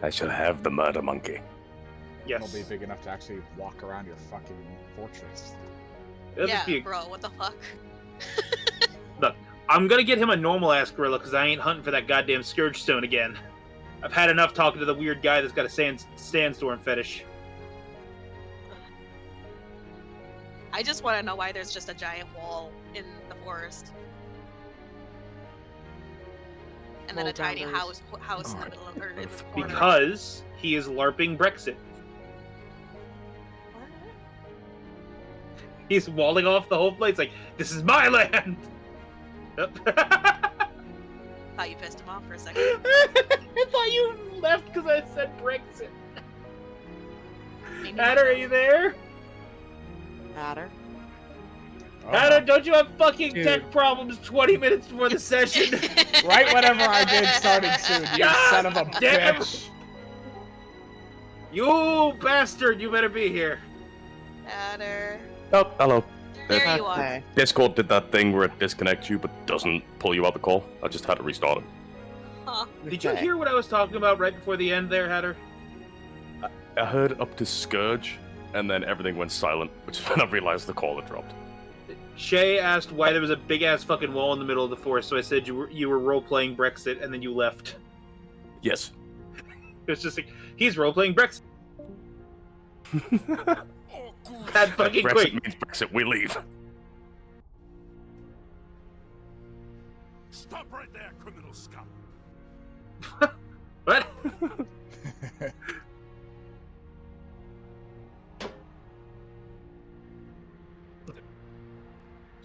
I shall have the murder monkey. Yes. It'll be big enough to actually walk around your fucking fortress. It'll Yeah, just be bro, what the fuck? Look, I'm gonna get him a normal-ass gorilla because I ain't hunting for that goddamn Scourge Stone again. I've had enough talking to the weird guy that's got a sandstorm fetish. I just want to know why there's just a giant wall in the forest. And then Wall a tiny boundaries. house in the middle of in the corner. Because he is LARPing Brexit. What? He's walling off the whole place like, this is my land! Yep. Thought you pissed him off for a second. I thought you left because I said Brexit. Maybe Hatter, not. are you there? Matter. Hatter, don't you have fucking Dude. tech problems 20 minutes before the session? Right whenever our game's starting soon, you God son of a damn. bitch. You bastard, you better be here. Hatter. Oh, hello. There you are. Okay. Discord did that thing where it disconnects you but doesn't pull you out the call. I just had to restart it. Huh. Did you Okay. hear what I was talking about right before the end there, Hatter? I heard up to Scourge, and then everything went silent, which is when I realized the call had dropped. Shay asked why there was a big-ass fucking wall in the middle of the forest, so I said you were role-playing Brexit, and then you left. Yes. It's just like, he's role-playing Brexit. That fucking Brexit quick. means Brexit, we leave. Stop right there, criminal scum. What?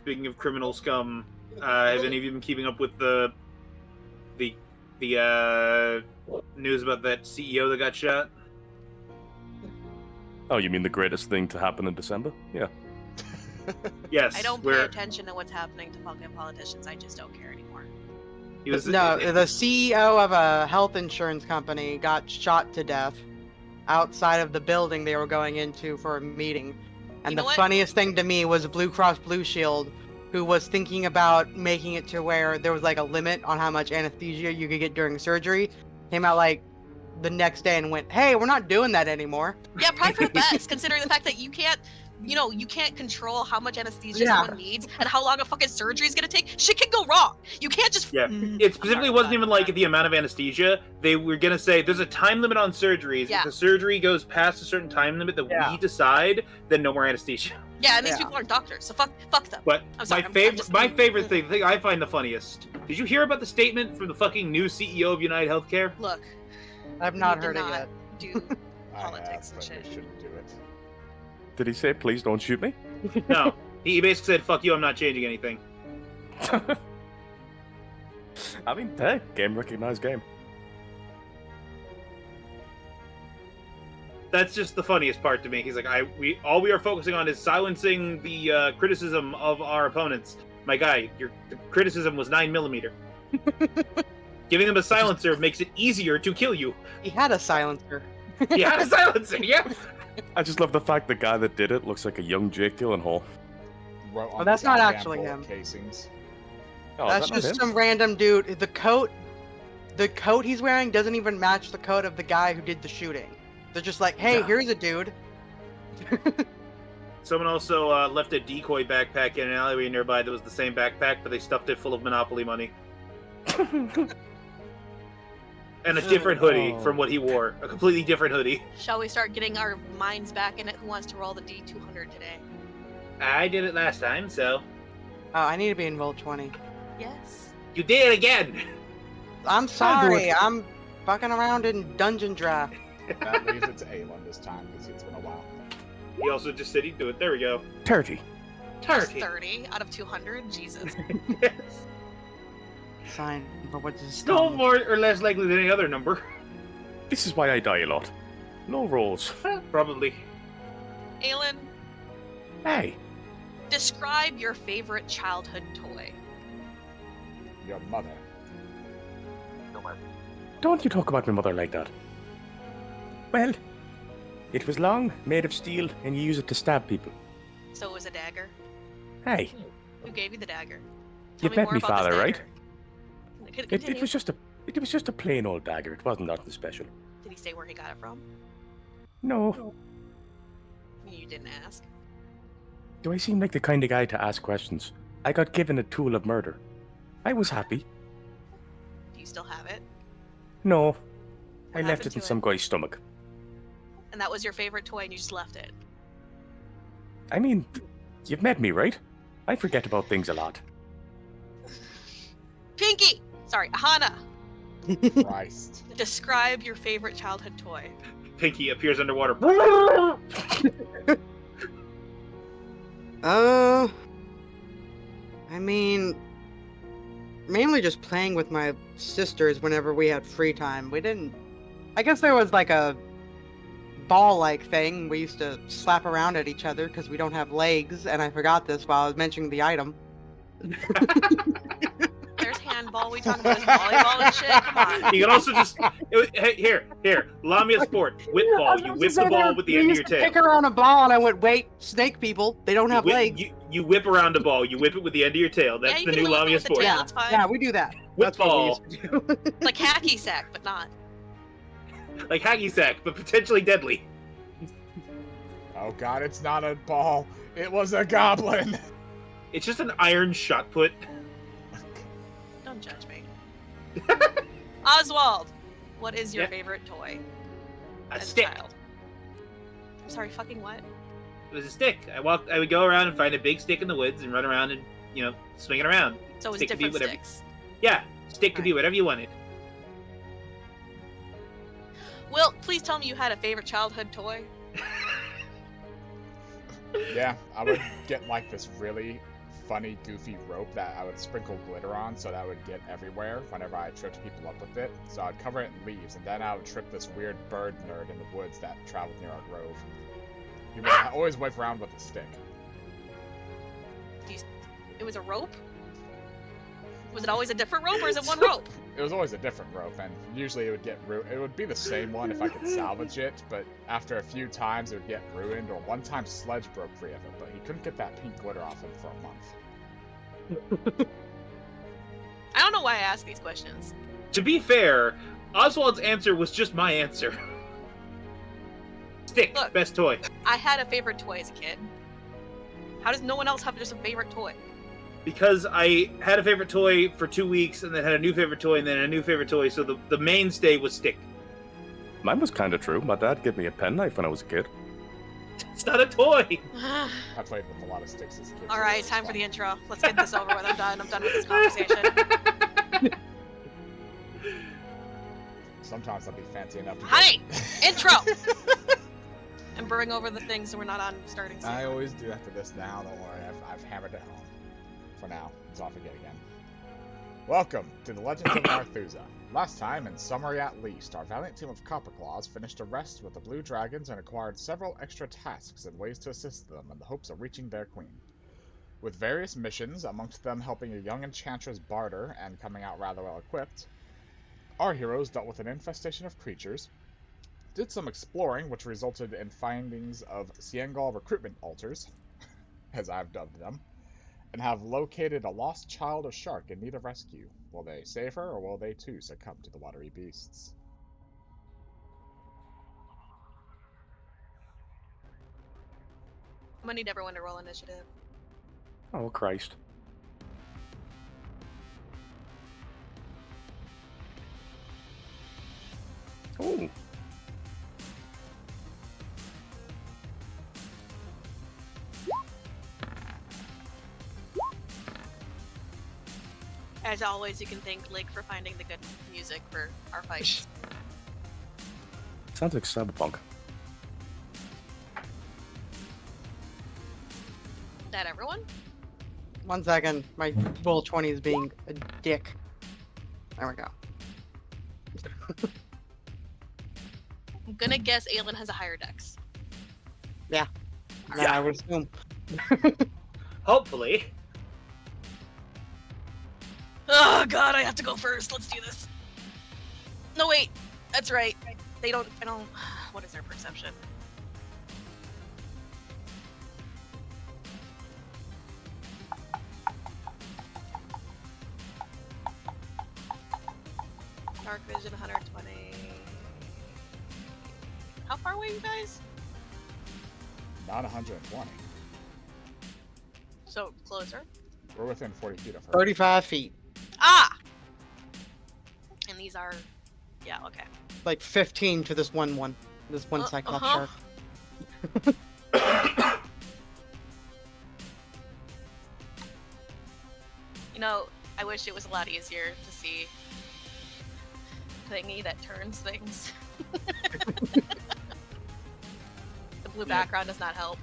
Speaking of criminal scum, have any of you been keeping up with the news about that CEO that got shot? Oh, you mean the greatest thing to happen in December? Yeah. Yes. I don't pay where attention to what's happening to fucking politicians. I just don't care anymore. he was. No, the CEO of a health insurance company got shot to death outside of the building they were going into for a meeting. And You the know what? funniest thing to me was Blue Cross Blue Shield, who was thinking about making it to where there was like a limit on how much anesthesia you could get during surgery, came out like the next day and went, "Hey, we're not doing that anymore." Yeah, probably for the best, considering the fact that you can't control how much anesthesia Yeah. someone needs and how long a fucking surgery is gonna take. Shit can go wrong. You can't just. Yeah, it specifically wasn't even like the amount of anesthesia. They were gonna say there's a time limit on surgeries. Yeah. If the surgery goes past a certain time limit that Yeah. we decide, then no more anesthesia. Yeah, and these Yeah. people aren't doctors, so fuck them. But I'm sorry, my I'm favorite, just- my favorite thing, the thing I find the funniest. Did you hear about the statement from the fucking new CEO of United Healthcare? Look, I've not We did heard it not. yet. do I politics have, and but shit. we shouldn't do it. Did he say, please don't shoot me? No, he basically said, "Fuck you, I'm not changing anything." I mean, hey, game recognized game. That's just the funniest part to me. He's like, all we are focusing on is silencing the criticism of our opponents. My guy, the criticism was 9mm. Giving them a silencer makes it easier to kill you. He had a silencer. He had a silencer, yeah. I just love the fact the guy that did it looks like a young Jake Gyllenhaal. Wrote on that's the not goddamn actually bullet him. Casings. Oh, is That's that not just him? some random dude. The coat he's wearing doesn't even match the coat of the guy who did the shooting. They're just like, hey, Yeah. here's a dude. Someone also left a decoy backpack in an alleyway nearby that was the same backpack, but they stuffed it full of Monopoly money. And a different hoodie Oh. from what he wore. A completely different hoodie. Shall we start getting our minds back in it? Who wants to roll the D200 today? I did it last time, so... Oh, I need to be in roll 20. Yes. You did it again! I'm sorry. I'm fucking around in dungeon draft. That leaves it to Aelin this time because it's been a while. He also just said he'd do it. There we go. 30. Plus 30. 30 out of 200. Jesus. Yes. Sign for what this is No called. more or less likely than any other number. This is why I die a lot. No rolls. Probably. Aelin, Hey, describe your favorite childhood toy. Your mother. don't you talk about my mother like that. Well, it was long, made of steel, and you use it to stab people. So it was a dagger. Hey, Who gave you the dagger? You've me met more me about this father, right? dagger. it Continue. was just a plain old dagger. It wasn't nothing special. Did he say where he got it from? No. You didn't ask. Do I seem like the kind of guy to ask questions? I got given a tool of murder. I was happy. Do you still have it? No. What I left happened it in to some guy's stomach. And that was your favorite toy and you just left it? I mean, you've met me, right? I forget about things a lot. Pinky! Sorry, Aahana! Christ. Describe your favorite childhood toy. Pinky appears underwater. I mean, mainly just playing with my sisters whenever we had free time. We didn't. I guess there was like a ball-like thing. We used to slap around at each other because we don't have legs, and I forgot this while I was mentioning the item. There's handball. We talking about this volleyball and shit? Come on. You can also just hey, here, Lamia sport, whip ball. You whip the ball with the end of your tail. Pick around a ball, and I went, wait, snake people, they don't have legs. You whip around a ball. You whip it with the end of your tail. That's you the can new whip it Lamia with the sport. tail, Yeah, it's fine. yeah, we do that. Whip That's ball. what we used to do. Like hacky sack, but not. Like hacky sack, but potentially deadly. Oh god, it's not a ball. It was a goblin. It's just an iron shot put. Don't judge me. Oswald, what is your Yeah. favorite toy? A as stick. child? I'm sorry, fucking what? It was a stick. I would go around and find a big stick in the woods and run around and, swing it around. So it's Stick could be different whatever. sticks. Yeah, stick could be whatever you wanted. Wilk, please tell me you had a favorite childhood toy. Yeah, I would get like this really funny, goofy rope that I would sprinkle glitter on so that would get everywhere whenever I tripped people up with it. So I'd cover it in leaves, and then I would trip this weird bird nerd in the woods that traveled near our grove. He would always whip around with a stick. It was a rope? Was it always a different rope, or is it one rope? It was always a different rope, and usually it would get it would be the same one if I could salvage it, but after a few times it would get ruined, or one time Sledge broke free of it, but he couldn't get that pink glitter off him for a month. I don't know why I ask these questions. To be fair, Oswald's answer was just my answer. Stick, Look. best toy. I had a favorite toy as a kid. How does no one else have just a favorite toy? Because I had a favorite toy for 2 weeks, and then had a new favorite toy, and then a new favorite toy, so the mainstay was stick. Mine was kind of true. My dad gave me a penknife when I was a kid. It's not a toy! I played with a lot of sticks as a kid. so Alright, it it's was time for fun. the intro. Let's get this over with. I'm done. I'm done with this conversation. Sometimes I'll be fancy enough to Honey! Intro! And bring over the things so we're not on starting soon. I always do after this now, don't worry, I've hammered it home. For now, it's off again. Welcome to the Legends of Narthuza. Last time, in summary at least, our valiant team of Copperclaws finished a rest with the Blue Dragons and acquired several extra tasks and ways to assist them in the hopes of reaching their queen. With various missions, amongst them helping a young enchantress barter and coming out rather well equipped, our heroes dealt with an infestation of creatures, did some exploring which resulted in findings of Siengal recruitment altars, as I've dubbed them, and have located a lost child of shark in need of rescue. Will they save her, or will they too succumb to the watery beasts? I'm gonna need everyone to roll initiative. Oh, Christ. Oh. As always, you can thank Lake for finding the good music for our fights. Sounds like cyberpunk. Is that everyone? 1 second, my roll 20 is being a dick. There we go. I'm gonna guess Aelin has a higher dex. Yeah, I would assume. Hopefully. Oh god, I have to go first. Let's do this. No, wait. That's right. I don't... What is their perception? Dark vision, 120. How far away are you guys? Not 120. So closer. We're within 40 feet of her. 35 feet. Ah! And these are... Yeah, okay. Like 15 to this one. This one Cyclops shark. You know, I wish it was a lot easier to see thingy that turns things. The blue background does not help.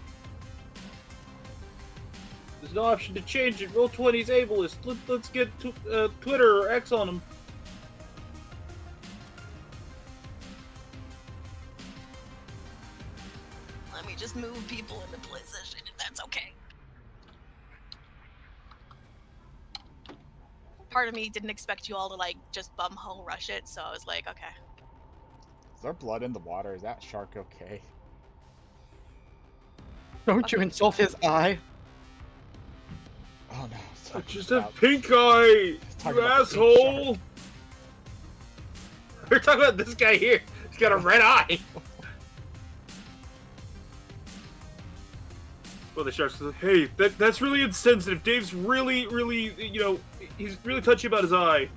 There's no option to change it. Roll20's ableist. Let's get Twitter or X on them. Let me just move people into position if that's okay. Part of me didn't expect you all to like just bumhole rush it, so I was like, okay. Is there blood in the water? Is that shark okay? Don't you insult his eye? Oh no. I just have pink eye! You asshole! We're talking about this guy here. He's got a red eye. Well, the shark's like, hey, that's really insensitive. Dave's really, you know, he's really touchy about his eye.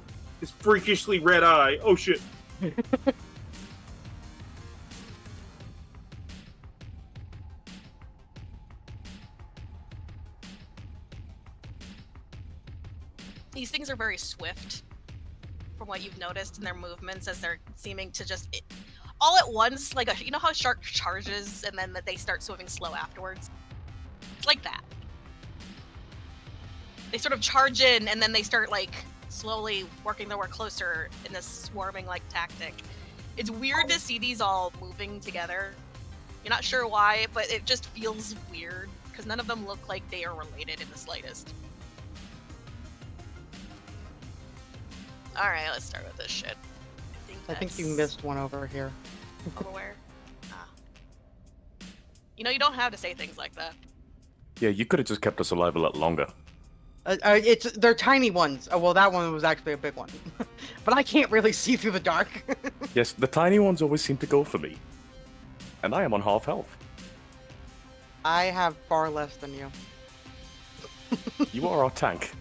His freakishly red eye. Oh, shit. These things are very swift, from what you've noticed in their movements, as they're seeming to just all at once, like you know how a shark charges and then they start swimming slow afterwards. It's like that. They sort of charge in and then they start like slowly working their way closer in this swarming like tactic. It's weird to see these all moving together. You're not sure why, but it just feels weird because none of them look like they are related in the slightest. Alright, let's start with this shit. I think you missed one over here. Over where? Ah. You know, you don't have to say things like that. Yeah, you could have just kept us alive a lot longer. They're tiny ones. Oh, well, that one was actually a big one. But I can't really see through the dark. Yes, the tiny ones always seem to go for me. And I am on half health. I have far less than you. You are our tank.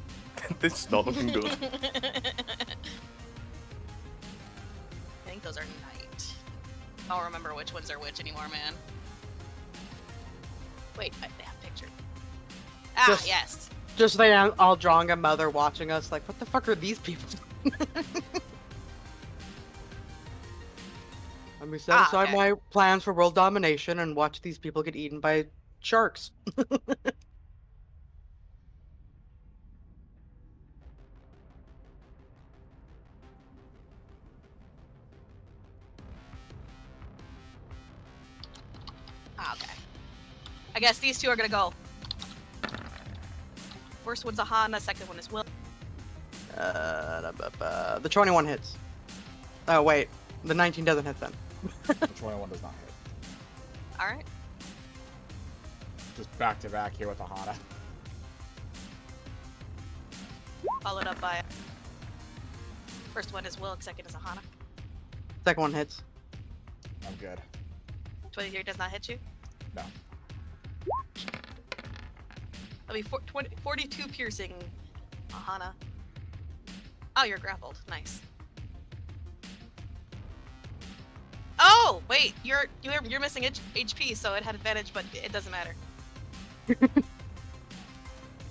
This is not looking good. I think those are knight. I don't remember which ones are which anymore, man. Wait, they have pictures. Ah, Just- yes. Just like all drawing a mother watching us, like, what the fuck are these people doing? Let me set aside okay. my plans for world domination and watch these people get eaten by sharks. Ah, okay. I guess these two are gonna go. First one's Aahana, second one is Wilk. The 21 hits. Oh, wait. The 19 doesn't hit then. The 21 does not hit. Alright. Just back to back here with Aahana. Followed up by... First one is Wilk, second is Aahana. Second one hits. I'm good. 23 does not hit you? No. That'll be 42 piercing, Aahana. Oh, you're grappled. Nice. Oh, wait, you're missing HP, so it had advantage, but it doesn't matter.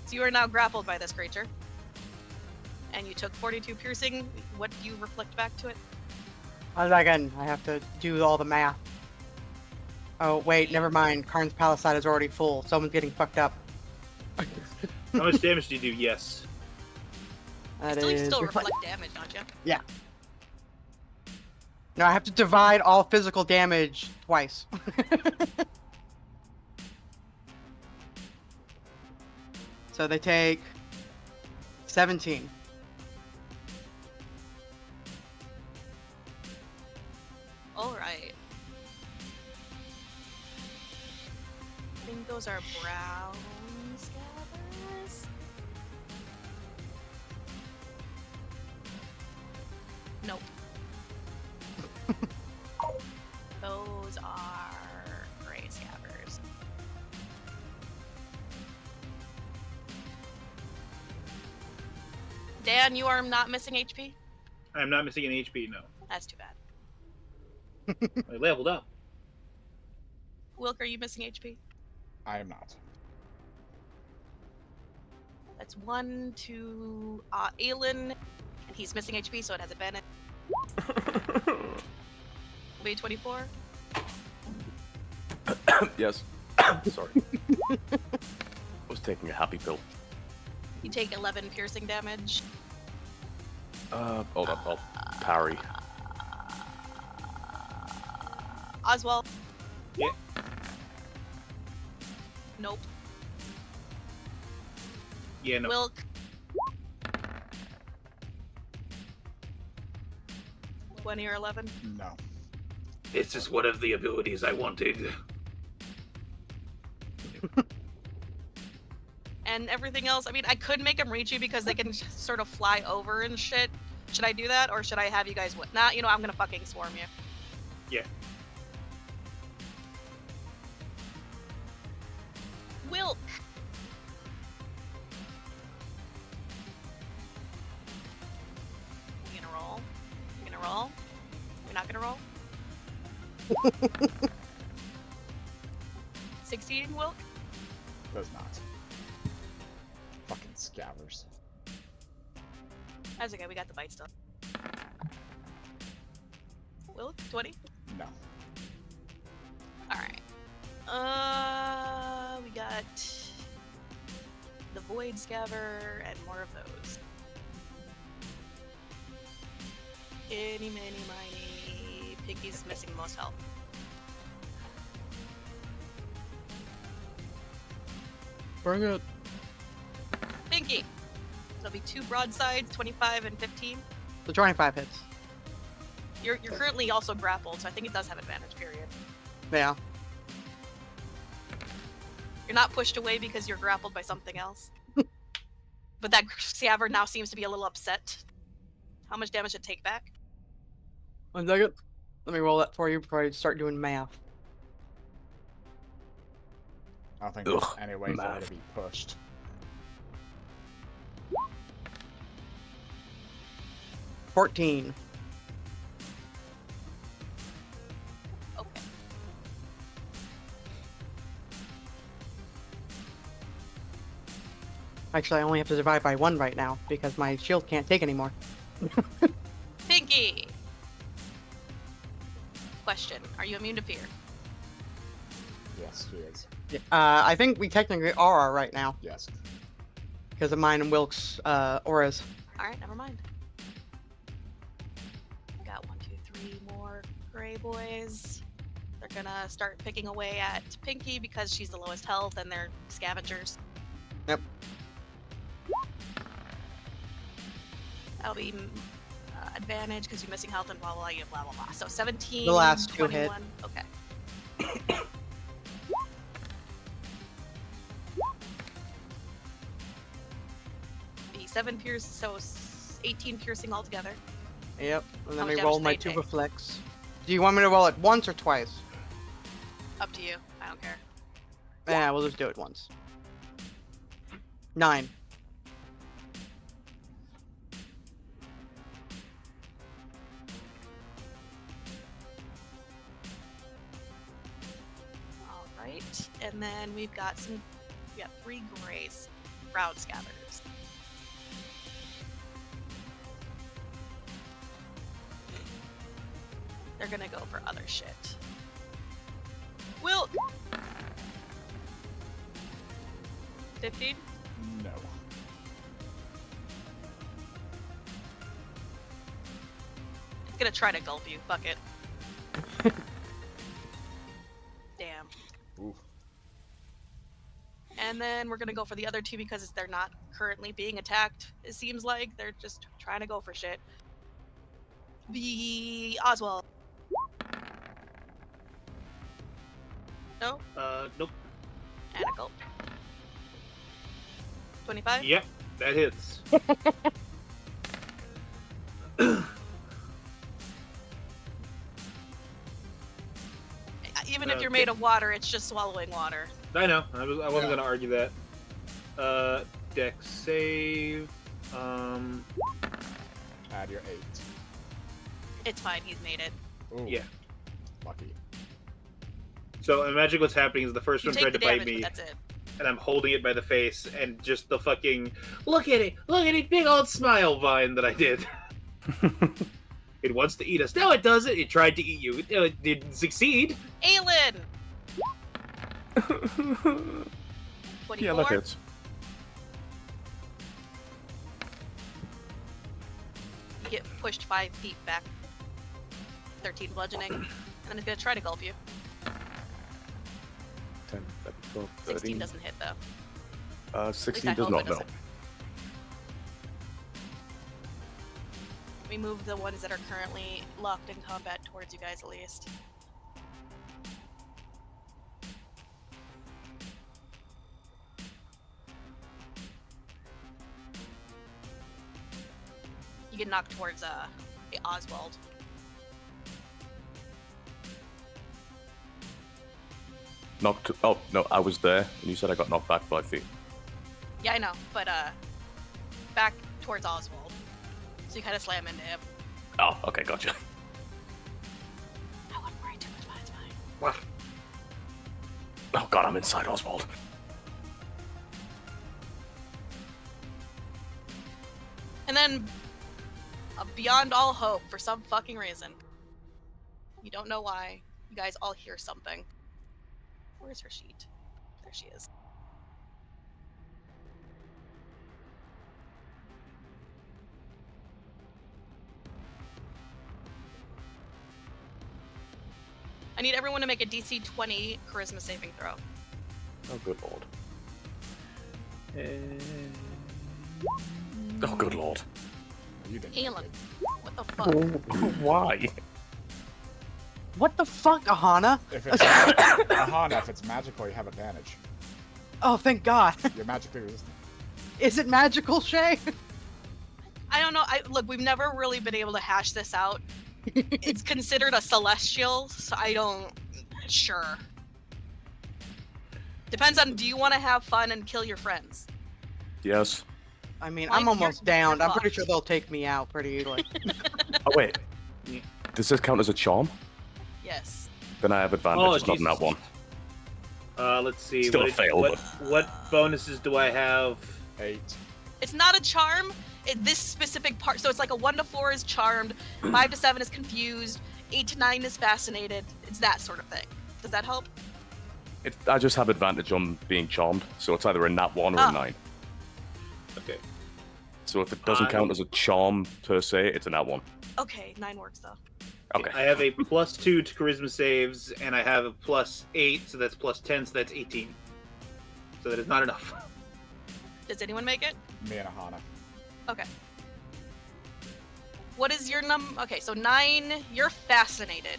So you are now grappled by this creature. And you took 42 piercing. What do you reflect back to it? Again, I have to do all the math. Oh, wait, never mind. Karn's Palisade is already full. Someone's getting fucked up. How much damage do you do? Yes. That You is still reflect damage, don't you? Yeah. No, I have to divide all physical damage twice. So they take 17. Alright. I think those are brown scabbers. Nope. Those are Dan, you are not missing HP? I'm not missing any HP, no. That's too bad. I leveled up. Wilk, are you missing HP? I am not. That's 1 to Aelin, and he's missing HP, so it has advantage. Wait, 24? Yes. Sorry. I was taking a happy pill. You take 11 piercing damage. Hold up, I'll parry. Oswald? Yeah. Nope. Yeah, no. Wilk? 20 or 11? No. This is one of the abilities I wanted. And everything else, I mean, I could make them reach you because they can sort of fly over and shit. Should I do that, or should I have you guys Nah, you know, I'm gonna fucking swarm you. Yeah. Wilk! You gonna roll? You gonna roll? You're not gonna roll? 16, Wilk? Does not. Fucking scabbers. That's okay, we got the bite still. Wilk, 20? No. Alright. We got the Void Scaver and more of those. Eeny, miny, miny. Piggy's missing the most health. Bring it. Pinky! There'll be 2 broadsides, 25 and 15. The 25 hits. You're currently also grappled, so I think it does have advantage, period. Yeah. You're not pushed away because you're grappled by something else. But that Scaver now seems to be a little upset. How much damage did it take back? 1 second. Let me roll that for you before I start doing math. I don't think there's Ugh, any way for her math. to be pushed. $14. Okay. Actually, I only have to divide by 1 right now because my shield can't take anymore. Pinky! Question. Are you immune to fear? Yes, she is. I think we technically are right now Yes. because of mine and Wilk's auras. Alright, never mind. Got 1, 2, 3 more gray boys. They're gonna start picking away at Pinky because she's the lowest health and they're scavengers. Yep. That'll be advantage because you're missing health and blah blah blah, blah blah blah. So 17, The last 2 hit. 21. Okay. Be 7 pierce, so 18 piercing altogether. Yep. And How then much we roll damage my do they 2 take? reflects. Do you want me to roll it once or twice? Up to you. I don't care. Yeah, we'll just do it once. 9. Alright. And then we got 3 grays. Proud scabbers. They're gonna go for other shit. Wilk! 15? No. It's gonna try to gulp you. Fuck it. Damn. Oof. And then we're gonna go for the other 2 because they're not currently being attacked. It seems like they're just trying to go for shit. The Oswald. No? Nope. And a gulp. 25? Yep, that hits. Even if you're Okay. made of water, it's just swallowing water. I know. I wasn't Yeah. gonna argue that. Dex save. Add your 8. It's fine. He's made it. Ooh, Yeah. lucky. So imagine what's happening is the first You one take tried the to bite damage, me, but that's it. and I'm holding it by the face, and just the fucking look at it, big old smile vine that I did. It wants to eat us. No, it doesn't. It tried to eat you. It didn't succeed. Aelin! 24? Yeah, that hits. You get pushed 5 feet back. 13 bludgeoning. And then it's gonna try to gulp you. 10, 11, 12, 16 13. doesn't hit though. At least 16 I does hope not it know. doesn't. We move the ones that are currently locked in combat towards you guys at least. You get knocked towards Oswald. Knocked. Oh, no, I was there, and you said I got knocked back 5 feet. Yeah, I know, but back towards Oswald. So you kind of slam into him. Oh, okay, gotcha. I wouldn't worry too much, but it's fine. What? Oh god, I'm inside Oswald. And then, beyond all hope, for some fucking reason, you don't know why, you guys all hear something. Where's her sheet? There she is. I need everyone to make a DC 20 charisma saving throw. Oh, good lord. Oh, good lord. You didn't. Aelin, what the fuck? Why? What the fuck, Aahana? If it's Aahana, if it's magical, you have advantage. Oh, thank God. You're magically resistant. Is it magical, Shay? I don't know. Look, we've never really been able to hash this out. It's considered a celestial, so I don't. Sure. Depends on. Do you want to have fun and kill your friends? Yes. I mean, Like, I'm almost you're down. I'm pretty fucked. sure they'll take me out pretty easily. Oh, wait. Does this count as a charm? Yes. Then I have advantage. Oh, It's not in that Jesus. one. Let's see. Still a fail, What bonuses do I have? 8. It's not a charm. This specific part. So it's like a 1 to 4 is charmed, 5 to 7 is confused, 8 to 9 is fascinated. It's that sort of thing. Does that help? I just have advantage on being charmed, so it's either a nat 1 or a Oh. 9. Okay. So if it doesn't count as a charm per se, it's a nat 1. Okay, 9 works though. Okay. I have a +2 to charisma saves, and I have a +8, so that's +10, so that's 18. So that is not enough. Does anyone make it? Me and Aahana. Okay. What is your Okay, so 9. You're fascinated,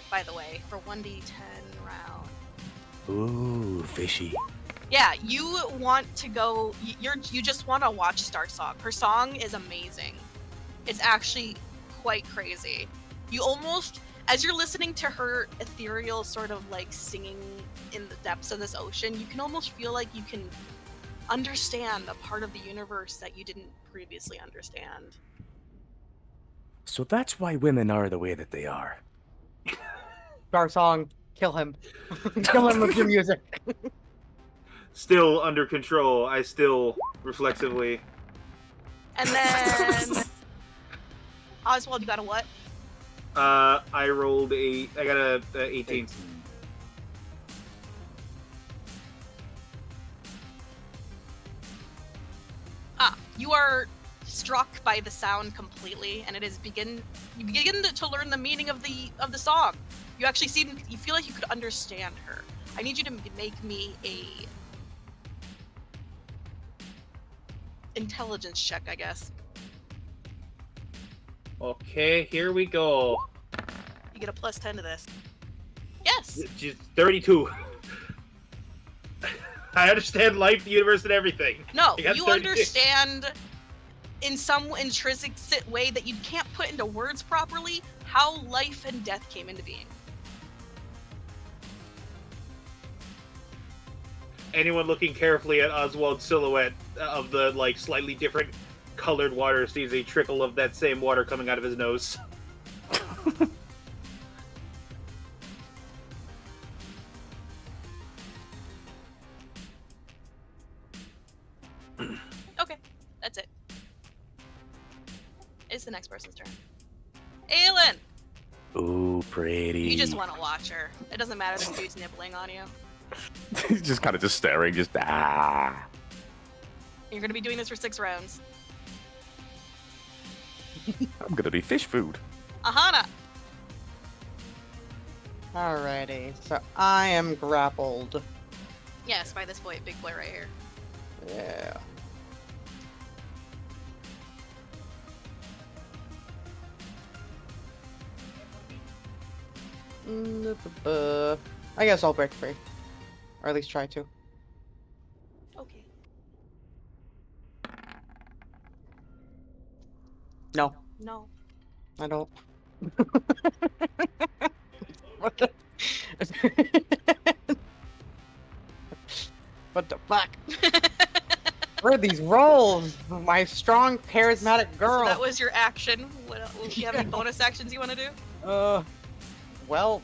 by the way, for 1d10 round. Ooh, fishy. Yeah, you want to go. You just want to watch Star Song. Her song is amazing. It's actually quite crazy. You almost, as you're listening to her ethereal sort of like singing in the depths of this ocean, you can almost feel like you can understand a part of the universe that you didn't previously understand. So that's why women are the way that they are. Star Song, kill him. Kill him with your music. Still under control. I still reflexively. And then Oswald, you got a what? I rolled I got a 18. You are struck by the sound completely, and it is you begin to learn the meaning of the song. You actually you feel like you could understand her. I need you to make me a intelligence check, I guess. Okay, here we go. You get a +10 to this. Yes. Just 32. I understand life, the universe, and everything. No, I got you 32. understand in some intrinsic way that you can't put into words properly how life and death came into being. Anyone looking carefully at Oswald's silhouette of the like slightly different colored water sees a trickle of that same water coming out of his nose. Okay, that's it. It's the next person's turn. Aelin! Ooh, pretty. You just want to watch her. It doesn't matter if the dude's nibbling on you. He's just kind of just staring, just You're gonna be doing this for 6 rounds. I'm gonna be fish food. Aahana! Alrighty, so I am grappled. Yes, by this boy, big boy right here. Yeah. I guess I'll break free. Or at least try to. Okay. No, No. I don't. What the? What the fuck? Where are these rolls? My strong, charismatic girl. So that was your action. What else? Do you have any bonus actions you want to do? Well.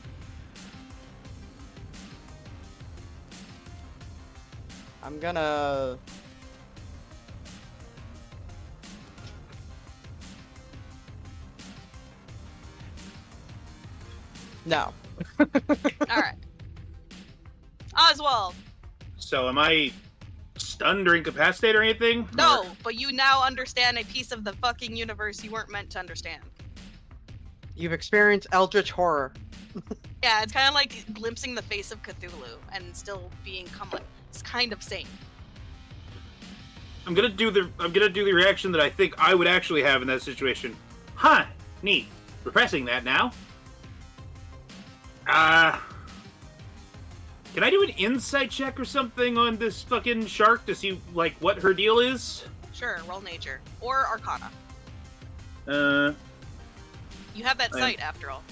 I'm gonna... No. Alright. Oswald! So am I stunned or incapacitated or anything? No, Or- but you now understand a piece of the fucking universe you weren't meant to understand. You've experienced eldritch horror. Yeah, it's kind of like glimpsing the face of Cthulhu and still being it's kind of sane. I'm gonna do the reaction that I think I would actually have in that situation. Huh, neat. Repressing that now. Can I do an insight check or something on this fucking shark to see, like, what her deal is? Sure, roll nature. Or arcana. You have that I am- sight, after all.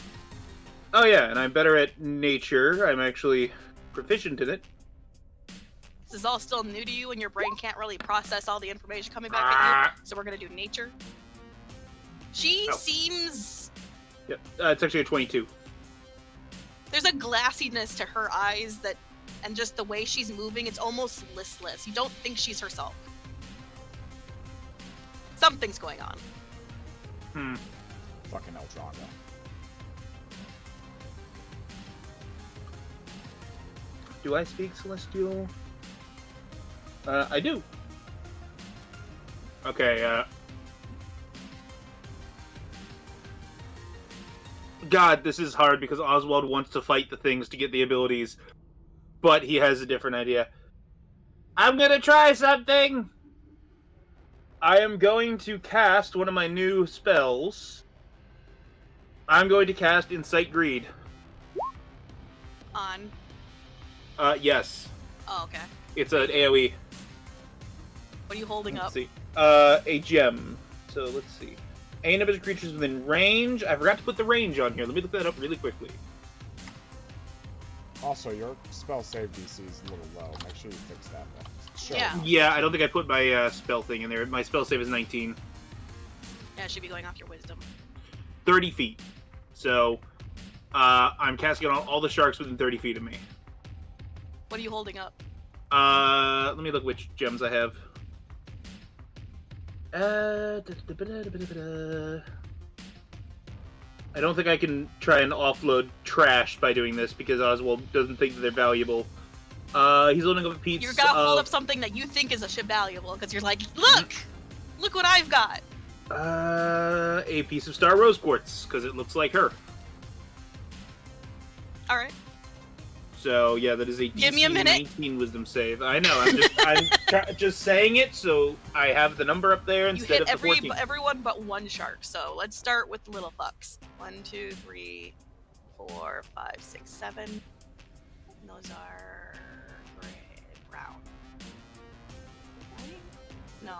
Oh yeah, and I'm better at nature. I'm actually proficient in it. This is all still new to you and your brain can't really process all the information coming back at you, so we're gonna do nature. She Oh. seems... Yep, it's actually a 22. There's a glassiness to her eyes that, and just the way she's moving, it's almost listless. You don't think she's herself. Something's going on. Fucking El Drago. Do I speak Celestial? I do. Okay, God, this is hard because Oswald wants to fight the things to get the abilities, but he has a different idea. I'm gonna try something! I am going to cast one of my new spells. I'm going to cast Incite Greed. On. Yes. Oh, okay. It's an AoE. What are you holding Let's up? see. A gem. So let's see. Any number of creatures within range. I forgot to put the range on here. Let me look that up really quickly. Also, your spell save DC is a little low. Make sure you fix that one. Sure. Yeah. Yeah, I don't think I put my spell thing in there. My spell save is 19. Yeah, it should be going off your wisdom. 30 feet. So, I'm casting it on all the sharks within 30 feet of me. What are you holding up? Let me look which gems I have. I don't think I can try and offload trash by doing this because Oswald doesn't think that they're valuable. He's holding up a piece. You're gonna hold up something that you think is a shit valuable because you're like, look what I've got. A piece of star rose quartz because it looks like her. All right. So yeah, that is a Give me a DC minute. 19 wisdom save. I know. I'm just saying it so I have the number up there You instead hit of the 14. everyone but one shark. So let's start with the little fucks. 1, 2, 3, 4, 5, 6, 7. And those are gray, brown. Right? No.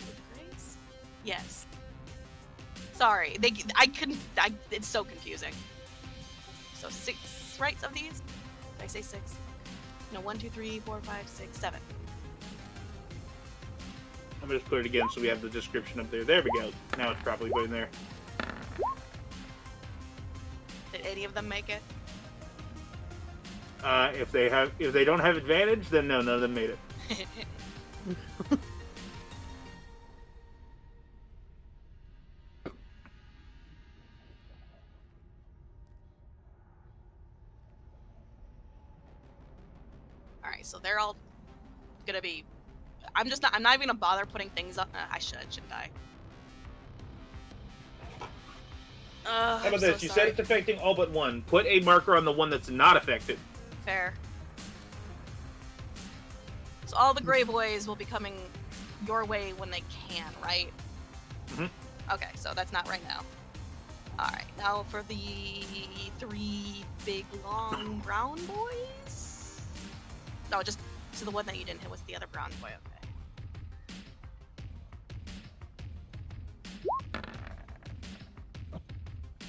With grays? Yes. Sorry, it's so confusing. So 6 rights of these? Did I say 6? No, 1, 2, 3, 4, 5, 6, 7. I'm gonna just put it again so we have the description up there. There we go. Now it's properly put in there. Did any of them make it? If they don't have advantage, then no, none of them made it. All right, so they're all gonna be. I'm not even gonna bother putting things up. I shouldn't I? How about this? You said it's affecting all but one. Put a marker on the one that's not affected. Fair. So all the gray boys will be coming your way when they can, right? Mhm. Okay, so that's not right now. Alright, now for the 3 big long brown boys? No, just so the one that you didn't hit was the other brown boy, okay.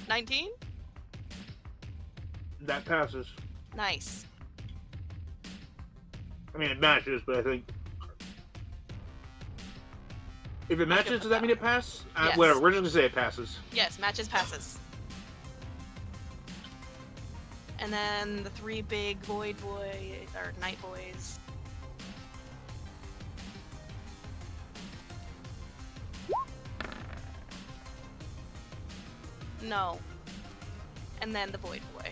19? That passes. Nice. I mean, it matches, but I think... If it matches, does that mean it passes? Yes. Whatever, we're just gonna say it passes. Yes, matches passes. And then the 3 big void boys, or night boys. No. And then the void boy.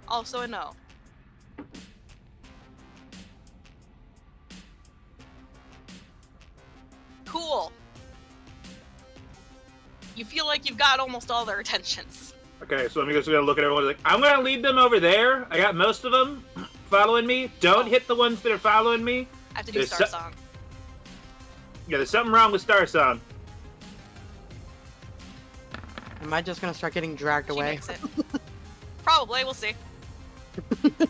Also a no. Cool. You feel like you've got almost all their attentions. Okay, so I'm just gonna look at everyone like, I'm gonna lead them over there. I got most of them following me. Don't hit the ones that are following me. I have to do There's Star Song. Yeah, there's something wrong with Star Song. Am I just gonna start getting dragged She away? makes it. Probably, we'll see. The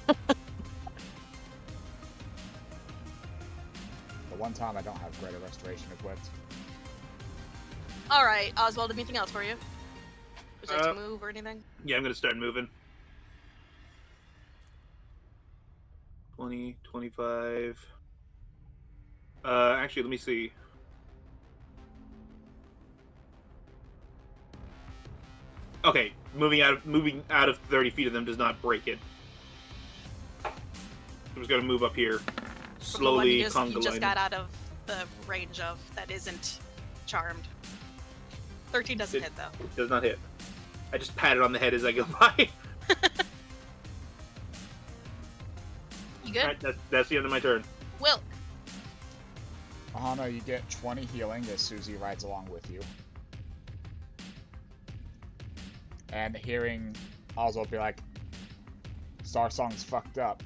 one time I don't have Greater Restoration equipped. Alright, Oswald, anything else for you? Would you like to move or anything? Yeah, I'm gonna start moving. 20, 25. Actually, let me see. Okay, moving out of 30 feet of them does not break it. I'm just gonna move up here, From the one slowly you just got conga out of the range of that isn't charmed. 13 doesn't hit though. It does not hit. I just pat it on the head as I go by. You good? Alright, that's the end of my turn. Wilk. Aahana, you get 20 healing as Susie rides along with you. And hearing Oswald be like, Star Song's fucked up.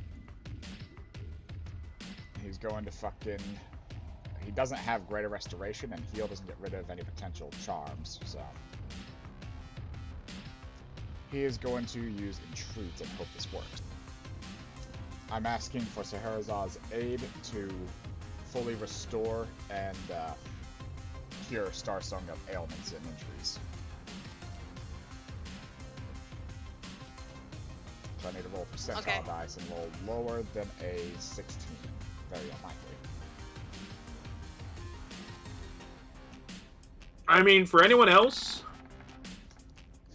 He's going to fucking... He doesn't have Greater Restoration, and Heal doesn't get rid of any potential charms, so... He is going to use Entreat and hope this works. I'm asking for Scheherazad's aid to fully restore and cure Star Song of ailments and injuries. So I need to roll percentile dice and roll lower than a 16. Very unlikely. I mean, for anyone else...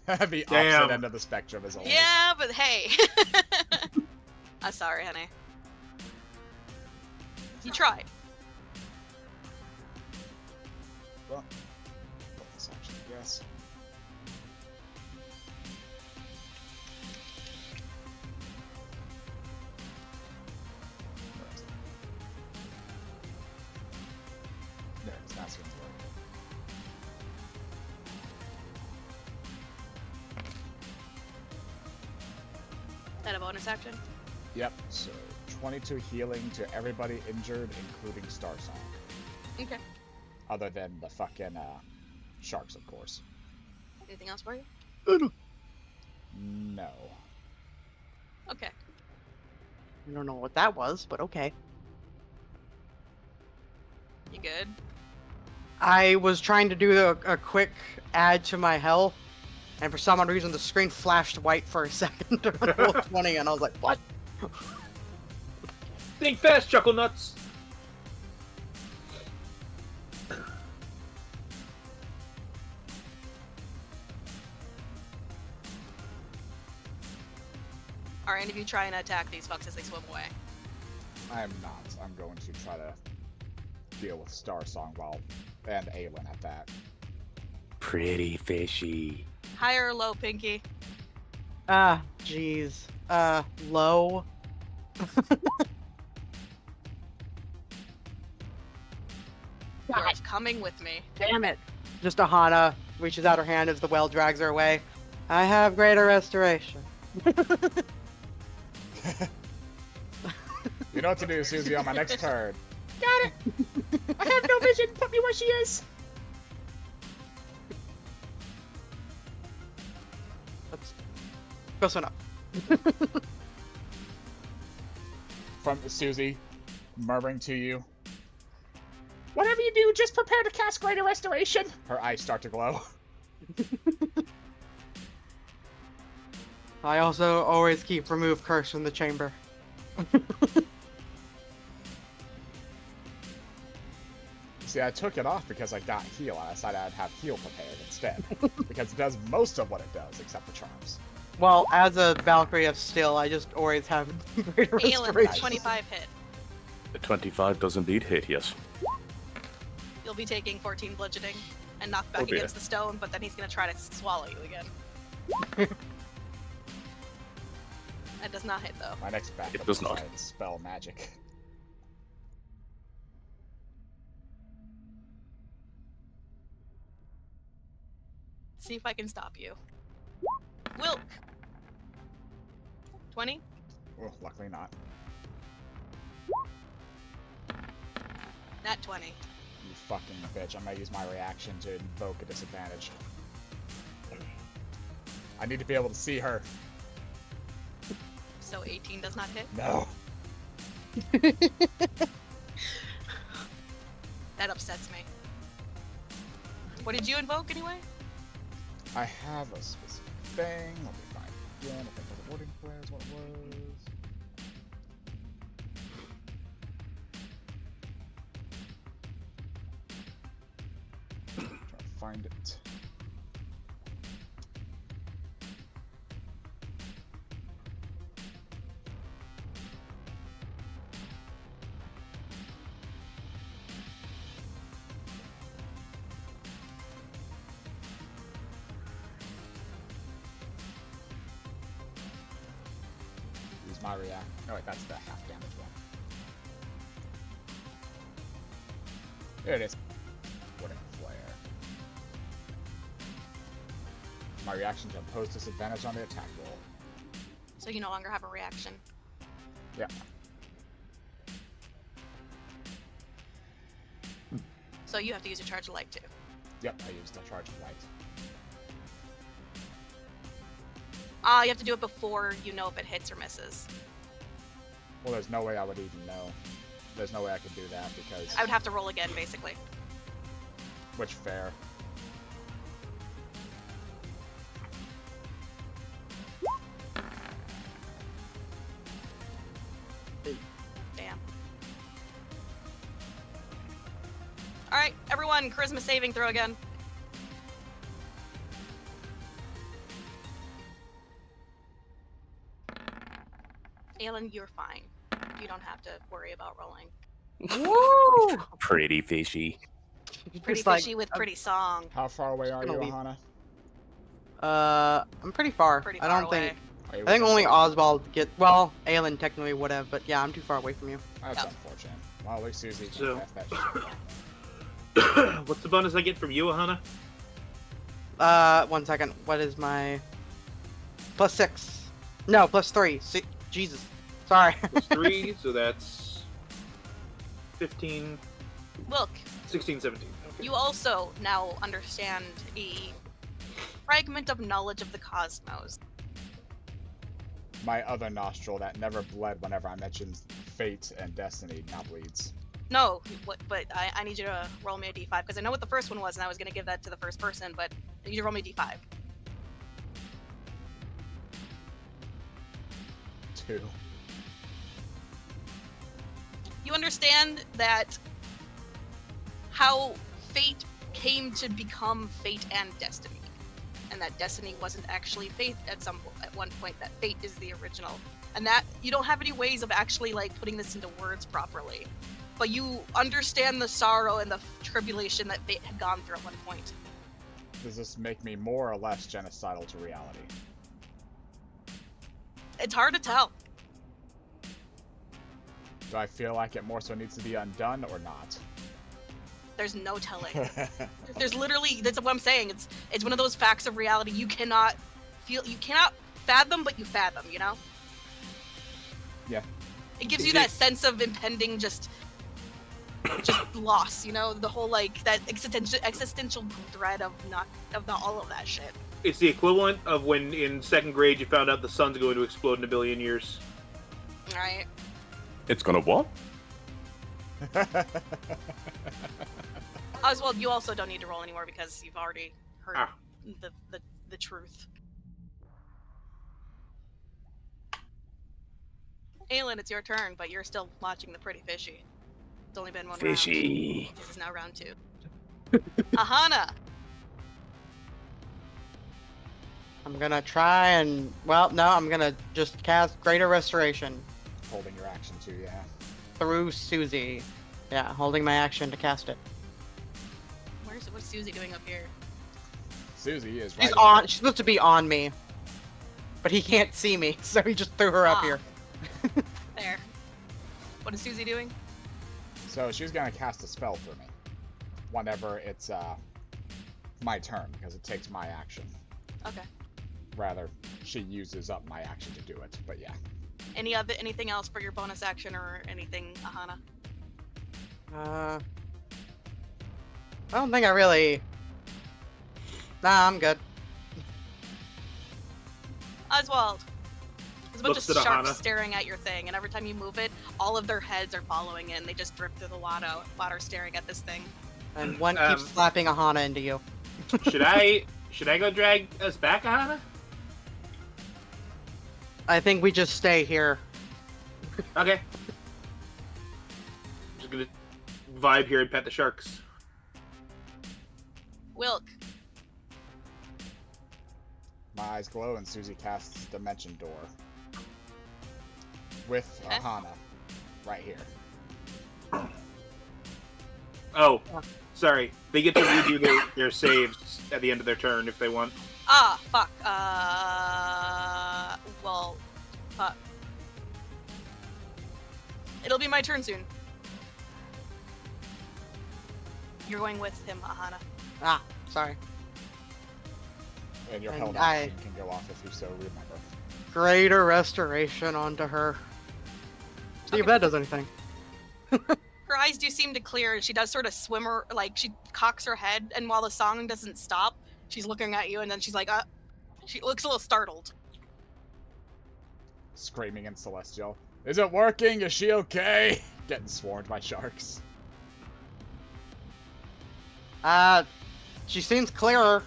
The opposite end of the spectrum is always... Yeah, but hey. I'm sorry, honey. You tried. Well, bonus action, I guess. There, it's not going to work. Is that a bonus action? Yep, so 22 healing to everybody injured, including Star Song. Okay. Other than the fucking sharks, of course. Anything else for you? No. Okay. I don't know what that was, but okay. You good? I was trying to do a quick add to my health And for some odd reason, the screen flashed white for a second during roll 20, and I was like, what? Think fast, Chuckle Nuts! Are any of you trying to attack these fucks as they swim away? I am not. I'm going to try to deal with Star Song and Aelin at that. Pretty fishy. High or low, Pinky? Ah, jeez. Low. You're coming with me. Damn it. Just Aahana reaches out her hand as the well drags her away. I have greater restoration. You know what to do, Susie, on my next turn. Got it! I have no vision! Put me where she is! That's close enough. From Susie, murmuring to you. Whatever you do, just prepare to cast Greater Restoration! Her eyes start to glow. I also always keep remove curse from the chamber. See, I took it off because I got heal, and I decided I'd have heal prepared instead. Because it does most of what it does, except for charms. Well, as a Valkyrie of Steel, I just always have greater Aelin, restoration. 25 hit. The 25 does indeed hit, yes. You'll be taking 14 bludgeoning and knocked back Oh, dear. against the stone, but then he's gonna try to swallow you again. That does not hit though. My next backup It does is not. try and spell magic. See if I can stop you. Wilk! 20? Well, luckily not. Nat 20. You fucking bitch. I'm gonna use my reaction to invoke a disadvantage. I need to be able to see her. So 18 does not hit? No. That upsets me. What did you invoke anyway? I have a specific thing. Let me find it again. I think the wording player is what it was. Try to find it. Use my react. Oh wait, that's the half damage one. There it is. Wording flare. My reaction to impose disadvantage on the attack roll. So you no longer have a reaction. Yeah. So you have to use a charge of light too. Yep, I used a charge of light. You have to do it before you know if it hits or misses. Well, there's no way I would even know. There's no way I could do that because... I would have to roll again, basically. Which, fair. Damn. Alright, everyone, charisma saving throw again. Aelin, you're fine. You don't have to worry about rolling. Woo! Pretty fishy. Pretty Just like, fishy with pretty song. How far away are you, gonna leave. Aahana? I'm pretty far. Pretty I far don't away. think. Are you I think within only 40? Oswald get. Well, Aelin technically would have, but yeah, I'm too far away from you. That's Yeah. unfortunate. Well, at least Susie can So- pass that shit. What's the bonus I get from you, Aahana? 1 second. What is my +6? No, +3. Jesus. Sorry. Plus 3, so that's 15, Wilk, 16, 17. Okay. you also now understand a fragment of knowledge of the cosmos. My other nostril that never bled whenever I mentioned fate and destiny now bleeds. No, but I need you to roll me a d5, because I know what the first one was, and I was going to give that to the first person, but I need you to roll me a d5. Who? You understand that how fate came to become fate and destiny, and that destiny wasn't actually fate at one point. That fate is the original, and that you don't have any ways of actually like putting this into words properly, but you understand the sorrow and the tribulation that fate had gone through at one point. Does this make me more or less genocidal to reality? It's hard to tell. Do I feel like it more so needs to be undone or not? There's no telling. There's literally, that's what I'm saying. It's one of those facts of reality you cannot fathom, but you fathom, you know? Yeah. It gives you that sense of impending just loss, you know? The whole, like, that existential dread of all of that shit. It's the equivalent of when in second grade you found out the sun's going to explode in a billion years. Right. It's gonna what? Oswald, you also don't need to roll anymore because you've already heard the truth. Aelin, it's your turn, but you're still watching the pretty fishy. It's only been one Fishy. round. This is now round 2. Aahana! I'm gonna try and, well, no, I'm gonna just cast Greater Restoration Holding your action too, yeah. through Susie. Yeah, holding my action to cast it. What's Susie doing up here? Susie is She's right. she's supposed to be on me. But he can't see me, so he just threw her up here. There. What is Susie doing? So she's gonna cast a spell for me. Whenever it's my turn, because it takes my action. Okay. Rather, she uses up my action to do it, but yeah. Anything else for your bonus action or anything, Aahana? I don't think I really... Nah, I'm good. Oswald! There's a bunch Looks of at sharks Aahana. staring at your thing, and every time you move it, all of their heads are following it, and they just drift through the water staring at this thing. And one keeps slapping Aahana into you. Should I go drag us back, Aahana? I think we just stay here. Okay. Just gonna vibe here and pet the sharks. Wilk. My eyes glow and Susie casts Dimension Door. With Okay. Aahana. Right here. Oh, sorry. They get to redo their saves at the end of their turn if they want. Ah, fuck. Well, fuck. It'll be my turn soon. You're going with him, Aahana. Ah, sorry. And your And held I- action can go off if you so remember. Greater Restoration onto her. See if Okay. that does anything. Her eyes do seem to clear, and she does sort of swimmer, like, she cocks her head, and while the song doesn't stop, she's looking at you, and then she's like, she looks a little startled. Screaming in Celestial. Is it working? Is she okay? Getting swarmed by sharks. She seems clearer.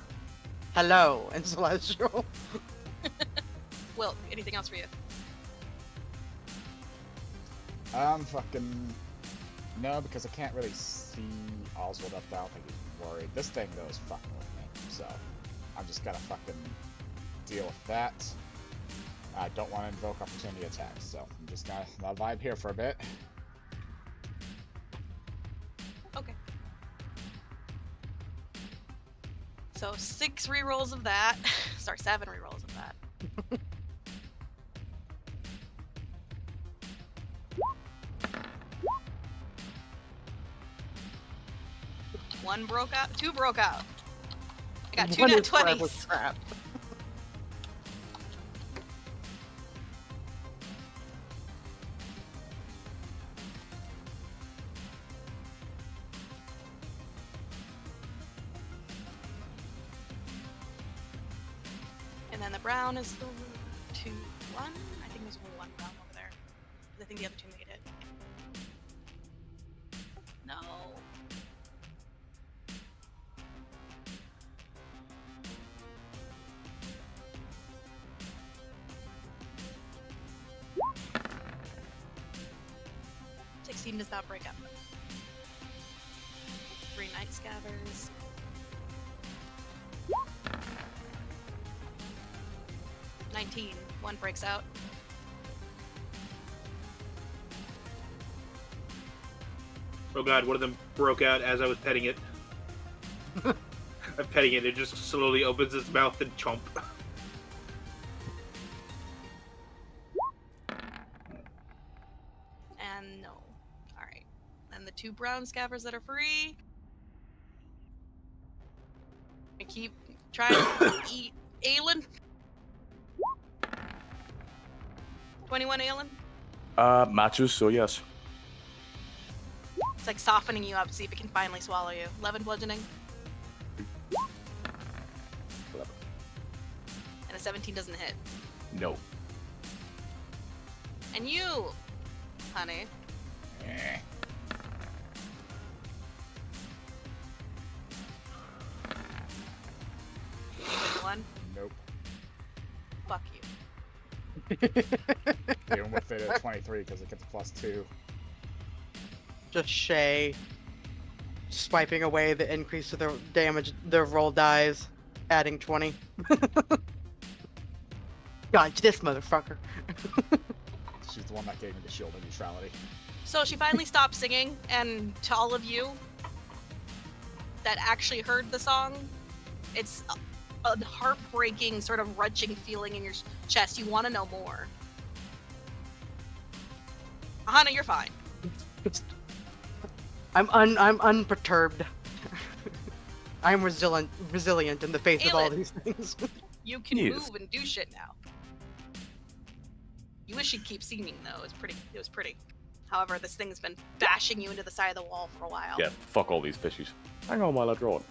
Hello, in Celestial. Will, anything else for you? Fucking... No, because I can't really see Oswald up there. I don't think he's worried. This thing, though, is fucking with me. So, I'm just gonna fucking deal with that. I don't want to invoke opportunity attacks, so I'm just gonna vibe here for a bit. Okay. So 6 rerolls of that. Sorry, 7 rerolls of that. One broke out. 2 broke out. I got 2 One nat is forever 20s. trapped. And then the brown is the 2-1. I think there's 1 brown over there. I think the other 2 made it. No. 17 does not break up. 3 Night Scabbers. One breaks out. Oh god, one of them broke out as I was petting it. I'm petting it, it just slowly opens its mouth and chomp. And no. Alright. And the 2 brown scabbers that are free. I keep trying to eat Aelin. 21 Aelin. Matches, so yes. It's like softening you up, see if it can finally swallow you. 11 bludgeoning. 11. And a 17 doesn't hit. No. And you, honey. Eh. One. Nope. Fuck you. Even with it at 23 because it gets +2. Just Shay swiping away the increase to the damage, the roll dies, adding 20. Dodge this motherfucker. She's the one that gave me the shield of neutrality. So she finally stopped singing, and to all of you that actually heard the song, it's a heartbreaking, sort of wrenching feeling in your chest. You want to know more. Aahana, you're fine. I'm unperturbed. I'm resilient in the face of all Aelin. these things. You can Yes. move and do shit now. You wish you'd keep singing though. It was pretty. However, this thing's been bashing you into the side of the wall for a while. Yeah, fuck all these fishies. Hang on while I draw it.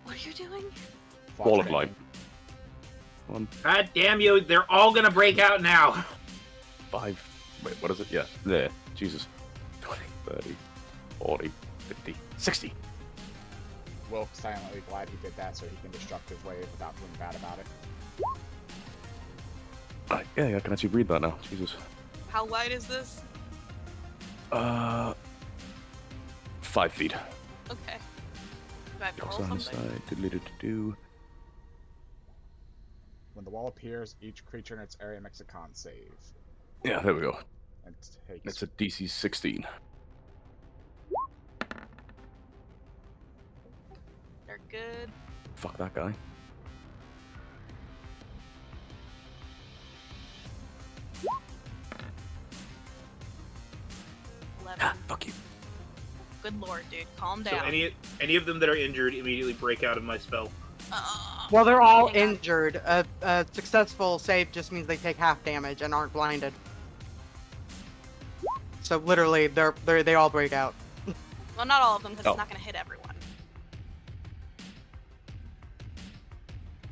What are you doing? Wall of light. 1, God damn you, they're all gonna break out now! 5. Wait, what is it? Yeah, there. Jesus. 20, 30, 40, 50, 60. Wilk silently glad he did that so he can destruct his wave without feeling bad about it. Yeah, I can actually read that now. Jesus. How wide is this? 5 feet. Okay. Do I have to roll Also on the something? side. Diddly-do-do-do. When the wall appears, each creature in its area makes a con save. Yeah, there we go. And takes It's a DC 16. They're good. Fuck that guy. Ah, fuck you. Good lord, dude. Calm So down. any of them that are injured immediately break out of my spell. Well, they're all hang on. injured. A successful save just means they take half damage and aren't blinded. So literally, they all break out. Well, not all of them, because Oh. it's not going to hit everyone.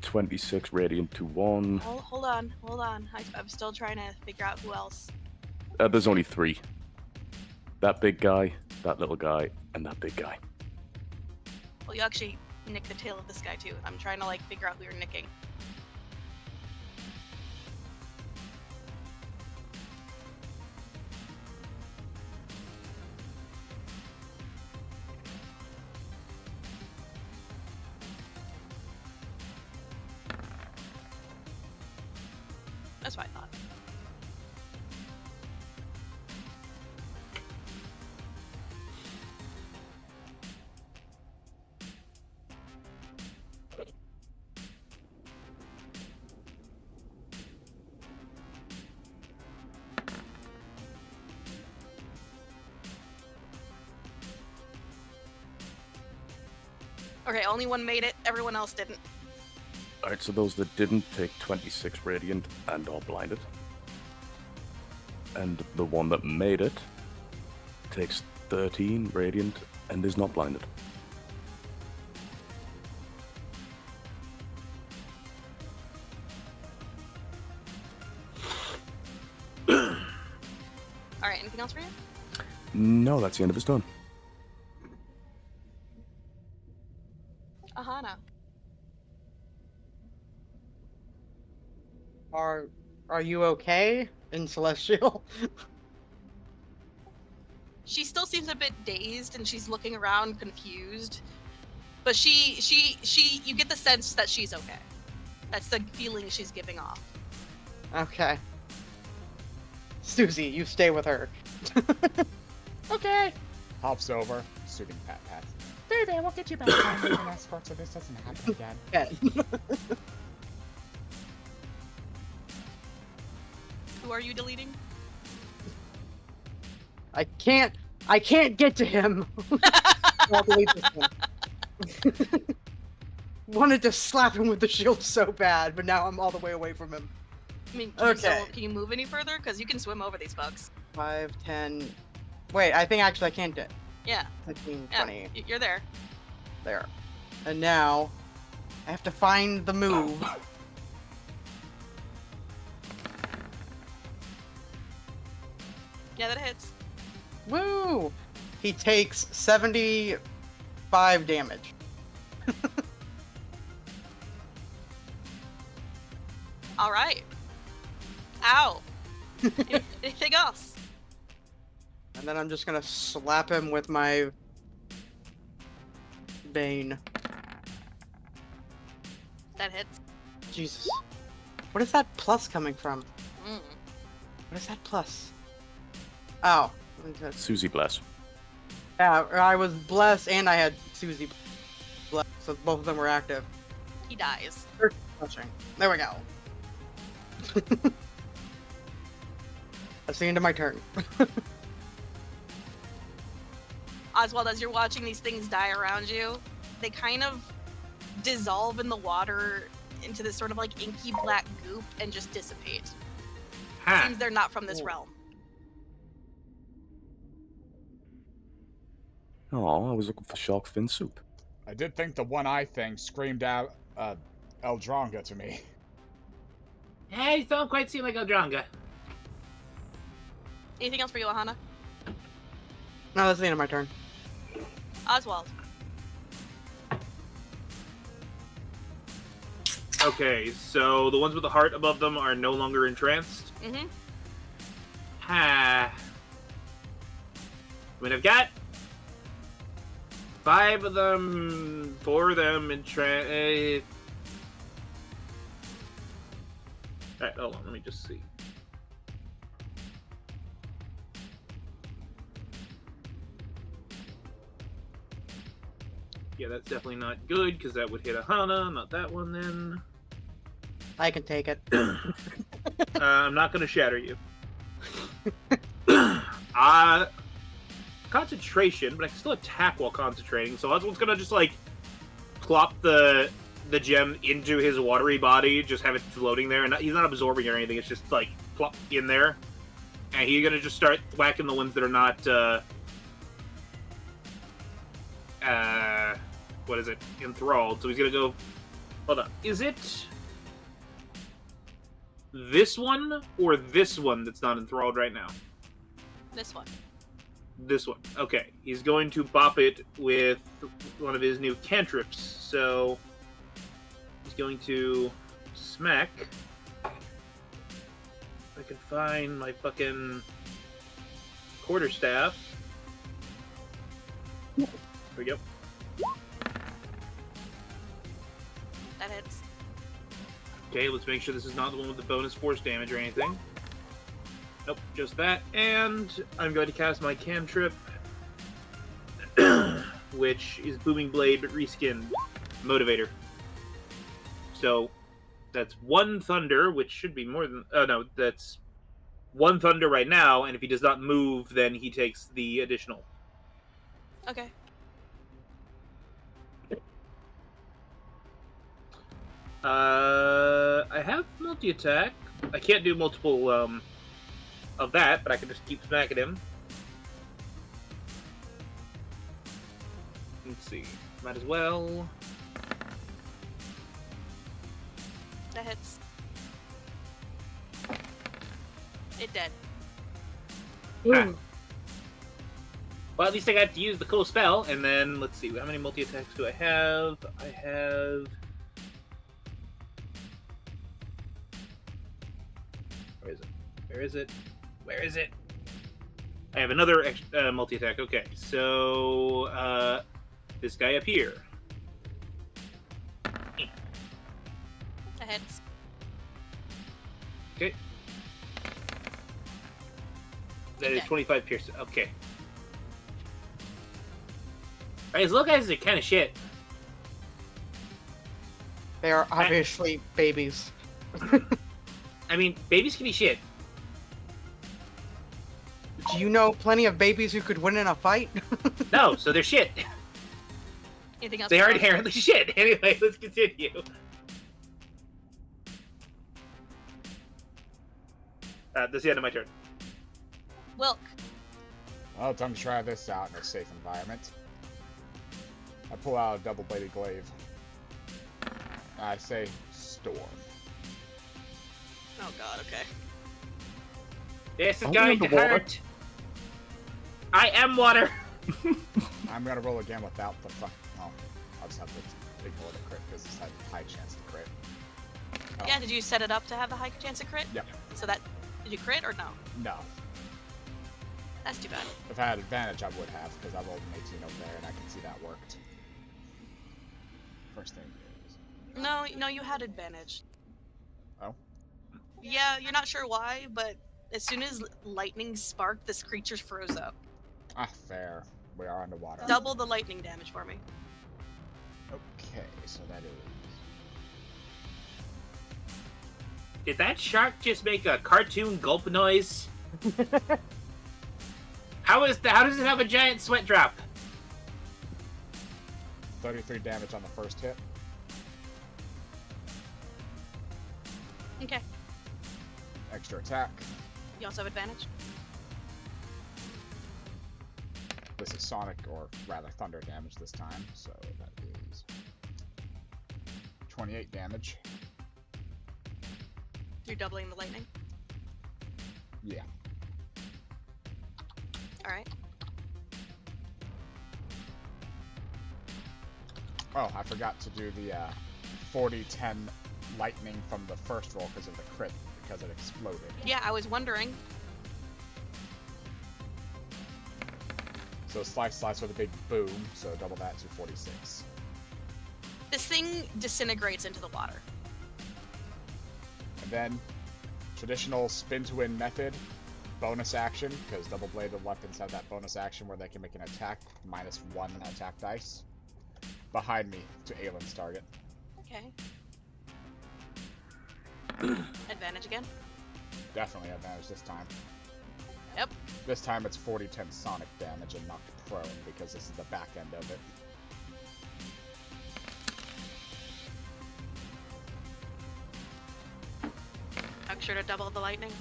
26 radiant to 1. Hold on. I'm still trying to figure out who else. There's only 3. That big guy, that little guy, and that big guy. Well, you actually nicked the tail of this guy too. I'm trying to like figure out who you're nicking. That's what I thought. Okay, only one made it. Everyone else didn't. Alright, so those that didn't take 26 radiant and are blinded. And the one that made it takes 13 radiant and is not blinded. Alright, anything else for you? No, that's the end of his turn. Aahana. Are you okay in Celestial? She still seems a bit dazed, and she's looking around confused. But you get the sense that she's okay. That's the feeling she's giving off. Okay. Susie, you stay with her. Okay. Hops over, soothing pat. Baby, we'll get you back home with an escort so this doesn't happen again. Yeah. Who are you deleting? I can't get to him. I'll delete this one. Wanted to slap him with the shield so bad, but now I'm all the way away from him. I mean, Okay. Can you move any further? Because you can swim over these bugs. 5, 10... Wait, I think actually I can do it. Yeah. 15, Yeah, 20. you're there. There. And now, I have to find the move. Yeah, that hits. Woo! He takes 75 damage. All right. Ow. Anything else? And then I'm just gonna slap him with my Bane. That hits. Jesus. What is that plus coming from? Mm. What is that plus? Oh. Susie bless. Yeah, I was blessed and I had Susie blessed, so both of them were active. He dies. Touching. There we go. That's the end of my turn. Oswald, as you're watching these things die around you, they kind of dissolve in the water into this sort of like inky black goop and just dissipate. Ha! Seems they're not from this realm. Oh, I was looking for shark fin soup. I did think the one-eye thing screamed out, Eldronga to me. Hey, you don't quite seem like Eldronga. Anything else for you, Aahana? No, that's the end of my turn. Oswald. Okay, so the ones with the heart above them are no longer entranced. Mm-hmm. Ha. I mean, I've got 5 of them, 4 of them entranced. Alright, hold on, let me just see. Yeah, that's definitely not good, because that would hit Aahana, not that one then. I can take it. I'm not going to shatter you. Concentration, but I can still attack while concentrating, so Oswald's going to just, like, plop the gem into his watery body, just have it floating there, and he's not absorbing or anything, it's just, like, plop in there. And he's going to just start whacking the ones that are not, what is it? Enthralled. So he's gonna go... Hold on. Is it this one or this one that's not enthralled right now? This one. This one. Okay. He's going to bop it with one of his new cantrips. So he's going to smack. If I can find my fucking quarterstaff. There we go. That hits. Okay, let's make sure this is not the one with the bonus force damage or anything. Nope, just that. And I'm going to cast my cantrip, which is Booming Blade, but reskinned. Motivator. So, that's 1 thunder, which should be more than... Oh, no, that's 1 thunder right now, and if he does not move, then he takes the additional. Okay. I have multi-attack. I can't do multiple, of that, but I can just keep smacking him. Let's see. Might as well. That hits. It dead. Ah. Well, at least I got to use the cool spell, and then, let's see, how many multi-attacks do I have? I have... Where is it? Where is it? Where is it? I have another multi-attack. Okay, so this guy up here. That hits. Okay. That is Okay. 25 pierce. Okay. Alright, these little guys are kind of shit. They are obviously babies. I mean, babies can be shit. Do you know plenty of babies who could win in a fight? No, so they're shit. Anything else? They for are Oswald? inherently shit. Anyway, let's continue. That's the end of my turn. Wilk. Well, time to try this out in a safe environment. I pull out a double-bladed glaive. I say, storm. Oh god. Okay. This is Are we going to underwater? hurt. I am water. I'm gonna roll again without the fuck. Oh, I'll just have to ignore the crit because it's had a high chance to crit. Oh, Yeah. Did you set it up to have the high chance of crit? Yep. So that did you crit or no? No. That's too bad. If I had advantage, I would have because I rolled an 18 over there and I can see that worked. First thing is. No, you had advantage. Oh. Yeah, you're not sure why, but as soon as lightning sparked, this creature froze up. Ah, fair. We are underwater. Double the lightning damage for me. Okay, so that is. Did that shark just make a cartoon gulp noise? How does it have a giant sweat drop? 33 damage on the first hit. Okay. Extra attack. You also have advantage. This is sonic, or rather thunder damage this time, so that is 28 damage. You're doubling the lightning. Yeah. All right. Oh, I forgot to do the 40-10 lightning from the first roll because of the crit, because it exploded. Yeah, I was wondering. So slice with a big boom, so double that to 46. This thing disintegrates into the water. And then, traditional spin to win method, bonus action, because double-bladed weapons have that bonus action where they can make an attack, -1 attack dice. Behind me, to Aelin's target. Okay. Advantage again? Definitely advantage this time. Yep. This time it's 40-10 sonic damage and knocked prone, because this is the back end of it. Make sure to double the lightning.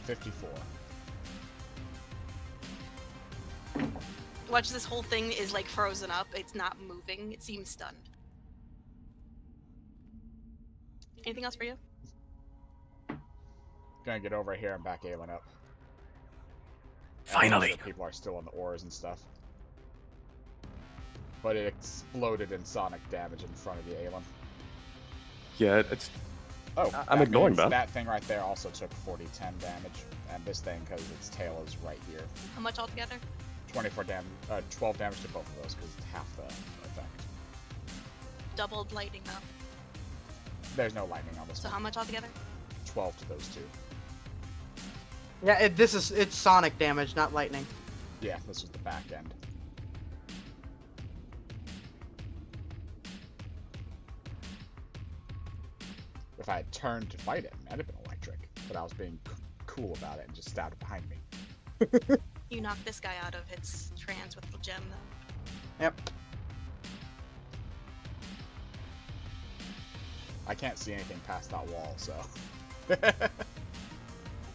$54. Watch, this whole thing is like frozen up. It's not moving. It seems stunned. Anything else for you? Gonna get over here and back Aelin up. Finally. And people are still on the oars and stuff. But it exploded in sonic damage in front of you, Aelin. Yeah, it's. Oh, I'm that ignoring means that. That thing right there also took 40-10 damage, and this thing, because its tail is right here, How much altogether? 12 damage to both of those, because it's half the effect. Doubled lightning though. There's no lightning on this So one. how much altogether? 12 to those two. Yeah, it's sonic damage, not lightning. Yeah, this was the back end. If I had turned to fight it, that'd have been electric. But I was being cool about it and just stabbed it behind me. You knocked this guy out of its trance with the gem though. Yep. I can't see anything past that wall, so.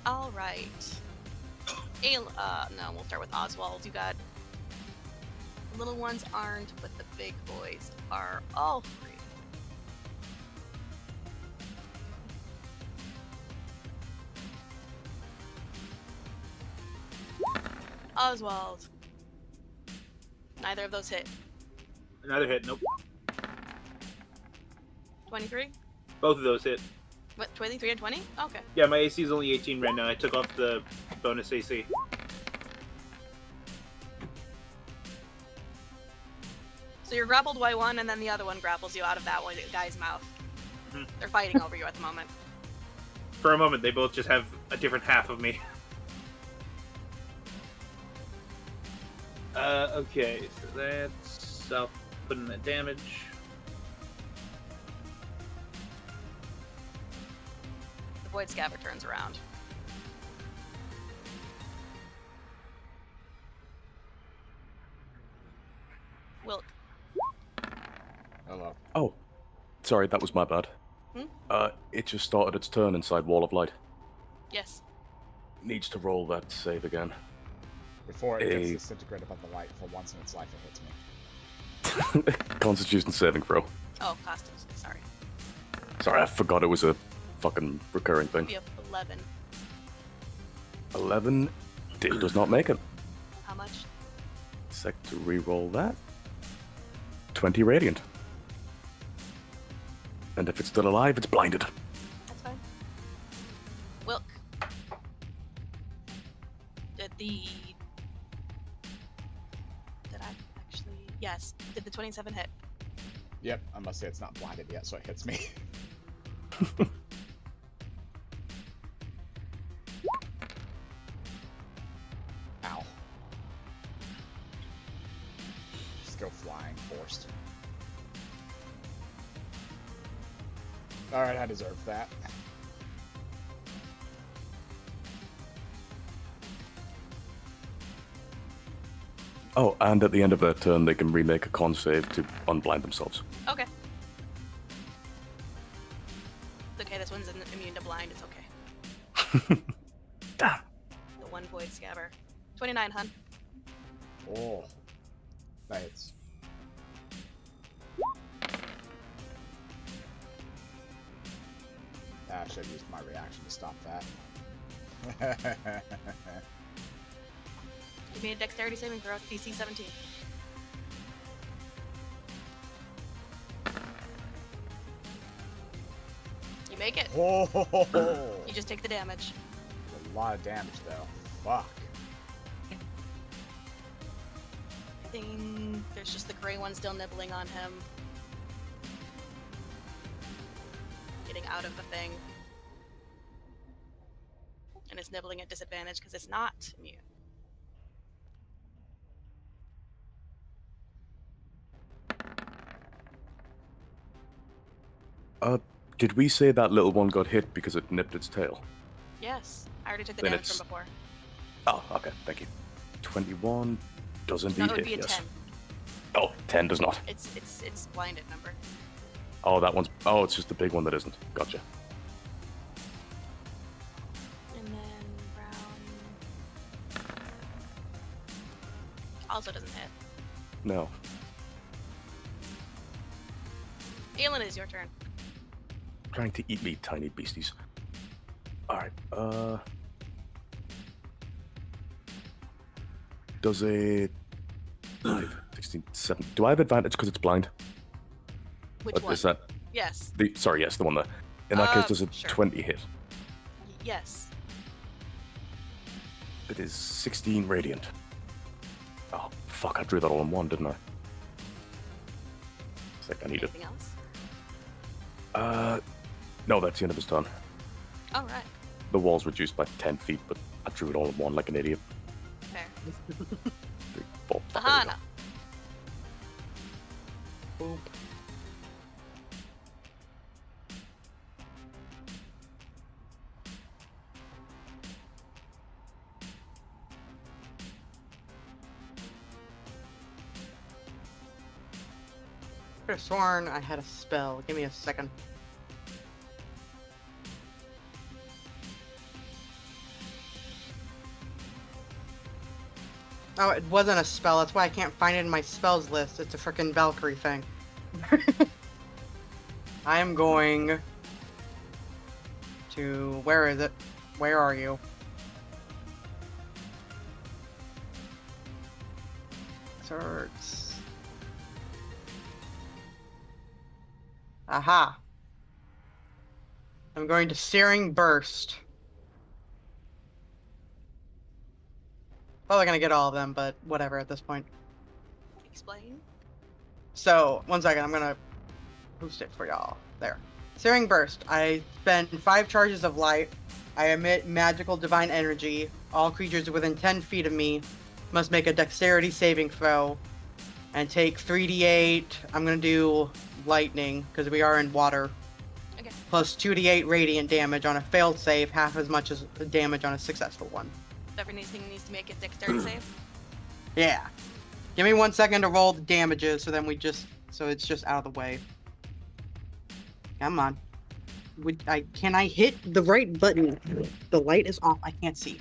All right. No, we'll start with Oswald. You got the little ones aren't, but the big boys are all free. Oswald. Neither of those hit. Another hit. Nope. 23? Both of those hit. What, 23 and 20? Okay. Yeah, my AC is only 18 right now. I took off the bonus AC. So you're grappled by one, and then the other one grapples you out of that one guy's mouth. Mhm. They're fighting over you at the moment. For a moment, they both just have a different half of me. Okay, so that's... I'll put in that damage. The Void Scabber turns around. Wilk. Hello. Oh, sorry, that was my bad. It just started its turn inside Wall of Light. Yes. Needs to roll that save again. Before it gets disintegrated by the light, for once in its life, it hits me. Constitution saving throw. Oh, costumes. Sorry. Sorry, I forgot it was a fucking recurring thing. We have 11. 11 does not make it. How much? Sec to re-roll that. 20 radiant. And if it's still alive, it's blinded. That's fine. Wilk. Did I actually... Yes. Did the 27 hit? Yep, I must say it's not blinded yet, so it hits me. Ow. Just go flying, forced. Alright, I deserve that. Oh, and at the end of their turn, they can remake a con save to unblind themselves. Okay. It's okay, this one's immune to blind, it's okay. Damn. The one Void Scabber. 29, hun. Oh. That hits. I should have used my reaction to stop that. You made a dexterity saving throw, DC 17. You make it. Oh, You just take the damage. a lot of damage though. Fuck. I think there's just the gray one still nibbling on him. Getting out of the thing. And it's nibbling at disadvantage because it's not immune. Did we say that little one got hit because it nipped its tail? Yes, I already took the Then damage it's- from before. Oh, okay, thank you. 21 does indeed No, it would hit, be a yes. 10. Oh, 10 does not. It's blinded number. Oh, that one's... Oh, it's just the big one that isn't. Gotcha. And then round also doesn't hit. No. Aelin, is your turn. Trying to eat me, tiny beasties. Alright, does a... 5, 16, 7... Do I have advantage because it's blind? Which one? Is that... Yes. Sorry, yes, the one there. In that case, does a sure. 20 hit? Yes. It is 16 radiant. Oh, fuck, I drew that all in one, didn't I? It's like I need it. Anything else? No, that's the end of his turn. All right. The wall's reduced by 10 feet, but I drew it all in one like an idiot. Fair. 3, 4, 5, there we go. Aahana. Boop. I could have sworn I had a spell. Give me a second. Oh, it wasn't a spell. That's why I can't find it in my spells list. It's a frickin' Valkyrie thing. I am going to... Where is it? Where are you? Search. Aha. I'm going to Searing Burst. Probably gonna get all of them, but whatever at this point. Explain. So, one second, I'm gonna boost it for y'all. There. Searing Burst. I spend 5 charges of light. I emit magical divine energy. All creatures within 10 feet of me must make a dexterity saving throw and take 3d8. I'm gonna do lightning, because we are in water. Okay. Plus 2d8 radiant damage on a failed save, half as much as the damage on a successful one. Everything needs to make a dexterity save. Yeah. Give me 1 second to roll the damages, so then so it's just out of the way. Come on. Can I hit the right button? The light is off. I can't see.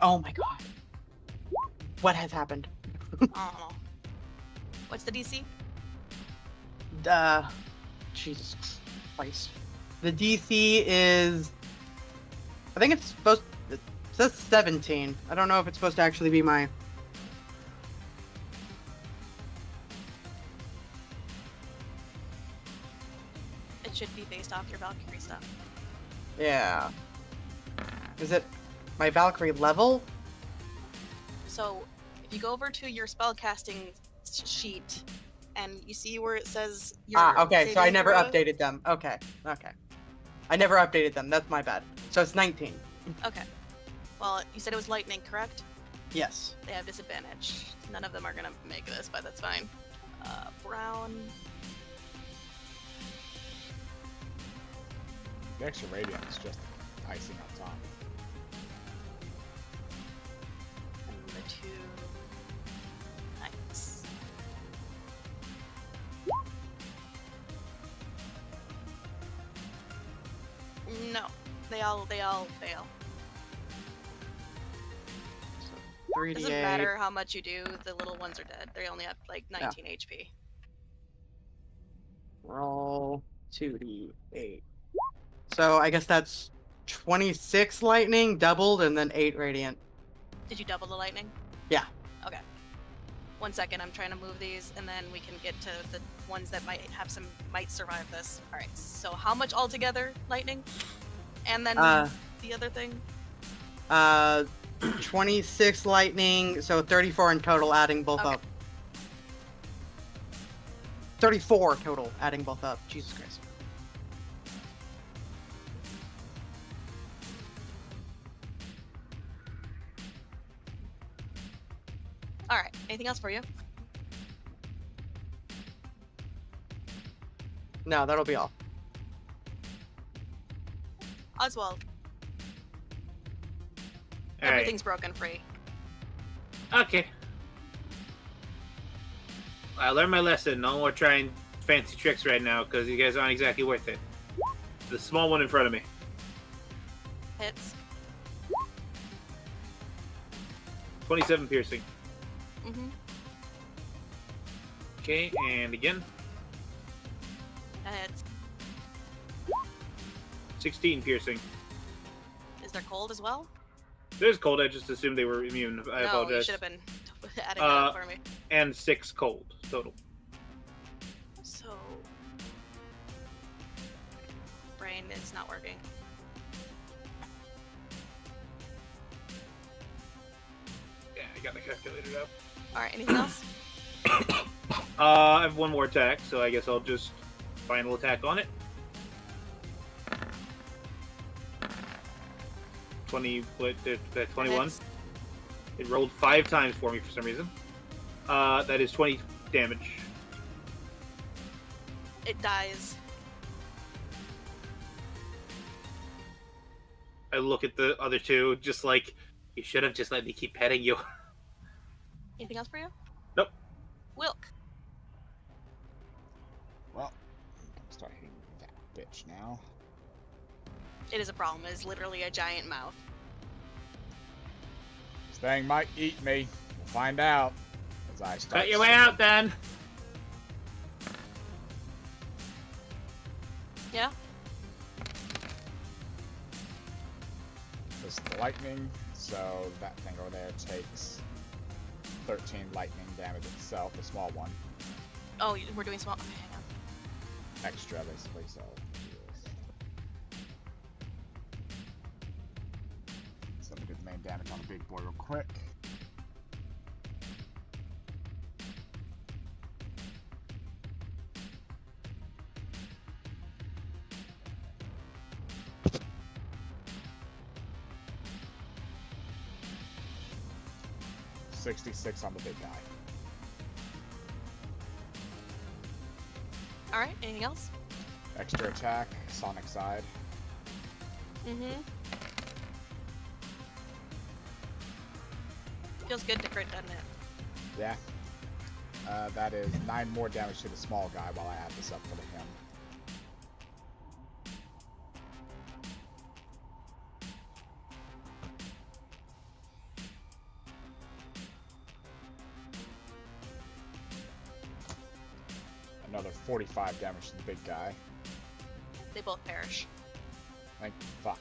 Oh my god. What has happened? I don't know. What's the DC? Jesus Christ. The DC is... I think it's supposed... It says 17. I don't know if it's supposed to actually be my... It should be based off your Valkyrie stuff. Yeah. Is it my Valkyrie level? So, if you go over to your spellcasting sheet, and you see where it says your Okay, so I saving never throw? updated them. Okay. I never updated them, that's my bad. So it's 19. Okay. Well, you said it was lightning, correct? Yes. They have disadvantage. None of them are gonna make this, but that's fine. Brown. The extra radiant is just icing on top. And the 2 knights. No, they all fail. 3d8. Doesn't matter how much you do, the little ones are dead. They only have like 19 HP. Roll 2d8. So I guess that's 26 lightning, doubled, and then 8 radiant. Did you double the lightning? Yeah. Okay. 1 second, I'm trying to move these, and then we can get to the ones that might survive this. All right. So how much altogether lightning? And then the other thing. 26 lightning, so 34 in total, adding both Okay. up. 34 total, adding both up. Jesus Christ. All right. Anything else for you? No, that'll be all. Oswald. All right. Everything's broken free. Okay. I learned my lesson. No more trying fancy tricks right now because you guys aren't exactly worth it. The small one in front of me. Hits. 27 piercing. Mm-hmm. Okay, and again. That hits. 16 piercing. Is there cold as well? There's cold. I just assumed they were immune. I no, apologize. you should have been adding that up for me. And 6 cold total. So, brain is not working. Yeah, I got the calculator up. All right. Anything else? I have one more attack, so I guess I'll just final attack on it. 21. Hits. It rolled 5 times for me for some reason. That is 20 damage. It dies. I look at the other two, just like, you should have just let me keep petting you. Anything else for you? Nope. Wilk. Well, I'm starting hating that bitch now. It is a problem. It is literally a giant mouth. This thing might eat me. We'll find out as I start. Cut your way out, then. Yeah. This is the lightning, so that thing over there takes 13 lightning damage itself, a small one. Oh, we're doing small. Okay, hang on. extra, basically, so... So let me get the main damage on the big boy real quick. $66 on the big guy. Alright, anything else? Extra attack, sonic side. Mm-hmm. Feels good to crit, doesn't it? Yeah. That is 9 more damage to the small guy while I add this up for him. Another 45 damage to the big guy. They both perish. Fuck.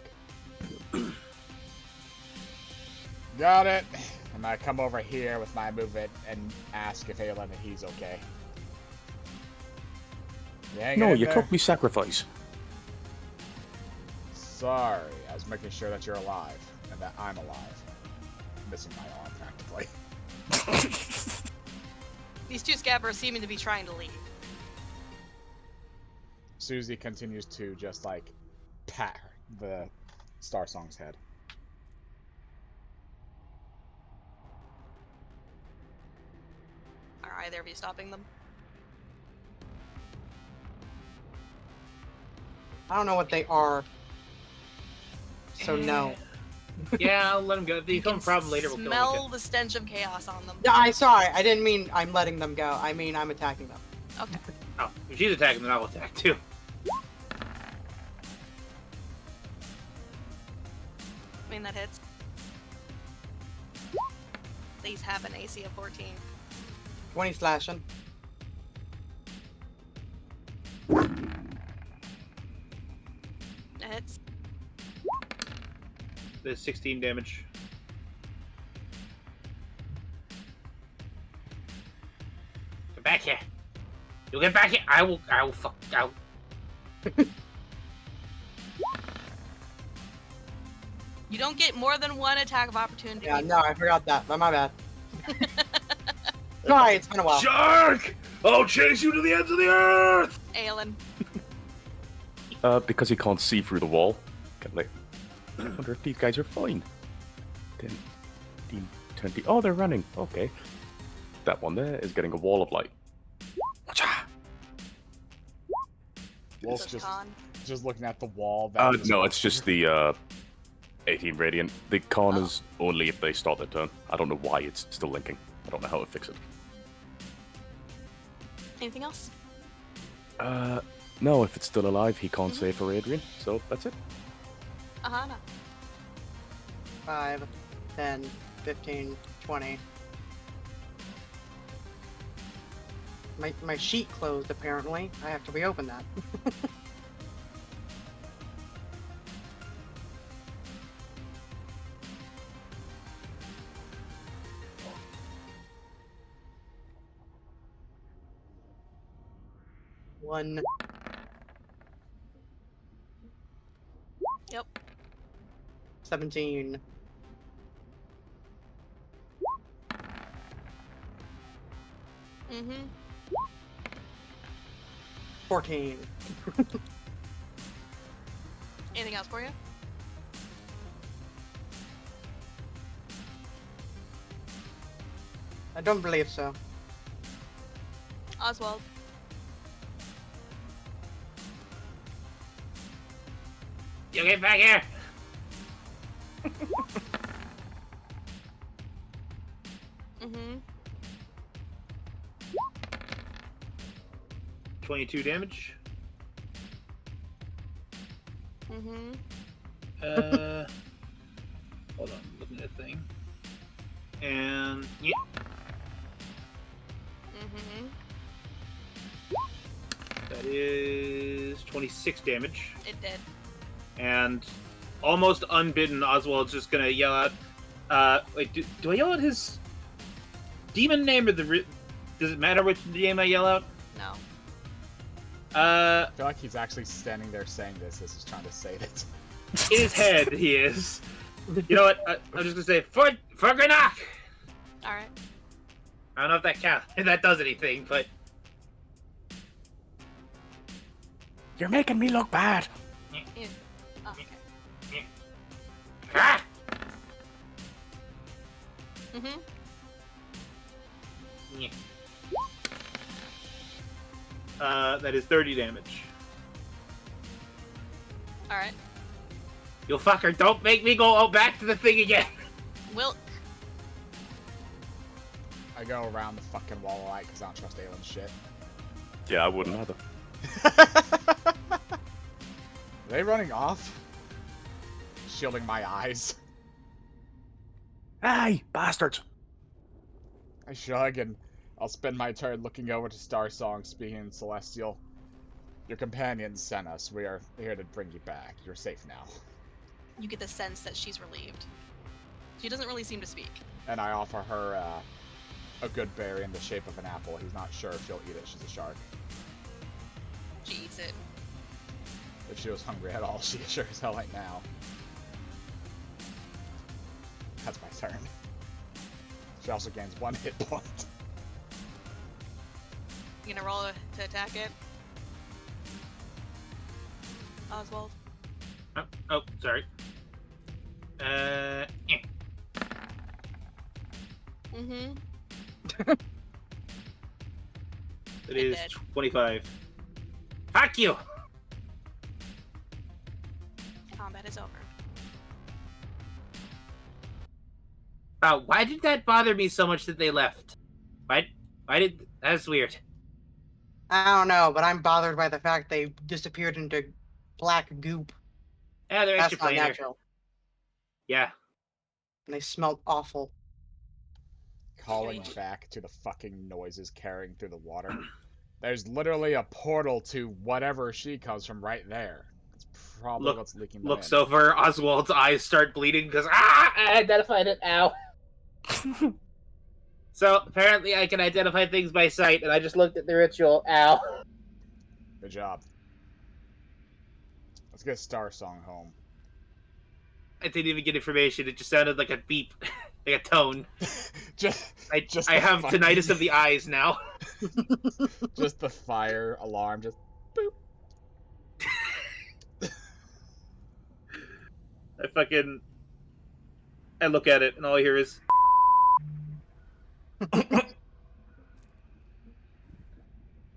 Got it! And I come over here with my movement and ask if Aelin and he's okay. No, you took me sacrifice. Sorry, I was making sure that you're alive and that I'm alive. Missing my arm practically. These two scabbers seeming to be trying to leave. Susie continues to just like pat the Star Song's head. Are either of you stopping them? I don't know what they are. So no. Yeah, I'll let them go. If they become a problem later, we'll kill them Smell again. the stench of chaos on them. No, I sorry. I didn't mean I'm letting them go. I mean I'm attacking them. Okay. Oh, if she's attacking, then I'll attack too. I mean, that hits. These have an AC of 14. 20 slashing. That hits. There's 16 damage. Get back here. You get back here. I will fuck out. You don't get more than one attack of opportunity. Yeah, no, I forgot that. But my bad. Sorry, it's been a while. Shark! I'll chase you to the ends of the earth! Aelin. Because he can't see through the wall. Kind of like, I wonder if these guys are fine. 10, 15, 20. Oh, they're running. Okay. That one there is getting a wall of light. Watcha! Wolf's This is Khan. just looking at the wall. That No, it's just the 18 radiant. The con is only if they start their turn. I don't know why it's still linking. I don't know how to fix it. Anything else? No, if it's still alive, he can't save for Adrian, so that's it. Aahana. 5, 10, 15, 20. My sheet closed, apparently. I have to reopen that. One. Yep. 17. Mm-hmm. 14. Anything else for you? I don't believe so. Oswald. You get back here. Mm-hmm. 22 damage. Mm-hmm. Hold on, looking at the thing. And yeah, Mm-hmm. that is 26 damage. It did. And almost unbidden, Oswald's just gonna yell out. Wait, do I yell out his demon name or does it matter which name I yell out? No. I feel like he's actually standing there saying this as he's trying to say it. In his head, he is. You know what? I'm just gonna say for Greenock. All right. I don't know if that counts, if that does anything, but You're making me look bad. Ew. Oh, okay. ah! Mhm. That is 30 damage. All right. You fucker! Don't make me go back to the thing again. Wilk. I go around the fucking wall of light because I don't trust Aelin's shit. Yeah, I wouldn't either. Are they running off? Shielding my eyes. Hey, bastards! I shrug and I'll spend my turn looking over to Starsong, speaking in Celestial. Your companions sent us. We are here to bring you back. You're safe now. You get the sense that she's relieved. She doesn't really seem to speak. And I offer her a good berry in the shape of an apple. He's not sure if she'll eat it. She's a shark. She eats it. If she was hungry at all, she sure as hell ain't now. That's my turn. She also gains 1 hit point. You gonna roll to attack it? Oswald? Oh, sorry. Mm-hmm. It is dead. 25. Fuck you! Combat is over. Why did that bother me so much that they left? Why did... That's weird. I don't know, but I'm bothered by the fact they disappeared into black goop. Yeah, they're extra That's not planar. natural. Yeah. And they smelled awful. Calling back to the fucking noises carrying through the water. There's literally a portal to whatever she comes from right there. It's probably what's leaking them Looks in. over, Oswald's eyes start bleeding because I identified it. Ow. So apparently I can identify things by sight, and I just looked at the ritual. Ow. Good job. Let's get Starsong home. I didn't even get information. It just sounded like a beep, like a tone. just I the have fucking- tinnitus of the eyes now. Just the fire alarm, just boop. I look at it, and all I hear is.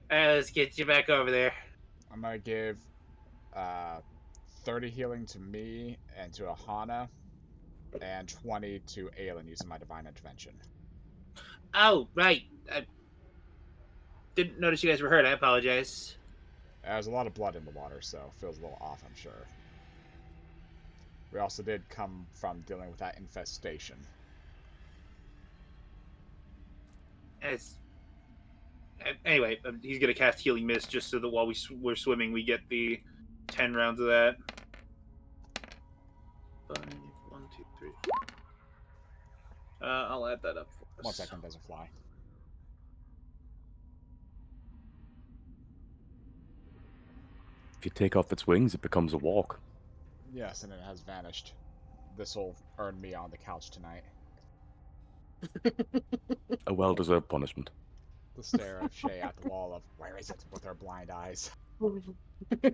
Let's get you back over there. I'm gonna give 30 healing to me and to Aahana, and 20 to Aelin using my divine intervention. Oh, right. I didn't notice you guys were hurt. I apologize. There's a lot of blood in the water, so it feels a little off, I'm sure. We also did come from dealing with that infestation. Anyway, he's gonna cast Healing Mist just so that while we're swimming, we get the 10 rounds of that. 5, 1, 2, 3. I'll add that up for us. 1 second, doesn't fly. If you take off its wings, it becomes a walk. Yes, and it has vanished. This'll earn me on the couch tonight. A well-deserved punishment. The stare of Shay at the wall of, where is it, with her blind eyes.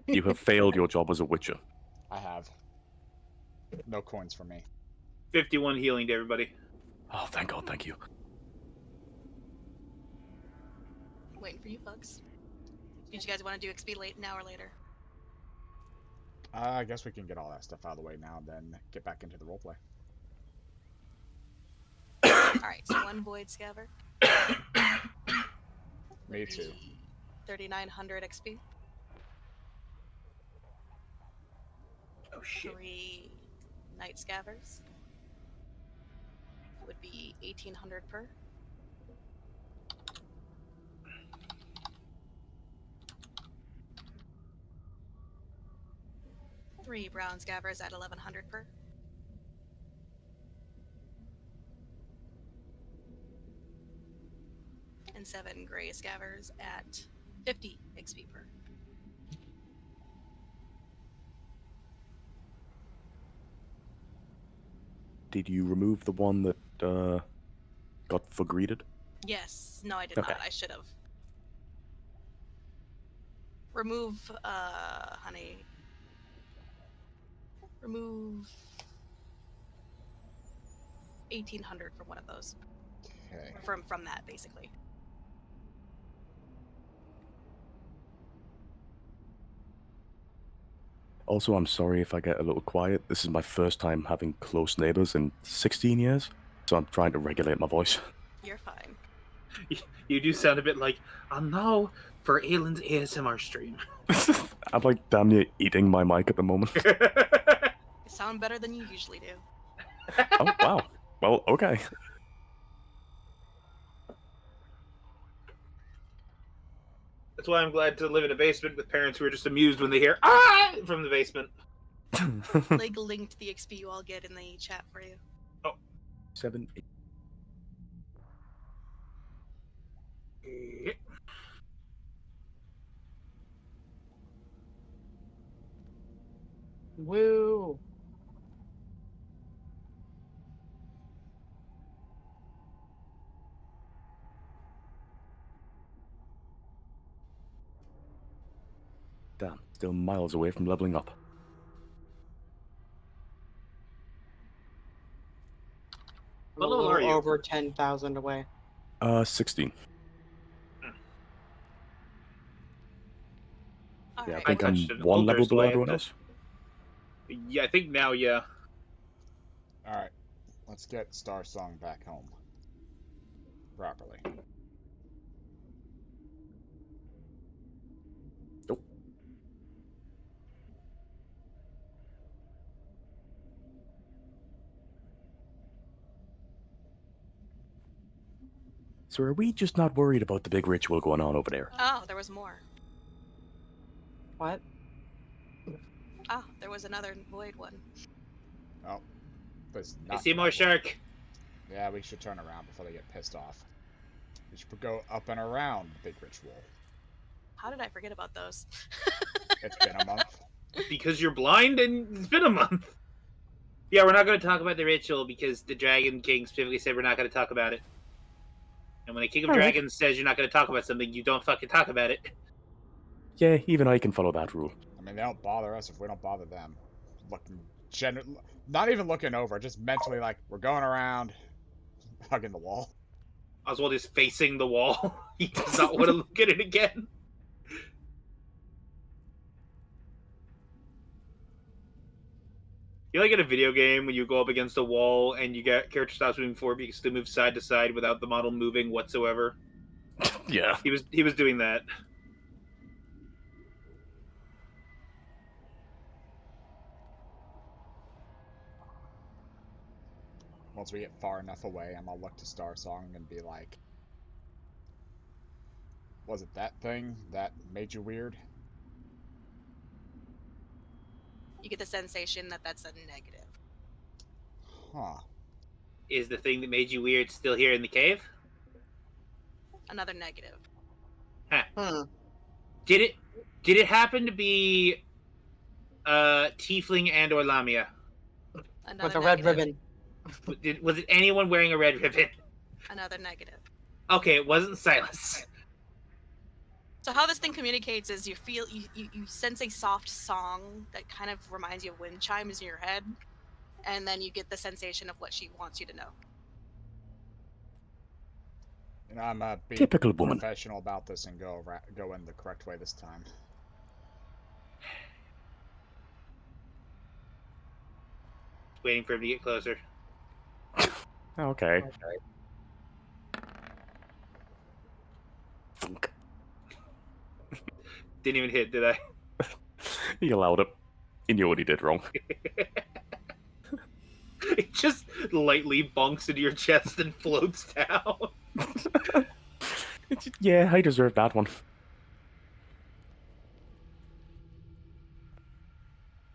You have failed your job as a witcher. I have. No coins for me. 51 healing to everybody. Oh, thank God, thank you. Waiting for you folks. Did you guys want to do XP late now or later? I guess we can get all that stuff out of the way now and then get back into the roleplay. Alright, so 1 Void Scaver. Me too. 3,900 XP. Oh shit. 3 Night Scavers. Would be 1,800 per. Three Brown Scavers at 1,100 per. And 7 Gray Scavers at 50 XP per. did you remove the one that got greeted? Yes. No, I did Okay. not. I should have. Remove, honey. Remove 1,800 from one of those. Okay. From that, basically. Also, I'm sorry if I get a little quiet. This is my first time having close neighbors in 16 years, so I'm trying to regulate my voice. You're fine. You do sound a bit like, no, for Aelin's ASMR stream. I'm like damn near eating my mic at the moment. You sound better than you usually do. Oh, wow. Well, okay. That's why I'm glad to live in a basement with parents who are just amused when they hear "ah" from the basement. Like, linked the XP you all get in the chat for you. 7, 8. Woo! Damn, still miles away from leveling up. I'm What a level little are you? over 10,000 away. 16. All Yeah, I right. think I'm touched an one level ogre's below land. everyone else. Yeah, I think now, yeah. Alright. Let's get Star Song back home. Properly. Nope. So are we just not worried about the big ritual going on over there? Oh, there was more. What? Ah, there was another void one. Oh. There's I not see more shark. Yeah, we should turn around before they get pissed off. We should go up and around the big ritual. How did I forget about those? It's been a month. Because you're blind and it's been a month. Yeah, we're not going to talk about the ritual because the Dragon King specifically said we're not going to talk about it. And when the King of Alright. Dragons says you're not going to talk about something, you don't fucking talk about it. Yeah, even I can follow that rule. I mean, they don't bother us if we don't bother them. Looking not even looking over, just mentally like, we're going around, hugging the wall. Oswald is facing the wall. He does not want to look at it again. You like in a video game when you go up against a wall and you get character stops moving forward because you still move side to side without the model moving whatsoever. Yeah. He was doing that. Once we get far enough away, I'm gonna look to Star Song and be like, was it that thing that made you weird? You get the sensation that that's a negative. Huh. Is the thing that made you weird still here in the cave? Another negative. Hmm. Did it happen to be Tiefling and or Lamia? Another With a red negative. ribbon. Was it anyone wearing a red ribbon? Another negative. Okay, it wasn't Silas. So how this thing communicates is you sense a soft song that kind of reminds you of wind chimes in your head, and then you get the sensation of what she wants you to know. You know, I'm be Typical woman. professional about this and go in the correct way this time. Waiting for him to get closer. Okay. Thunk. Didn't even hit, did I? He allowed it. He knew what he did wrong. It just lightly bonks into your chest and floats down. Yeah, I deserve that one.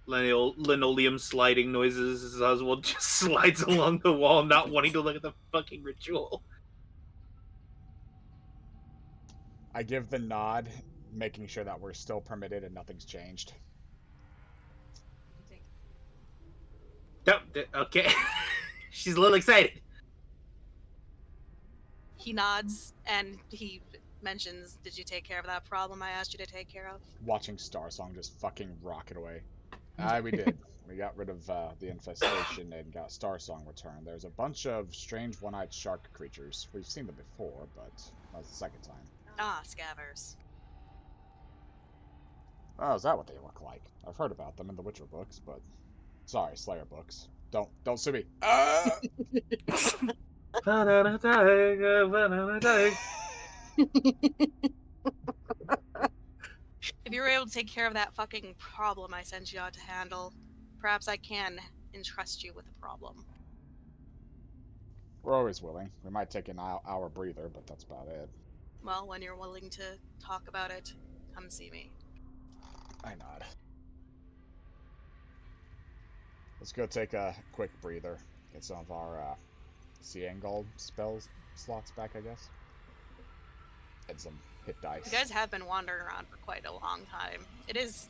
Linoleum sliding noises as Oswald just slides along the wall, not wanting to look at the fucking ritual. I give the nod, making sure that we're still permitted and nothing's changed. No, okay. She's a little excited. He nods and he mentions, "Did you take care of that problem I asked you to take care of?" Watching Starsong just fucking rocket away. We did. We got rid of the infestation and got Starsong returned. There's a bunch of strange one-eyed shark creatures. We've seen them before, but that was the second time. Ah, scavers. Oh, is that what they look like? I've heard about them in the Witcher books, but sorry, Slayer books. Don't sue me. If you were able to take care of that fucking problem I sent you out to handle, perhaps I can entrust you with a problem. We're always willing. We might take an hour breather, but that's about it. Well, when you're willing to talk about it, come see me. I nod. Let's go take a quick breather. Get some of our Seangold spells slots back, I guess. And some hit dice. You guys have been wandering around for quite a long time. It is,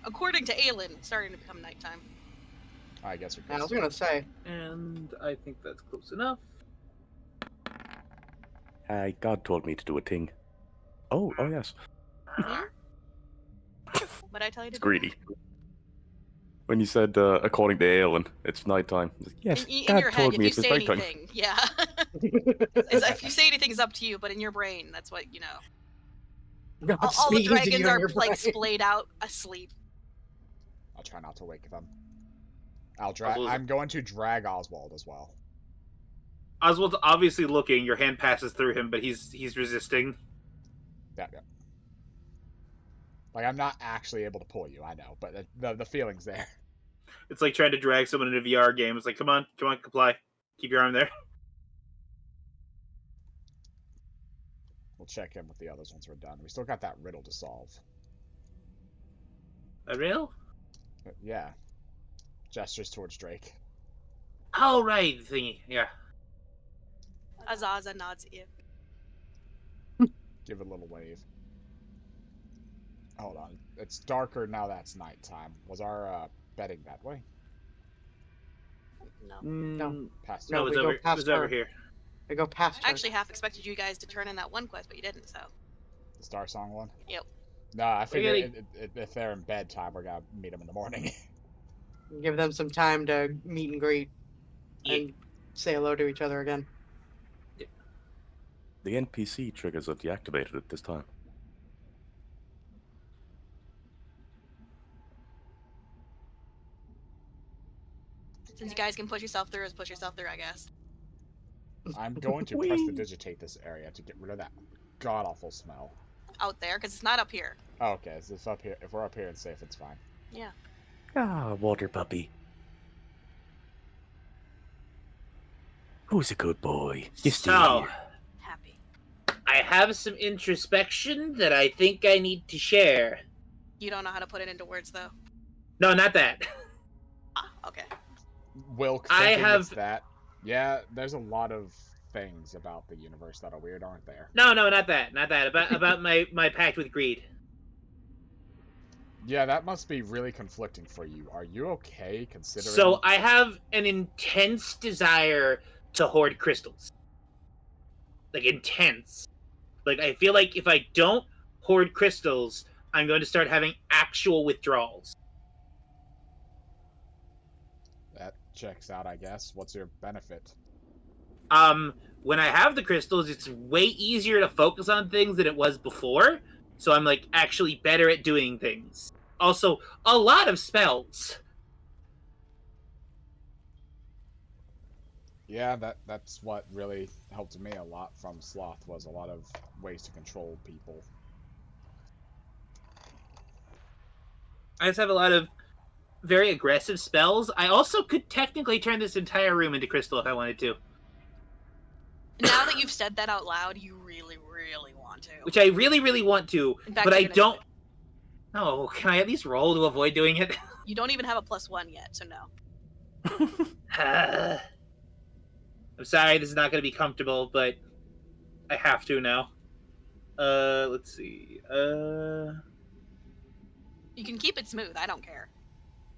according to Aelin, starting to become nighttime. I guess we I could. was gonna say. And I think that's close enough. God told me to do a thing. Oh yes. What I tell you to It's do? greedy. When you said, according to Aelin, it's nighttime. Yes, In God your head, told if me you it was say nighttime. anything, yeah. If you say anything, it's up to you, but in your brain, that's what, you know. God All the speaking to you dragons in are, your like, brain. splayed out asleep. I'll try not to wake them. Oswald's- I'm going to drag Oswald as well. Oswald's obviously looking. Your hand passes through him, but he's resisting. Yeah. Like, I'm not actually able to pull you, I know, but the feeling's there. It's like trying to drag someone in a VR game. It's like, come on, comply. Keep your arm there. We'll check in with the others once we're done. We still got that riddle to solve. A real? But yeah. Gestures towards Drake. Oh, right, thingy. Yeah. Azaza nods at you. Give it a little wave. Hold on. It's darker now that's nighttime. Was our bedding that way? No. No. Past No, No, it we was go over. It past was over her. here. I go past I her. actually half expected you guys to turn in that one quest, but you didn't, so. the Star Song one? Yep. No, I figured getting- if they're in bedtime, we're gonna meet them in the morning. Give them some time to meet and greet Yeah. and say hello to each other again. The NPC triggers are deactivated at this time. Since you guys can push yourself through, push yourself through, I guess. I'm going to press the digitate this area to get rid of that god-awful smell. Out there, because it's not up here. Oh, okay, so if up here, if we're up here and safe, it's fine. Yeah. Ah, water puppy. Who's a good boy? You stay So, here. Happy. I have some introspection that I think I need to share. You don't know how to put it into words, though. No, not that. Ah, okay. Wilk, I thinking have- it's that. Yeah, there's a lot of things about the universe that are weird, aren't there? No, not that. Not that. About my pact with greed. Yeah, that must be really conflicting for you. Are you okay considering? So I have an intense desire to hoard crystals. Like, intense. Like, I feel like if I don't hoard crystals, I'm going to start having actual withdrawals. That checks out, I guess. What's your benefit? When I have the crystals, it's way easier to focus on things than it was before. So I'm, like, actually better at doing things. Also, a lot of spells. Yeah, that's what really helped me a lot from Sloth, was a lot of ways to control people. I just have a lot of very aggressive spells. I also could technically turn this entire room into crystal if I wanted to. Now that you've said that out loud, you really, really want to. Which I really, really want to, In fact, but I you're gonna do don't... No, can I at least roll to avoid doing it? it. You don't even have a +1 yet, so no. I'm sorry, this is not going to be comfortable, but I have to now. Let's see. You can keep it smooth, I don't care.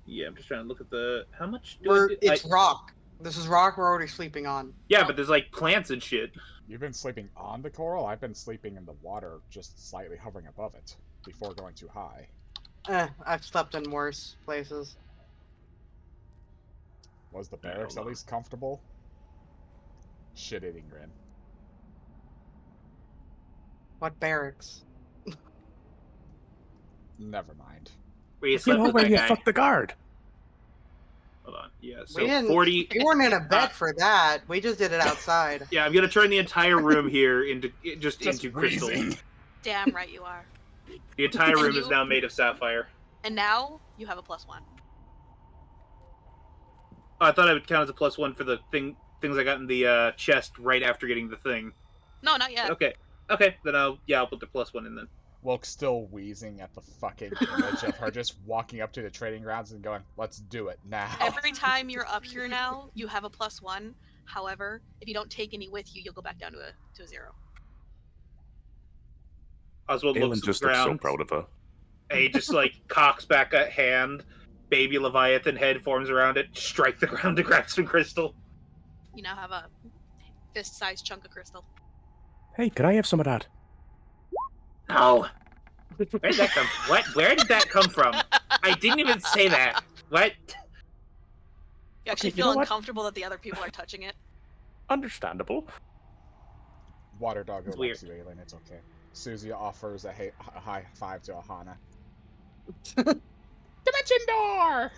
Yeah, I'm just trying to look at the... How much do I do? It's rock. This is rock we're already sleeping on. Yeah, but there's like plants and shit. You've been sleeping on the coral? I've been sleeping in the water, just slightly hovering above it, before going too high. I've slept in worse places. Was the barracks at least comfortable? Shit-eating grin. What barracks? Never mind. Where you You slept know with where that you guy. fucked the guard. Hold on. Yeah, so We didn't. 40. We weren't in a bed for that. We just did it outside. Yeah, I'm gonna turn the entire room here into into crystal. wheezing. Damn right you are. The entire And room is you- now made of sapphire. And now you have a +1. Oh, I thought I would count as a +1 for the things I got in the chest right after getting the thing. No, not yet. Okay, then I'll put the +1 in then. Wilk's still wheezing at the fucking image of her just walking up to the trading grounds and going, let's do it now. Every time you're up here now, you have a +1. However, if you don't take any with you, you'll go back down to a 0. Oswald Aelin looks at just the looks so ground, proud of her. and he just like cocks back a hand. Baby Leviathan head forms around it. Strike the ground to grab some crystal. You now have a fist-sized chunk of crystal. Hey, can I have some of that? No. Where did that come? What? Where did that come from? I didn't even say that. What? You actually Okay, you feel know what? uncomfortable that the other people are touching it. Understandable. Water Doggo It's likes you, weird. Aelin, it's okay. Susie offers a high five to Aahana. Dimension door!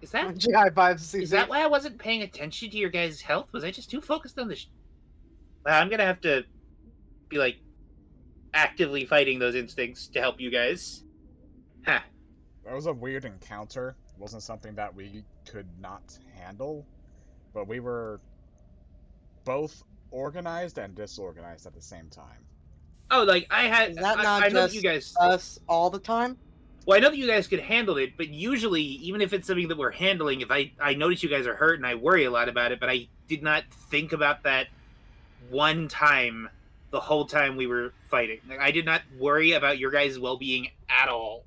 Is that She high fives Susie. Is that why I wasn't paying attention to your guys' health? Was I just too focused on the Well, I'm gonna have to be, like, actively fighting those instincts to help you guys. Huh. That was a weird encounter. It wasn't something that we could not handle, but we were both organized and disorganized at the same time. Oh, like, I had... Is that not I know that just you guys... us all the time? Well, I know that you guys could handle it, but usually, even if it's something that we're handling, if I notice you guys are hurt and I worry a lot about it, but I did not think about that one time the whole time we were fighting. Like, I did not worry about your guys' well-being at all.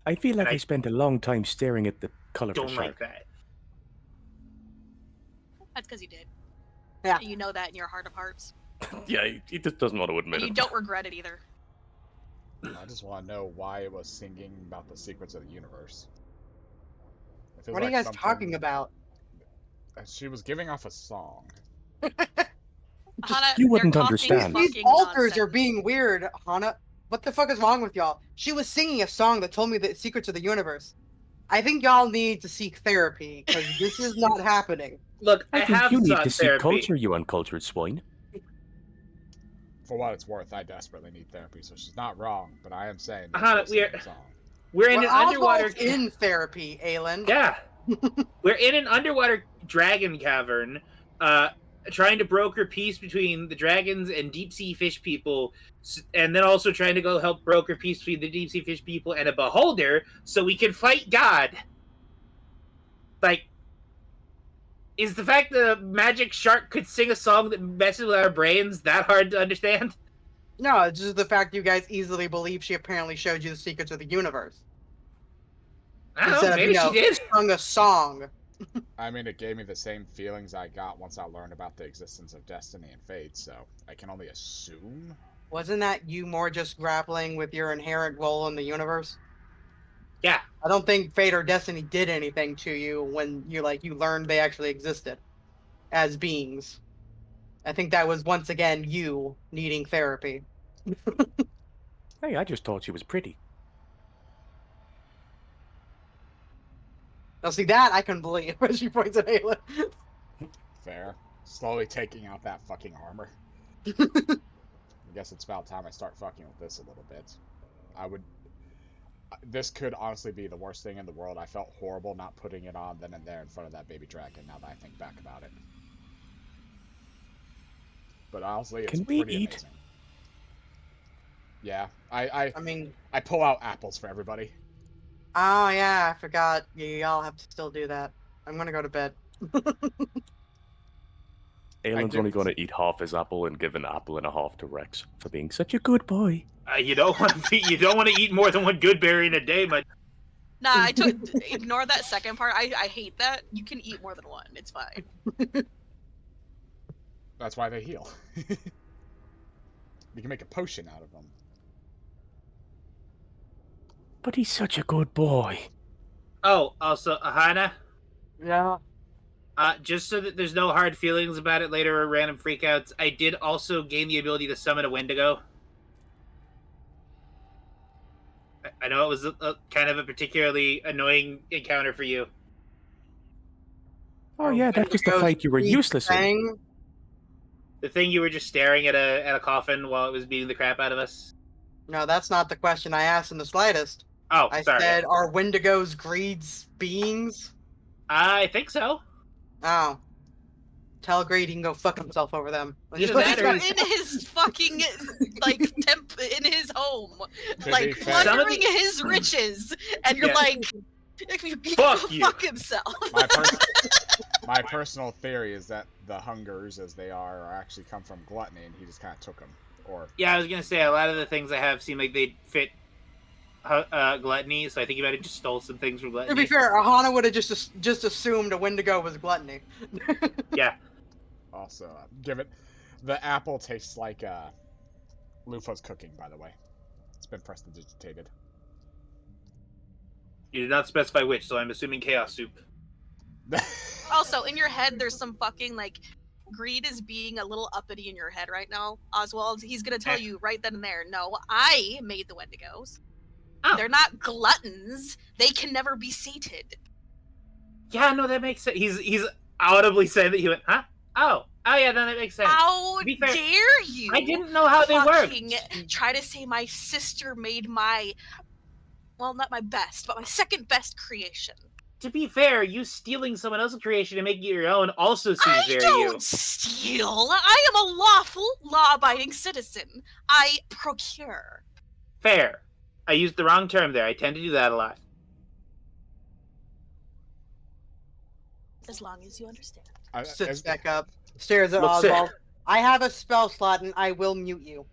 I feel like I I spent a long time staring at the colorful Don't shark. like that. That's because you did. Yeah. You know that in your heart of hearts. Yeah, he just doesn't want to admit And you it. don't regret it either. I just want to know why it was singing about the secrets of the universe. It feels What are you like guys talking about? She was giving off a song. Aahana, you they're wouldn't talking understand. These fucking alters are nonsense. being weird, Hana. What the fuck is wrong with y'all? She was singing a song that told me the secrets of the universe. I think y'all need to seek therapy, because this is not happening. Look, I, I think have you need sought to seek therapy. culture, you uncultured swine. For what it's worth, I desperately need therapy, so she's not wrong, but I am saying Aahana, she was singing we're- a song. We're in Well, an underwater... Oswald's in therapy, Aelin. Yeah. We're in an underwater dragon cavern, trying to broker peace between the dragons and deep sea fish people, and then also trying to go help broker peace between the deep sea fish people and a beholder so we can fight God. Like, is the fact that a magic shark could sing a song that messes with our brains that hard to understand? No, it's just the fact you guys easily believe she apparently showed you the secrets of the universe. I don't Instead know, of, maybe you know, she did. Sung a song. I mean, it gave me the same feelings I got once I learned about the existence of destiny and fate, so I can only assume. Wasn't that you more just grappling with your inherent role in the universe? Yeah. I don't think fate or destiny did anything to you when you learned they actually existed as beings. I think that was once again you needing therapy. Hey, I just thought she was pretty. Now see that I can believe when she points at Aelin. Fair. Slowly taking out that fucking armor. I guess it's about time I start fucking with this a little bit. This could honestly be the worst thing in the world. I felt horrible not putting it on then and there in front of that baby dragon now that I think back about it. But honestly, it's Can we pretty eat? amazing. Yeah, I mean, pull out apples for everybody. oh yeah, I forgot. Y'all have to still do that. I'm gonna go to bed. Aelin's do- only going to eat half his apple and give an apple and a half to Rex for being such a good boy. You don't want to eat more than one good berry in a day, but Nah, ignore that second part. I hate that. You can eat more than one. It's fine. That's why they heal. You can make a potion out of them. But he's such a good boy. Oh, also, Aahana, Yeah. just so that there's no hard feelings about it later or random freakouts, I did also gain the ability to summon a Wendigo. I know it was kind of a particularly annoying encounter for you. Oh yeah, that was the Wendigo's fight you were useless in. thing. The thing you were just staring at a coffin while it was beating the crap out of us. No, that's not the question I asked in the slightest. Oh, I sorry. said, are Wendigos Greed's beings? I think so. Oh. Tell Greed he can go fuck himself over them. Either Put that these or- guys- In his fucking in his home, To like be fair- plundering his riches, and you're Yeah. like, he can Fuck go you. fuck himself. My personal theory is that the hungers, as they are actually come from gluttony, and he just kind of took them. Or Yeah, I was gonna say a lot of the things I have seem like they'd fit gluttony, so I think you might have just stole some things from To be gluttony. fair, Aahana would have just assumed a Wendigo was gluttony. Yeah. also, give it. The apple tastes like Lufa's cooking, by the way. It's been prestidigitated. You did not specify which, so I'm assuming chaos soup. Also, in your head, there's some fucking like. Greed is being a little uppity in your head right now, Oswald. He's gonna tell you right then and there, no, I made the Wendigos. Oh. They're not gluttons. They can never be sated. Yeah, no, that makes sense. He's audibly saying that he went, huh? Oh yeah, no, that makes sense. How To be fair, dare you? I didn't know how they worked. fucking try to say my sister made my, well, not my best, but my second best creation. To be fair, you stealing someone else's creation and making it your own also seems I very don't you. steal. I am a lawful, law-abiding citizen. I procure. Fair. I used the wrong term there. I tend to do that a lot. As long as you understand. Sits back up, stares at Looks sick. Oswald. I have a spell slot and I will mute you.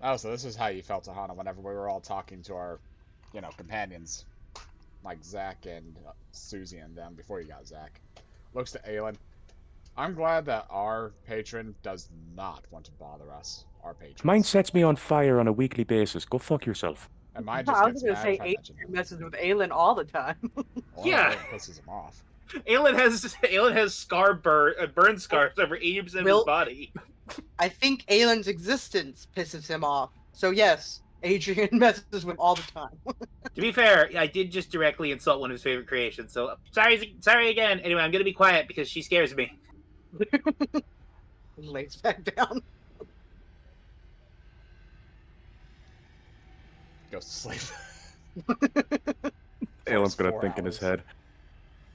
Oh, so this is how you felt, Aahana, whenever we were all talking to our, companions, like Zach and Susie and them before you got Zach. Looks to Aelin. I'm glad that our patron does not want to bother us. Our patron. Mine sets me on fire on a weekly basis. Go fuck yourself. And mine just I was gets gonna mad say if I mention Adrian him. messes with Aelin all the time. Well, Yeah. It pisses him off. Aelin has burn scars over 80% of his Wilk? body. I think Aelin's existence pisses him off. So yes, Adrian messes with him all the time. To be fair, I did just directly insult one of his favorite creations, so sorry again. Anyway, I'm gonna be quiet because she scares me. Lays back down. Goes to sleep. Aelin's gonna 4 think in his hours. head.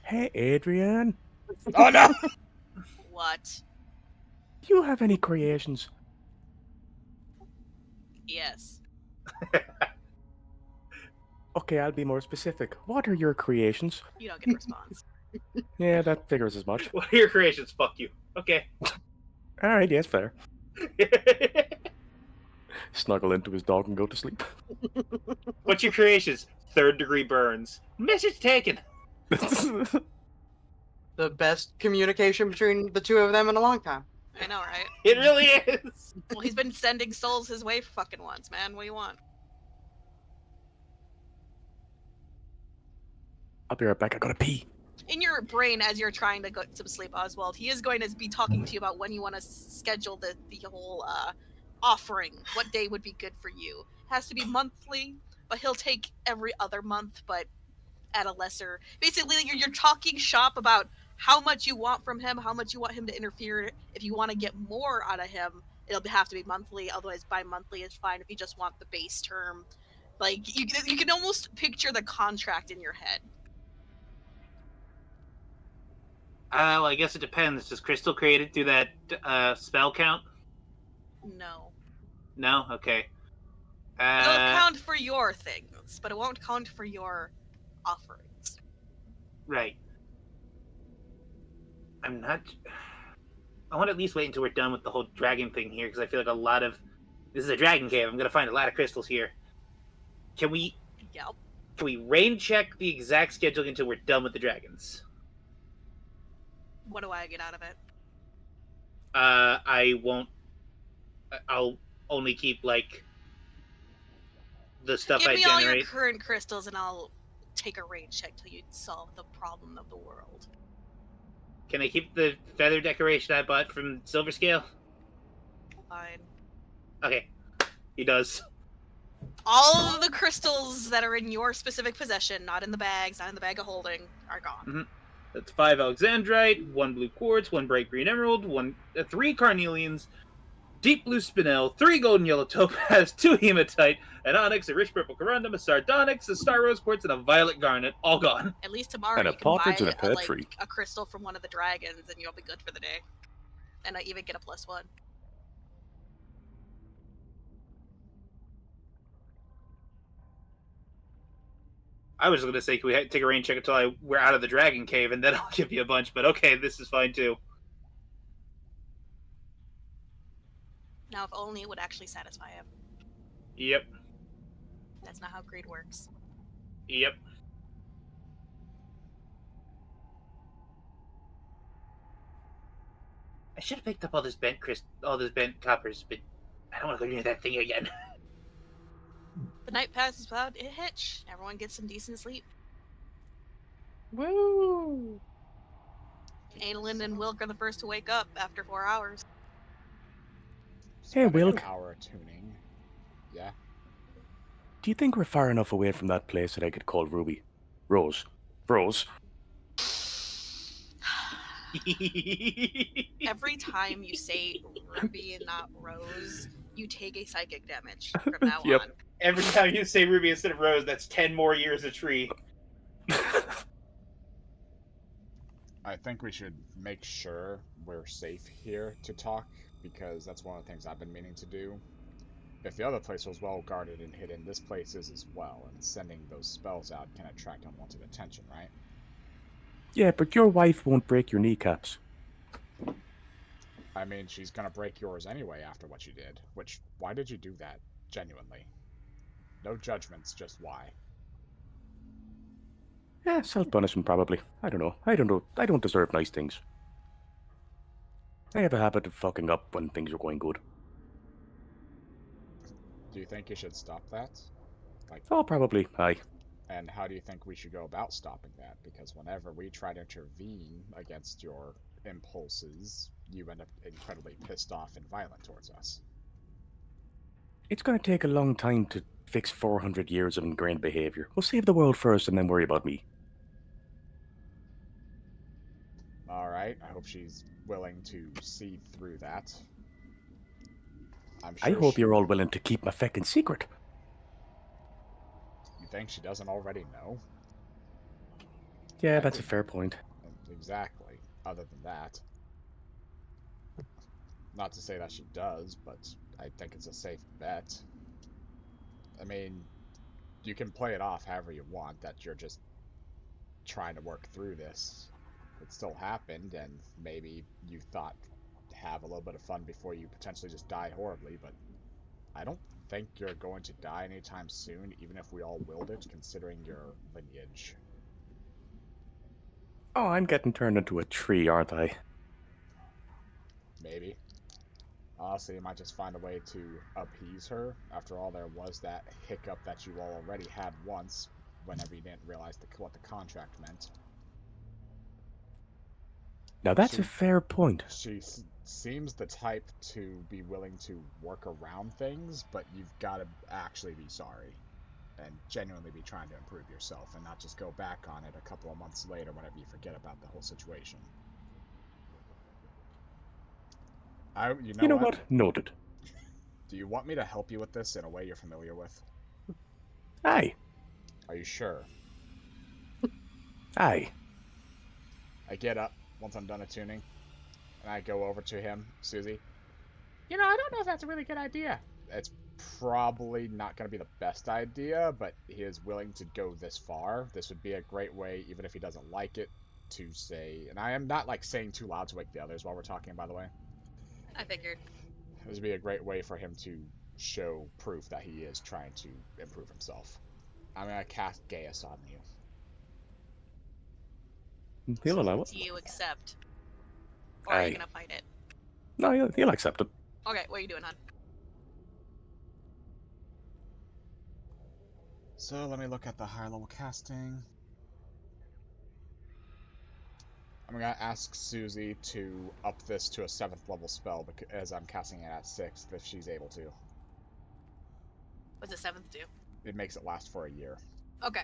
Hey, Adrian, Oh no! What? do you have any creations? Yes. Okay, I'll be more specific. What are your creations? You don't get a response. Yeah, that figures as much. What are your creations? Fuck you. Okay. Alright, yes, fair. Snuggle into his dog and go to sleep. What's your creations? 3rd degree burns. Message taken. The best communication between the two of them in a long time. I know, right? It really is. Well, he's been sending souls his way for fucking once, man. What do you want? I'll be right back. I gotta pee. In your brain, as you're trying to go to sleep, Oswald, he is going to be talking to you about when you want to schedule the whole offering. What day would be good for you? Has to be monthly, but he'll take every other month, but at a lesser. Basically, you're talking shop about how much you want from him, how much you want him to interfere. If you want to get more out of him, it'll have to be monthly. Otherwise, bi-monthly is fine. If you just want the base term, like you can almost picture the contract in your head. Well, I guess it depends. Does Crystal create it through that spell count? No. No? Okay. It'll count for your things, but it won't count for your offerings. Right. I want to at least wait until we're done with the whole dragon thing here, because I feel like a lot of This is a dragon cave. I'm gonna find a lot of crystals here. Can we Yep. rain check the exact schedule until we're done with the dragons? What do I get out of it? I won't. I'll only keep like the stuff Give I me all your generate. current crystals, and I'll take a rain check till you solve the problem of the world. Can I keep the feather decoration I bought from Silver Scale? Fine. Okay, he does. All of the crystals that are in your specific possession, not in the bags, not in the bag of holding, are gone. That's 5 Alexandrite, 1 blue quartz, 1 bright green emerald, 3 carnelians, deep blue spinel, 3 golden yellow topaz, 2 hematite, an onyx, a rich purple corundum, a sardonyx, a star rose quartz, and a violet garnet. All gone. At least tomorrow And a you can buy partridge and a pear tree. a crystal from one of the dragons, and you'll be good for the day. And I even get a +1. I was going to say, can we take a rain check until we're out of the dragon cave, and then I'll give you a bunch, but okay, this is fine too. Now, if only it would actually satisfy him. Yep. That's not how greed works. Yep. I should have picked up all this bent coppers, but I don't want to go near that thing again. The night passes without a hitch. Everyone gets some decent sleep. Woo! Aelin and Wilk are the first to wake up after 4 hours. Spending Wilk. An hour tuning. Yeah. Do you think we're far enough away from that place that I could call Ruby? Rose. Rose. Every time you say Ruby and not Rose, you take a psychic damage from now Yep. on. Every time you say Ruby instead of Rose, that's 10 more years of tree. I think we should make sure we're safe here to talk, because that's one of the things I've been meaning to do. If the other place was well guarded and hidden, this place is as well, and sending those spells out can attract unwanted attention, right? Yeah, but your wife won't break your kneecaps. I mean, she's gonna break yours anyway after what you did. Which, why did you do that? Genuinely. No judgments, just why. Yeah, self-punishment probably. I don't know. I don't deserve nice things. I have a habit of fucking up when things are going good. Do you think you should stop that? Oh, probably. Aye. And how do you think we should go about stopping that? Because whenever we try to intervene against your impulses, you end up incredibly pissed off and violent towards us. It's going to take a long time to fix 400 years of ingrained behavior. We'll save the world first and then worry about me. Alright, I hope she's willing to see through that. I'm I sure hope you're all willing to keep my feckin' secret. You think she doesn't already know? Yeah, that's a fair point. Exactly. Other than that. Not to say that she does, but I think it's a safe bet. I mean, you can play it off however you want, that you're just trying to work through this. It still happened, and maybe you thought have a little bit of fun before you potentially just die horribly, but I don't think you're going to die anytime soon, even if we all willed it, considering your lineage. Oh, I'm getting turned into a tree, aren't I? Maybe. Honestly, you might just find a way to appease her. After all, there was that hiccup that you all already had once, whenever you didn't realize what the contract meant. Now that's a fair point. She seems the type to be willing to work around things, but you've got to actually be sorry. And genuinely be trying to improve yourself, and not just go back on it a couple of months later whenever you forget about the whole situation. You know what? Noted. Do you want me to help you with this in a way you're familiar with? Aye. Are you sure? Aye. I get up once I'm done attuning, and I go over to him, Susie. You know, I don't know if that's a really good idea. It's probably not going to be the best idea, but he is willing to go this far. This would be a great way, even if he doesn't like it, to say... And I am not, like, saying too loud to wake the others while we're talking, by the way. I figured. This would be a great way for him to show proof that he is trying to improve himself. I'm gonna cast Gaius on you. He'll allow it. Do you accept? Or are you gonna fight it? No, he'll accept it. Okay, what are you doing, hon? So let me look at the higher level casting. I'm gonna ask Susie to up this to a 7th level spell as I'm casting it at 6th if she's able to. What's the 7th do? It makes it last for a year. Okay.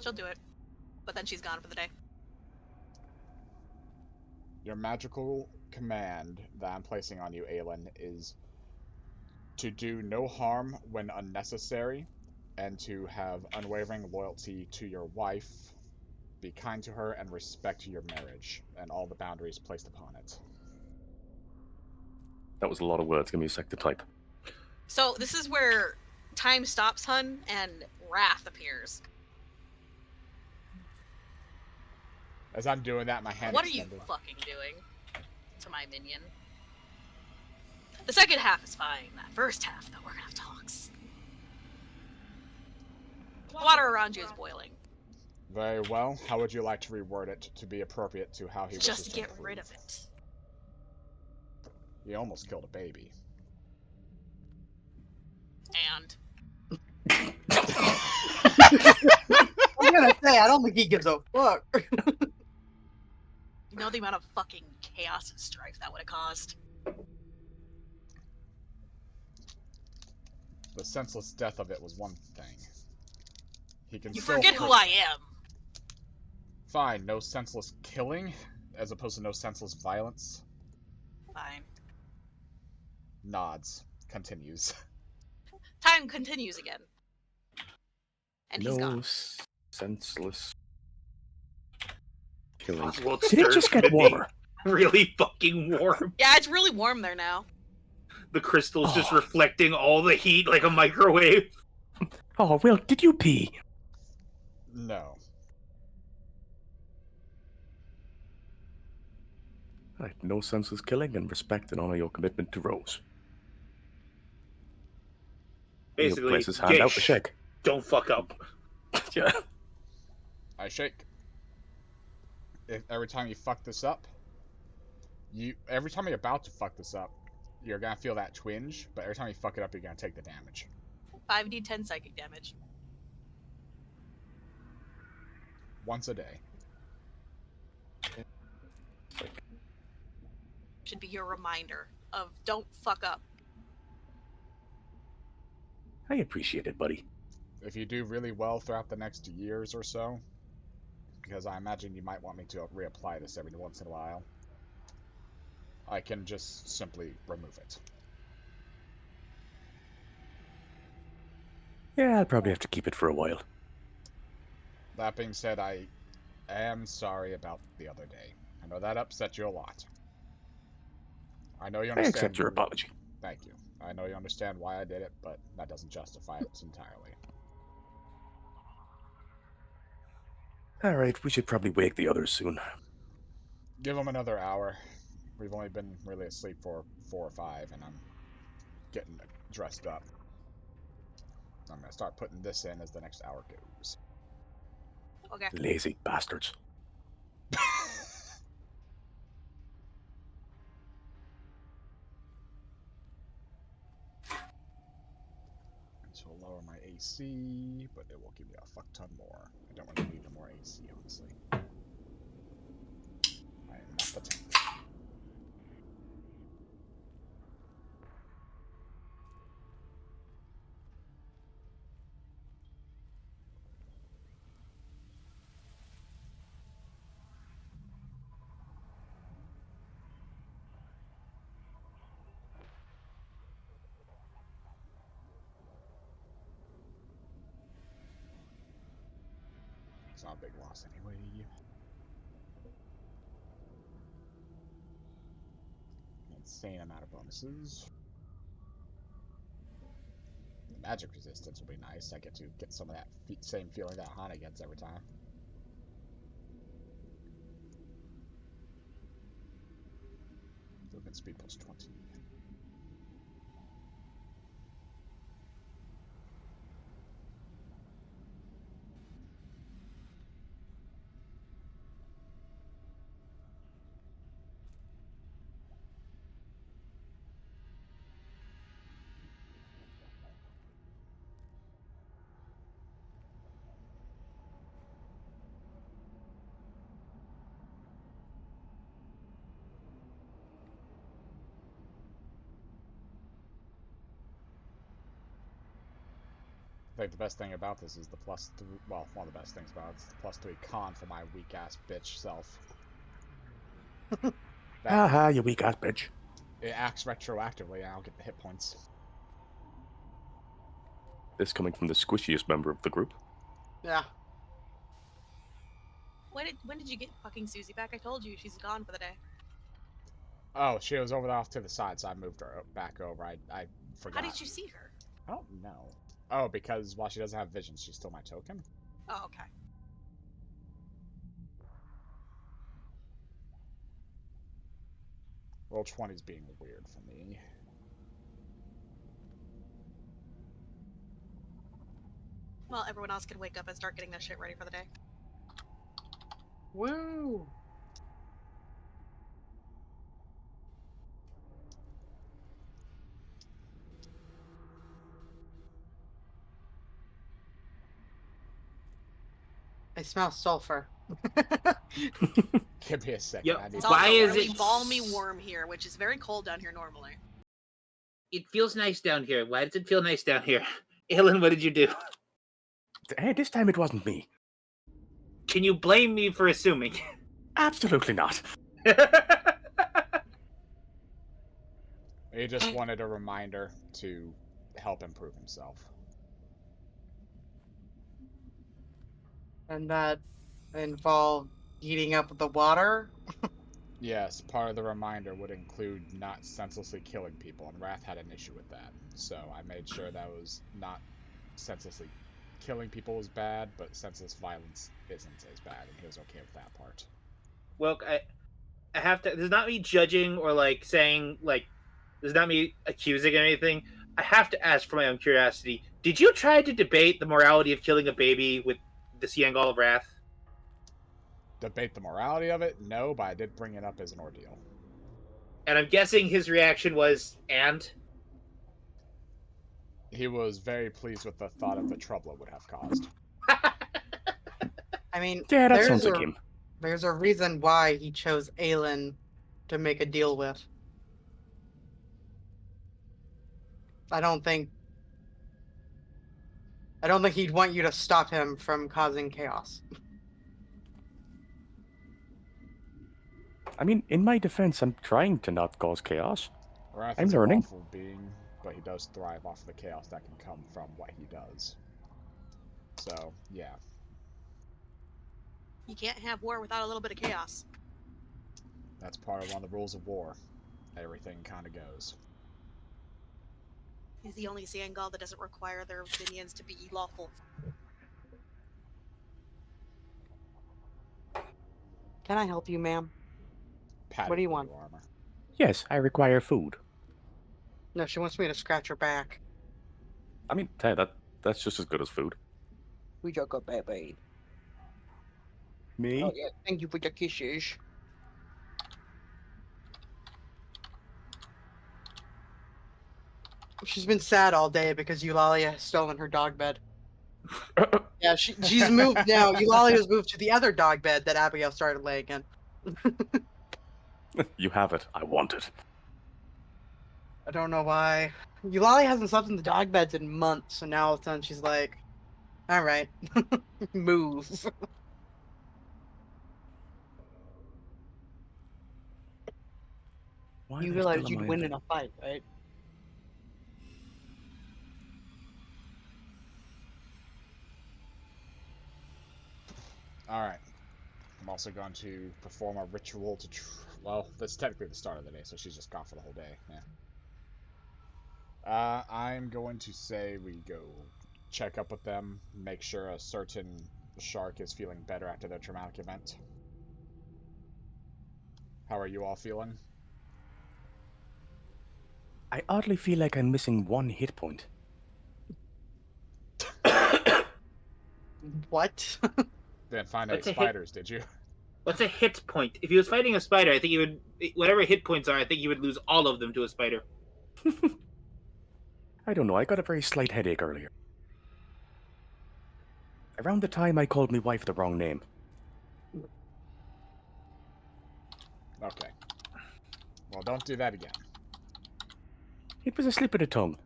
She'll do it. But then she's gone for the day. Your magical command that I'm placing on you, Aelin, is to do no harm when unnecessary, and to have unwavering loyalty to your wife, be kind to her, and respect your marriage, and all the boundaries placed upon it. That was a lot of words. Give me a sec to type. So this is where time stops, hun, and wrath appears. As I'm doing that, my hand What extended. are you fucking doing to my minion? The second half is fine. That first half, though, we're gonna have talks. Water around you is boiling. Very well. How would you like to reword it to be appropriate to how he wishes Just to get improve? rid of it. He almost killed a baby. And I'm gonna say, I don't think he gives a fuck. you know the amount of fucking chaos and strife that would have caused. The senseless death of it was one thing. He can You still forget who I am. Fine, no senseless killing, as opposed to no senseless violence. Fine. Nods. Continues. Time continues again. And he's No gone. senseless killing. Oswald Did it just get warmer? Really fucking warm. Yeah, it's really warm there now. The crystal's just reflecting all the heat like a microwave. Oh, Wilk, did you pee? No. Right, no senseless killing and respect and honor your commitment to Rose. Basically, He'll place his hand out to shake. Don't fuck up. Yeah. I shake. Every time you fuck this up, every time you're about to fuck this up, you're gonna feel that twinge, but every time you fuck it up, you're gonna take the damage. 5d10 psychic damage. Once a day. Should be your reminder of don't fuck up. I appreciate it, buddy. If you do really well throughout the next years or so, because I imagine you might want me to reapply this every once in a while, I can just simply remove it. Yeah, I'll probably have to keep it for a while. That being said, I am sorry about the other day. I know that upset you a lot. I know you I understand. accept your apology. Thank you. I know you understand why I did it, but that doesn't justify it entirely. Alright, we should probably wake the others soon. Give them another hour. We've only been really asleep for 4 or 5, and I'm getting dressed up. I'm gonna start putting this in as the next hour goes. Okay. Lazy bastards. This will lower my AC, but it will give me a fuck ton more. I don't really need no more AC, honestly. I am not the tank. It's not a big loss anyway. Insane amount of bonuses. The magic resistance will be nice. I get to get some of that same feeling that Aahana gets every time. Movement speed plus 20. I think the best thing about this is the well, one of the best things about it is the +3 con for my weak-ass bitch self. Haha, you weak ass bitch. It acts retroactively, and I'll get the hit points. This coming from the squishiest member of the group. Yeah. When did you get fucking Susie back? I told you she's gone for the day. Oh, she was over off to the side, so I moved her back over. I forgot. How did you see her? I don't know. Oh, because while she doesn't have vision, she's still my token? Oh, okay. Roll 20's being weird for me. Well, everyone else can wake up and start getting their shit ready for the day. Woo! I smell sulfur. Give me a second. Yep. I need It's to- Why also is really it- balmy warm here, which is very cold down here normally. It feels nice down here. Why does it feel nice down here? Aelin, what did you do? Hey, this time it wasn't me. Can you blame me for assuming? Absolutely not. He just wanted a reminder to help improve himself. And that involved heating up the water. Yes, part of the reminder would include not senselessly killing people, and Wrath had an issue with that. So I made sure that was not senselessly killing people was bad, but senseless violence isn't as bad, and he was okay with that part. Well, I have to. This is not me judging or like saying like. This is not me accusing or anything. I have to ask for my own curiosity. Did you try to debate the morality of killing a baby with the Seangal of Wrath? Debate the morality of it? No, but I did bring it up as an ordeal. And I'm guessing his reaction was, and? He was very pleased with the thought of the trouble it would have caused. I mean, Yeah, that there's sounds a, like him. There's a reason why he chose Aelin to make a deal with. I don't think he'd want you to stop him from causing chaos. I mean, in my defense, I'm trying to not cause chaos. Wrath I'm is learning. a lawful being, but he does thrive off of the chaos that can come from what he does. So, yeah. You can't have war without a little bit of chaos. That's part of one of the rules of war. Everything kind of goes. He's the only Seangal that doesn't require their minions to be lawful. Can I help you, ma'am? Patty What do you blue want? armor. Yes, I require food. No, she wants me to scratch her back. I mean, hey, that's just as good as food. We joke a baby. Me? Oh yeah, thank you for the kisses. She's been sad all day because Eulalia has stolen her dog bed. Yeah, she's moved now. Eulalia's moved to the other dog bed that Abigail started laying in. You have it. I want it. I don't know why. Eulalia hasn't slept in the dog beds in months, so now all of a sudden she's like, alright, move. Why You the realize hell am you'd I win there? in a fight, right? Alright. I'm also going to perform a ritual to... well, that's technically the start of the day, so she's just gone for the whole day. Yeah. I'm going to say we go check up with them, make sure a certain shark is feeling better after their traumatic event. How are you all feeling? I oddly feel like I'm missing one hit point. What? Didn't find any What's a hit? spiders, did you? What's a hit point? If he was fighting a spider, I think he would. Whatever hit points are, I think he would lose all of them to a spider. I don't know, I got a very slight headache earlier. Around the time I called my wife the wrong name. Okay. Well, don't do that again. It was a slip of the tongue.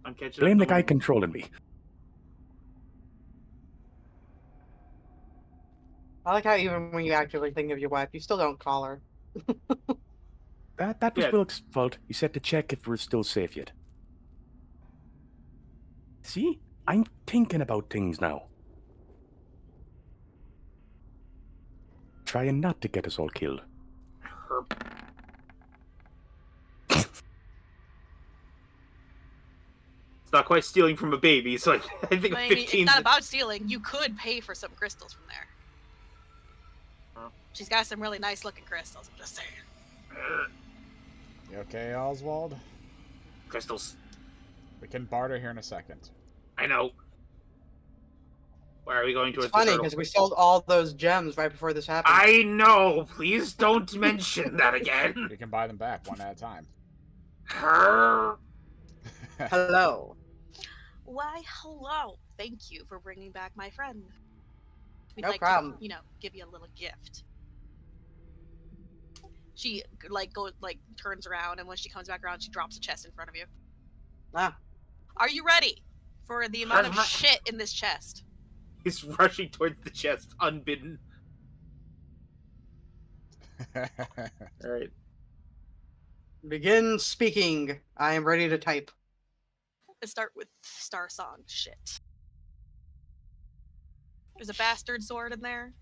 I'm catching Blame the up. guy controlling me. I like how even when you actively think of your wife, you still don't call her. That was Yeah. Wilk's fault. He said to check if we're still safe yet. See? I'm thinking about things now. Trying not to get us all killed. Herp. It's not quite stealing from a baby, so I think I a mean, 15. it's not about stealing. You could pay for some crystals from there. Oh. She's got some really nice looking crystals, I'm just saying. You okay, Oswald? Crystals. We can barter here in a second. I know. Why are we going It's towards funny the turtle? because we sold all those gems right before this happened. I know. Please don't mention that again. You can buy them back one at a time. Herp. Hello. Why, hello. Thank you for bringing back my friend. We'd No like problem. to, give you a little gift. She turns around, and when she comes back around, she drops a chest in front of you. Ah, Are you ready for the amount of shit in this chest? He's rushing towards the chest, unbidden. Alright. begin speaking. I am ready to type. Let's start with Star Song shit. There's a bastard sword in there.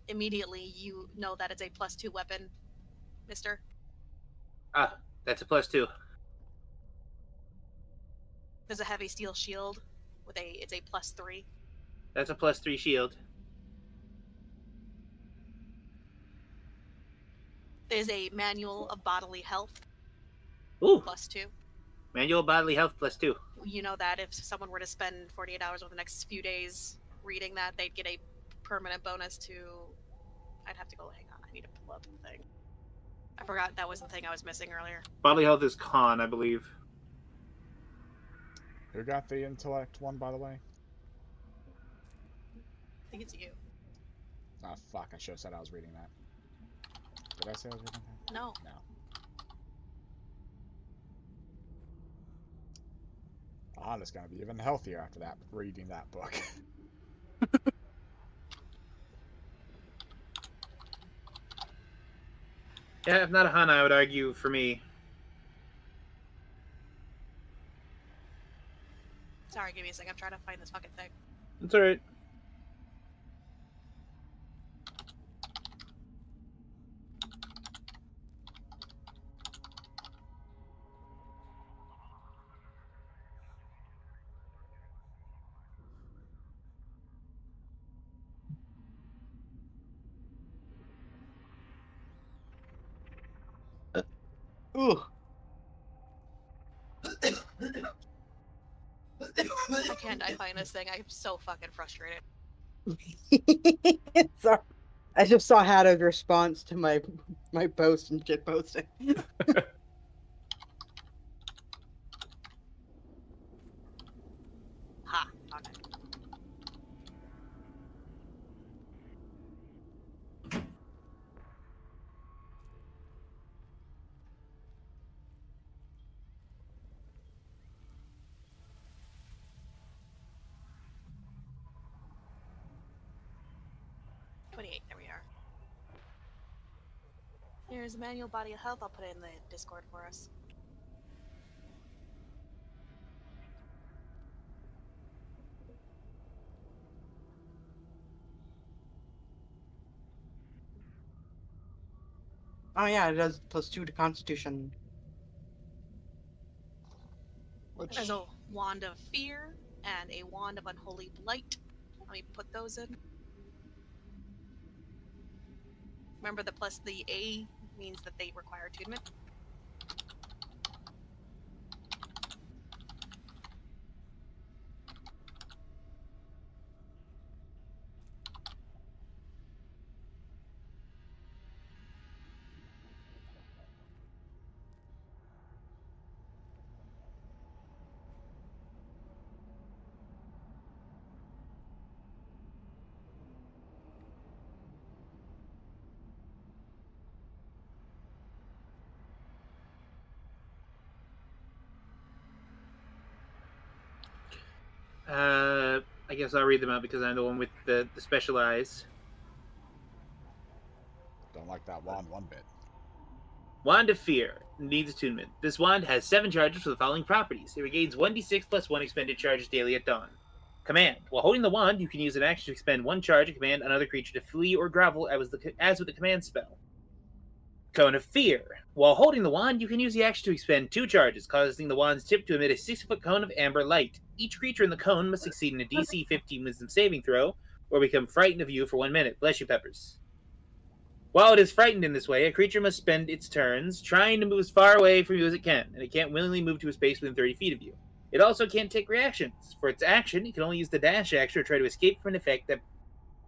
Immediately you know that it's a +2 weapon, mister. Ah, that's a +2. There's a heavy steel shield it's a +3. That's a +3 shield. There's a manual of bodily health, Ooh, +2. manual bodily health +2. You know that if someone were to spend 48 hours over the next few days reading that, they'd get a permanent bonus to... I'd have to go, hang on, I need to pull up the thing. I forgot that was the thing I was missing earlier. Bodily health is con, I believe. Who got the intellect one, by the way? I think it's you. Oh, fuck. I should have said I was reading that. Did I say I was reading that? No. No. Aahana's gonna be even healthier after that, reading that book. Yeah, if not Aahana, I would argue for me. Sorry, give me a second. I'm trying to find this fucking thing. It's alright. Ooh. Why can't I find this thing? I'm so fucking frustrated. Sorry. I just saw Hatta's response to my post and shit posting. Ha. Okay. There we are. Here's a manual body of health. I'll put it in the Discord for us. Oh yeah, it does +2 to Constitution. There's a wand of fear and a wand of unholy blight. Let me put those in. Remember the A means that they require attunement. I guess I'll read them out because I'm the one with the special eyes. Don't like that wand one bit. Wand of Fear needs attunement. This wand has 7 charges for the following properties. It regains 1d6 plus 1 expended charges daily at dawn. Command. While holding the wand, you can use an action to expend 1 charge and command another creature to flee or grovel as with the command spell. Cone of Fear. While holding the wand, you can use the action to expend 2 charges, causing the wand's tip to emit a 6-foot cone of amber light. Each creature in the cone must succeed in a DC 15 Wisdom saving throw, or become frightened of you for 1 minute. Bless you, Peppers. While it is frightened in this way, a creature must spend its turns trying to move as far away from you as it can, and it can't willingly move to a space within 30 feet of you. It also can't take reactions. For its action, it can only use the dash action or try to escape from an effect that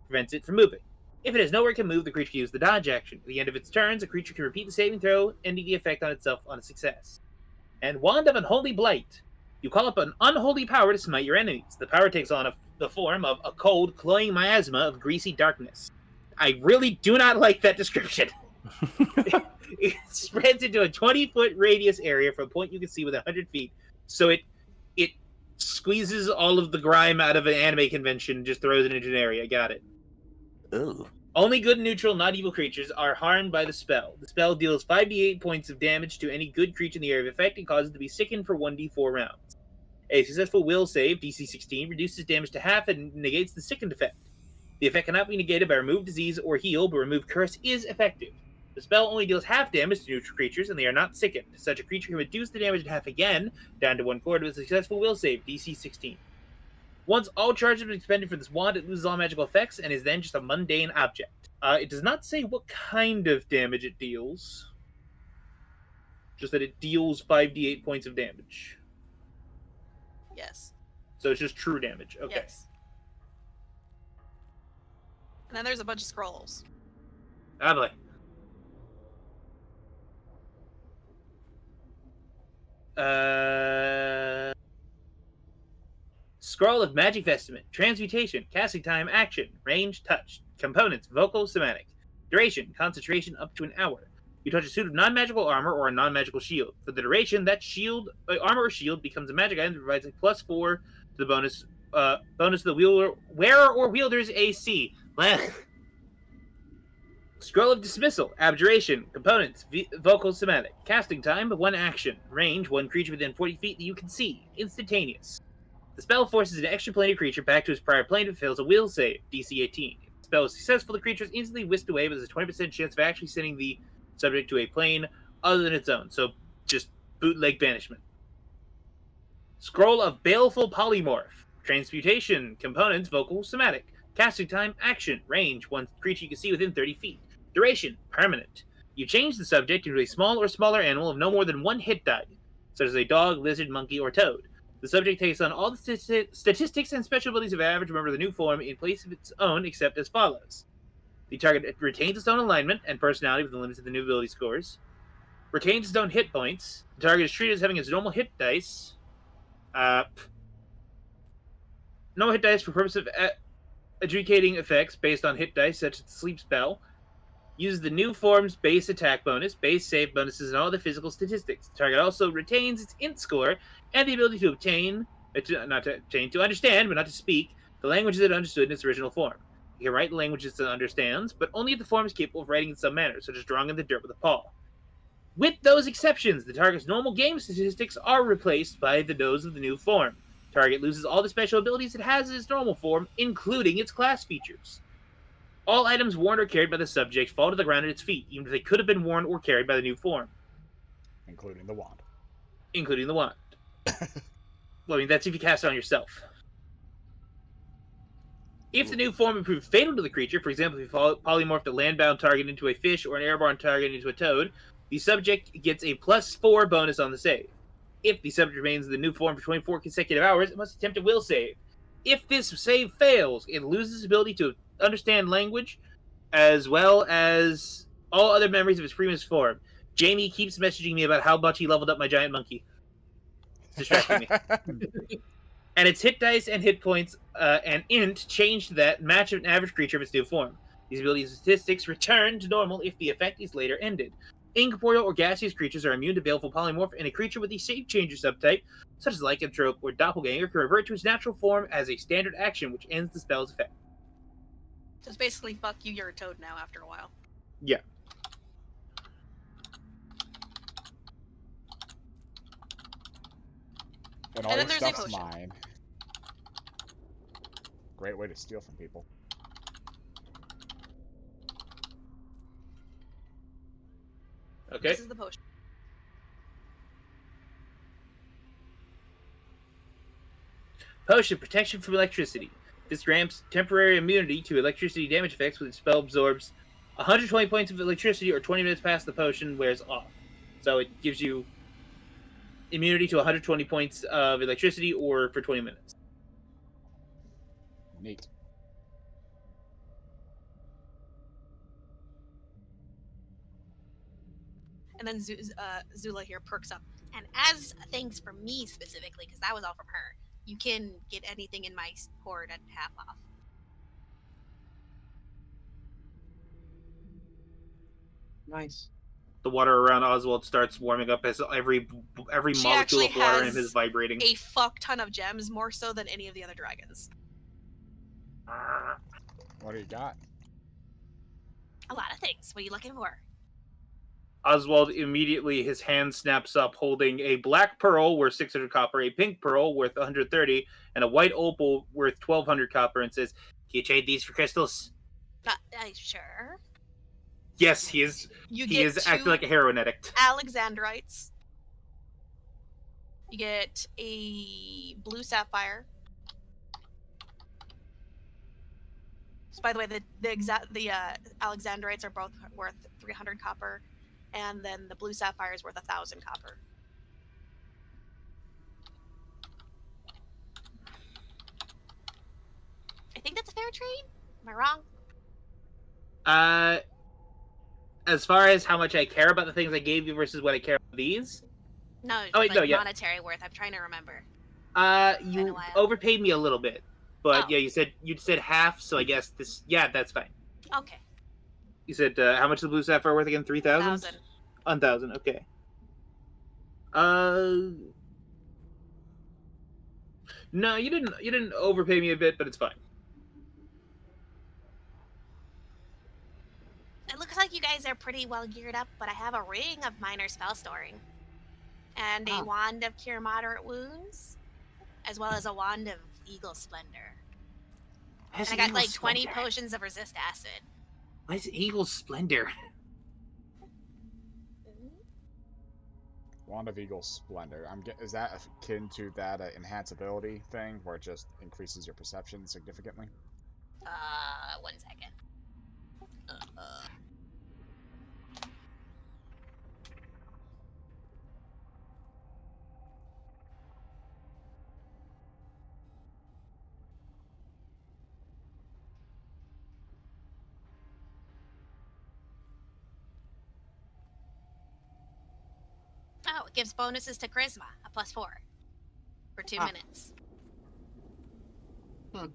prevents it from moving. If it has nowhere it can move, the creature can use the dodge action. At the end of its turns, a creature can repeat the saving throw, ending the effect on itself on a success. And Wand of Unholy Blight. You call up an unholy power to smite your enemies. The power takes on the form of a cold, cloying miasma of greasy darkness. I really do not like that description. It spreads into a 20-foot radius area from a point you can see with 100 feet. So it squeezes all of the grime out of an anime convention and just throws it into an area. Got it. Ugh. Only good, neutral, not evil creatures are harmed by the spell. The spell deals 5d8 points of damage to any good creature in the area of effect and causes it to be sickened for 1d4 rounds. A successful will save, DC 16, reduces damage to half and negates the sickened effect. The effect cannot be negated by remove disease or heal, but remove curse is effective. The spell only deals half damage to neutral creatures, and they are not sickened. Such a creature can reduce the damage in half again, down to 1/4 with a successful will save, DC 16. Once all charges have been expended for this wand, it loses all magical effects and is then just a mundane object. It does not say what kind of damage it deals. Just that it deals 5d8 points of damage. Yes. So it's just true damage. Okay. Yes. And then there's a bunch of scrolls. Ah, boy. Scroll of Magic Vestment. Transmutation. Casting time. Action. Range. Touch. Components. Vocal. Somatic. Duration. Concentration up to an hour. You touch a suit of non-magical armor or a non-magical shield. For the duration, that shield, armor or shield becomes a magic item that provides a +4 to the bonus to the wearer or wielder's AC. Scroll of Dismissal. Abjuration. Components. Vocal. Somatic. Casting time. 1 action. Range. 1 creature within 40 feet that you can see. Instantaneous. The spell forces an extraplanar creature back to its prior plane if it fails a will save. DC 18. If the spell is successful, the creature is instantly whisked away, but there's a 20% chance of actually sending the subject to a plane other than its own. So just bootleg banishment. Scroll of Baleful Polymorph. Transmutation. Components. Vocal. Somatic. Casting time. Action. Range. 1 creature you can see within 30 feet. Duration. Permanent. You change the subject into a small or smaller animal of no more than 1 hit die, such as a dog, lizard, monkey, or toad. The subject takes on all the statistics and special abilities of average member of the new form in place of its own, except as follows. The target retains its own alignment and personality within the limits of the new ability scores. Retains its own hit points. The target is treated as having its normal hit dice. Normal hit dice for purpose of adjudicating effects based on hit dice, such as the sleep spell. Uses the new form's base attack bonus, base save bonuses, and all the physical statistics. The target also retains its int score and the ability to to understand, but not to speak, the languages it understood in its original form. It can write the languages it understands, but only if the form is capable of writing in some manner, such as drawing in the dirt with a paw. With those exceptions, the target's normal game statistics are replaced by those of the new form. Target loses all the special abilities it has in its normal form, including its class features. All items worn or carried by the subject fall to the ground at its feet, even if they could have been worn or carried by the new form. Including the wand. Including the wand. Well, I mean, that's if you cast it on yourself. If the new form would prove fatal to the creature, for example, if you polymorphed a land-bound target into a fish or an airborne target into a toad, the subject gets a +4 bonus on the save. If the subject remains in the new form for 24 consecutive hours, it must attempt a will save. If this save fails, it loses its ability to understand language, as well as all other memories of its previous form. Jamie keeps messaging me about how much he leveled up my giant monkey. It's distracting me. And its hit dice and hit points and int change to that match an average creature of its new form. These abilities and statistics return to normal if the effect is later ended. Incorporeal or gaseous creatures are immune to baleful polymorph, and a creature with a shape changer subtype, such as lycanthrope or doppelganger, can revert to its natural form as a standard action, which ends the spell's effect. So it's basically fuck you, you're a toad now after a while. Yeah. And all And your then there's a stuff's potion. mine. Great way to steal from people. Okay. This is the potion. Potion, protection from electricity. This grants temporary immunity to electricity damage effects when the spell absorbs 120 points of electricity or 20 minutes past the potion wears off. So it gives you immunity to 120 points of electricity or for 20 minutes. Neat. And then Zula here perks up. And as thanks for me specifically, because that was all from her, you can get anything in my hoard at half off. Nice. The water around Oswald starts warming up as every She molecule actually of water in him has is vibrating. A fuck ton of gems, more so than any of the other dragons. What do you got? A lot of things. What are you looking for? Oswald immediately, his hand snaps up, holding a black pearl worth 600 copper, a pink pearl worth 130, and a white opal worth 1200 copper, and says, "Can you trade these for crystals?" Sure. Yes, he is. You He get is acting like a heroin addict. Alexandrites. You get a blue sapphire. So by the way, the Alexandrites are both worth 300 copper, and then the blue sapphire is worth 1,000 copper. I think that's a fair trade. Am I wrong? As far as how much I care about the things I gave you versus what I care about these, No, Oh, wait, like no, yeah. monetary worth. I'm trying to remember. you a while. overpaid me a little bit, but Oh. yeah, you said half, so I guess this, yeah, that's fine. Okay. You said how much is the blue sapphire worth again? 3,000. 1,000. 1,000. Okay. No, you didn't overpay me a bit, but it's fine. It looks like you guys are pretty well geared up, but I have a ring of minor spell storing. And a Oh. wand of cure moderate wounds, as well as a wand of eagle splendor. And I got like 20 potions of resist acid. Why is Eagle Splendor? Wand of Eagle Splendor. Is that akin to that enhance ability thing, where it just increases your perception significantly? 1 second. Oh, it gives bonuses to charisma, a +4, for 2 minutes. Huh.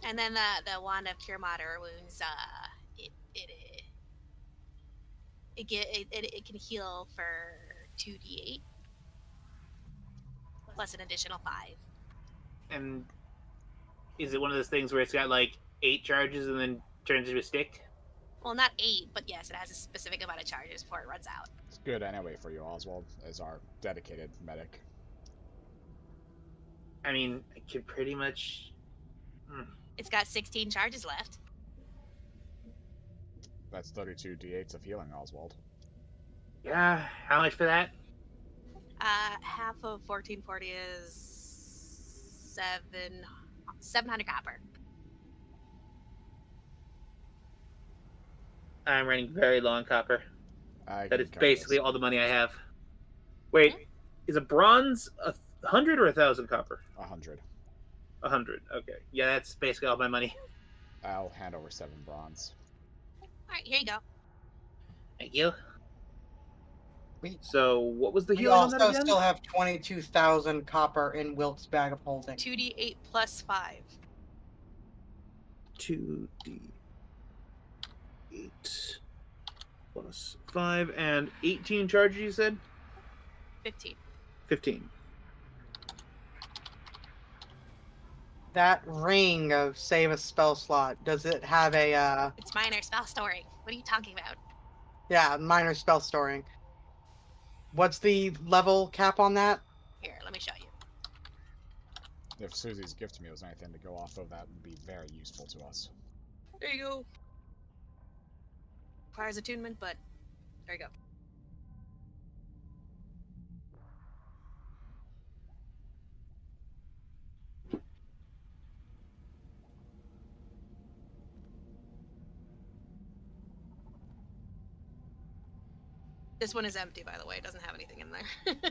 And then the wand of cure moderate wounds, it can heal for 2d8 plus an additional 5. And is it one of those things where it's got like 8 charges and then turns into a stick? Well, not 8, but yes, it has a specific amount of charges before it runs out. It's good anyway for you, Oswald, as our dedicated medic. I mean, I could pretty much. It's got 16 charges left. That's 32 d8s of healing, Oswald. Yeah, how much for that? Half of 1440 is 700 copper. I'm running very low on copper. That is can basically this. all the money I have. Wait, is a bronze 100 or 1,000 copper? 100. 100. Okay, yeah, that's basically all my money. I'll hand over 7 bronze. Alright, here you go. Thank you. We- So, what was the We healing on that also again? still have 22,000 copper in Wilk's bag of holding. 2d8 plus 5. 2d8 plus 5 and 18 charges, you said? 15. 15. That ring of save a spell slot, does it have a, It's minor spell storing. What are you talking about? yeah, minor spell storing? What's the level cap on that? Here, let me show you. If Susie's gift to me was anything to go off of, that would be very useful to us. There you go. Requires attunement, but there you go. This one is empty, by the way. It doesn't have anything in there.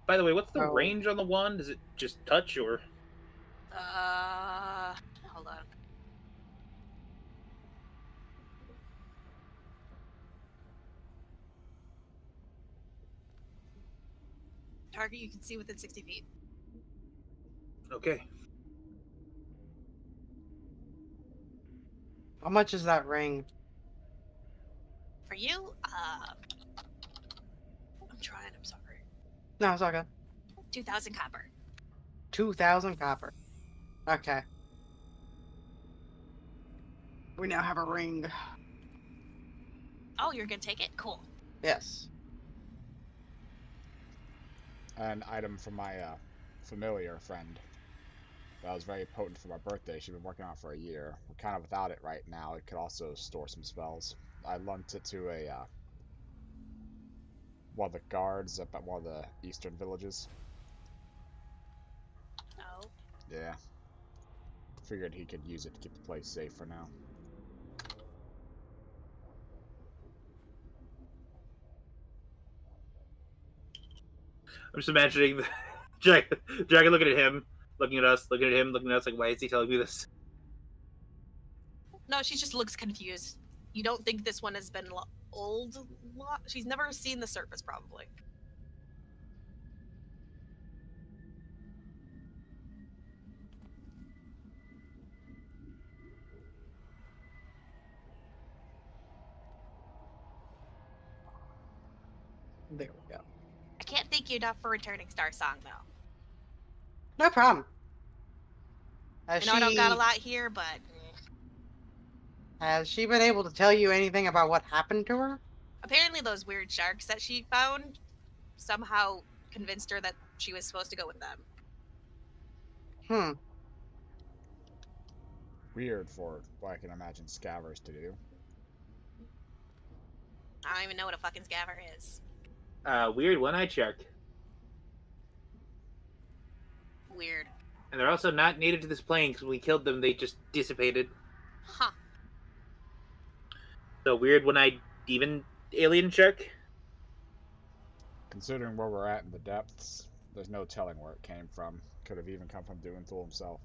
By the way, what's the Oh. range on the wand? Is it just touch or? Hold on. Target you can see within 60 feet. Okay. How much is that ring? For you, I'm trying, I'm sorry. No, it's all good. 2,000 copper. 2,000 copper. Okay. We now have a ring. Oh, you're gonna take it? Cool. Yes. An item from my familiar friend. That was very potent for my birthday. She'd been working on it for a year. We're kind of without it right now. It could also store some spells. I lent it to a one of the guards up at one of the eastern villages. Oh. Yeah. Figured he could use it to keep the place safe for now. I'm just imagining Dragon looking at him, looking at us, looking at him, looking at us. Like, why is he telling me this? No, she just looks confused. You don't think this one has been old? She's never seen the surface, probably. There we go. I can't thank you enough for returning Star Song, though. No problem. I know I don't got a lot here, but Has she been able to tell you anything about what happened to her? apparently those weird sharks that she found somehow convinced her that she was supposed to go with them. Hmm. Weird for what I can imagine scavers to do. I don't even know what a fucking scaver is. Weird one-eyed shark. Weird. And they're also not native to this plane because when we killed them, they just dissipated. Huh. So weird one-eyed demon alien shark. Considering where we're at in the depths, there's no telling where it came from. Could have even come from Doomthul himself.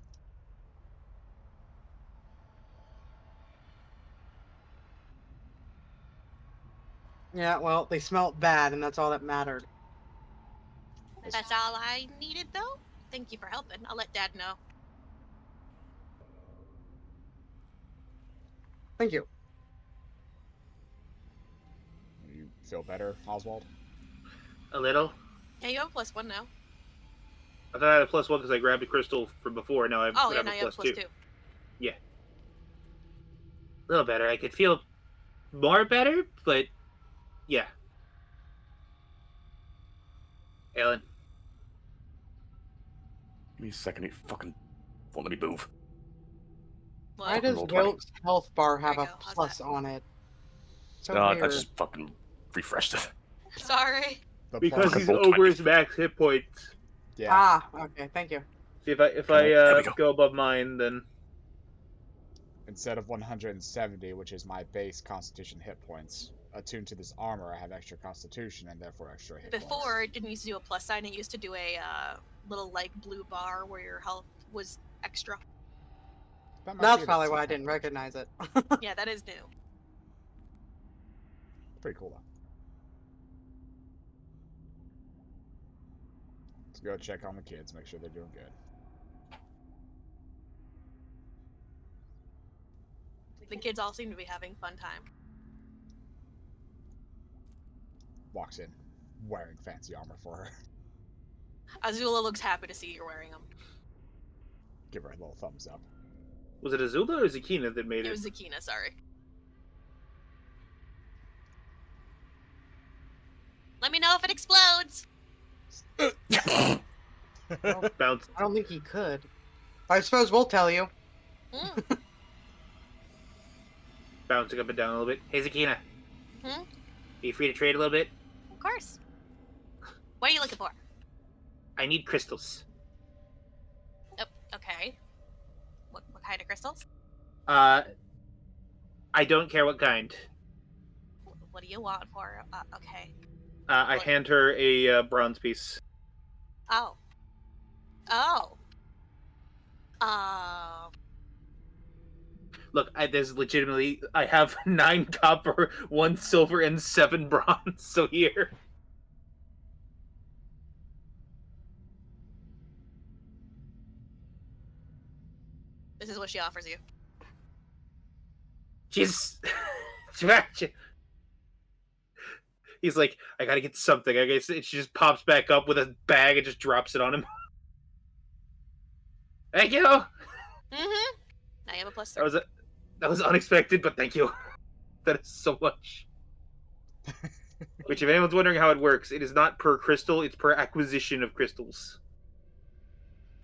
Yeah, well, they smelt bad, and that's all that mattered. That's all I needed, though. Thank you for helping. I'll let Dad know. Thank you. You feel better, Oswald? A little. Yeah, you have a +1 now. I thought I had a +1 because I grabbed a crystal from before. Now I Oh, would yeah, have now a you have a +2. +2. Yeah. A little better. I could feel more better, but yeah. Aelin. Give me a second. It fucking won't let me move. What? Why does roll 20. Wilk's health bar have There a you go. How's plus that? on it? So No, weird. I just fucking refreshed it. Sorry. The Because plus- he's roll over 20. his max hit points. yeah. Ah, okay, thank you. See, if There I we go. go above mine, then Instead of 170, which is my base Constitution hit points, attuned to this armor, I have extra Constitution and therefore extra hit points. Before, it didn't used to do a plus sign. It used to do a little, like, blue bar where your health was extra. That might be That's the probably why I second didn't version. recognize it. Yeah, that is new. Pretty cool, though. Let's go check on the kids, make sure they're doing good. The kids all seem to be having fun time. Walks in, wearing fancy armor for her. Azula looks happy to see you're wearing them. Give her a little thumbs up. Was it Azula or Zakina that made It it? was Zakina, sorry. Let me know if it explodes! Bounce. I don't think he could. I suppose we'll tell you. Mm. Bouncing up and down a little bit. Hey, Zakina. Hmm? Are you free to trade a little bit? Of course. What are you looking for? I need crystals. Oh, okay. What kind of crystals? I don't care what kind. What do you want for? Okay. I What? hand her a bronze piece. Oh. Oh. Look, there's legitimately... I have 9 copper, 1 silver, and 7 bronze, so here. This is what she offers you. She's... He's like, I gotta get something. I guess she just pops back up with a bag and just drops it on him. Thank you! Mm-hmm. Now you have a plus 3. That was unexpected, but thank you. That is so much. Which, if anyone's wondering how it works, it is not per crystal, it's per acquisition of crystals.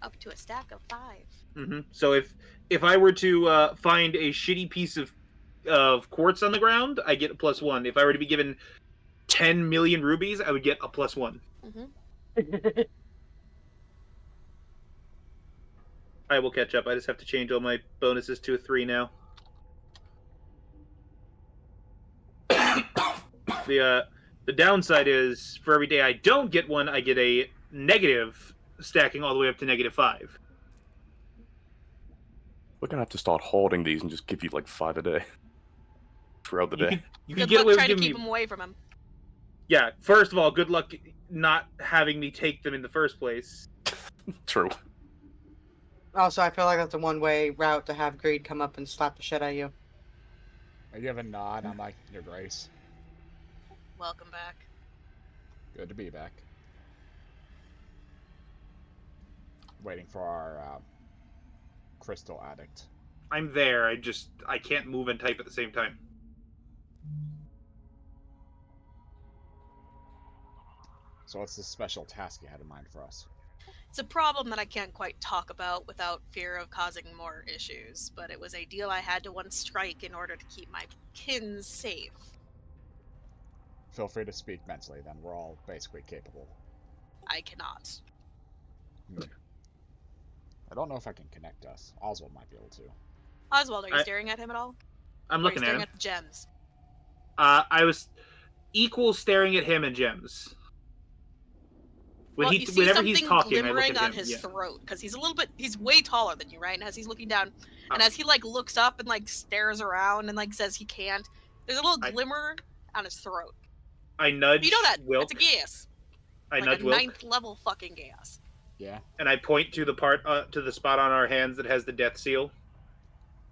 Up to a stack of 5. Mm-hmm. So if I were to find a shitty piece of quartz on the ground, I get a +1. If I were to be given 10 million rubies, I would get a +1. Mm-hmm. I will catch up. I just have to change all my bonuses to a 3 now. The downside is, for every day I don't get one, I get a negative, stacking all the way up to -5. We're gonna have to start hoarding these and just give you like 5 a day throughout the day. You can Good get luck away with trying to giving keep me... him away from him. Yeah, first of all, good luck not having me take them in the first place. True. Also, I feel like that's a one-way route to have greed come up and slap the shit out of you. I give a nod, I'm like, Your Grace. Welcome back. Good to be back. Waiting for our crystal addict. I'm there, I can't move and type at the same time. So what's the special task you had in mind for us? It's a problem that I can't quite talk about without fear of causing more issues, but it was a deal I had to once strike in order to keep my kin safe. Feel free to speak mentally, then we're all basically capable. I cannot. I don't know if I can connect us. Oswald might be able to. Oswald, are you staring at him at all? I'm Or are you looking at staring him. at the gems? I was equal staring at him and Gems. Well, you see Whenever something he's talking, I look glimmering at on him. his Yeah. throat, because he's way taller than you, right? And as he's looking down, and Oh. as he looks up and stares around and says he can't, there's a little glimmer on his throat. I nudge You know that? Wilk. It's a gas. I Like nudge a Wilk, 9th level fucking gas. Yeah? and I point to the part to the spot on our hands that has the death seal.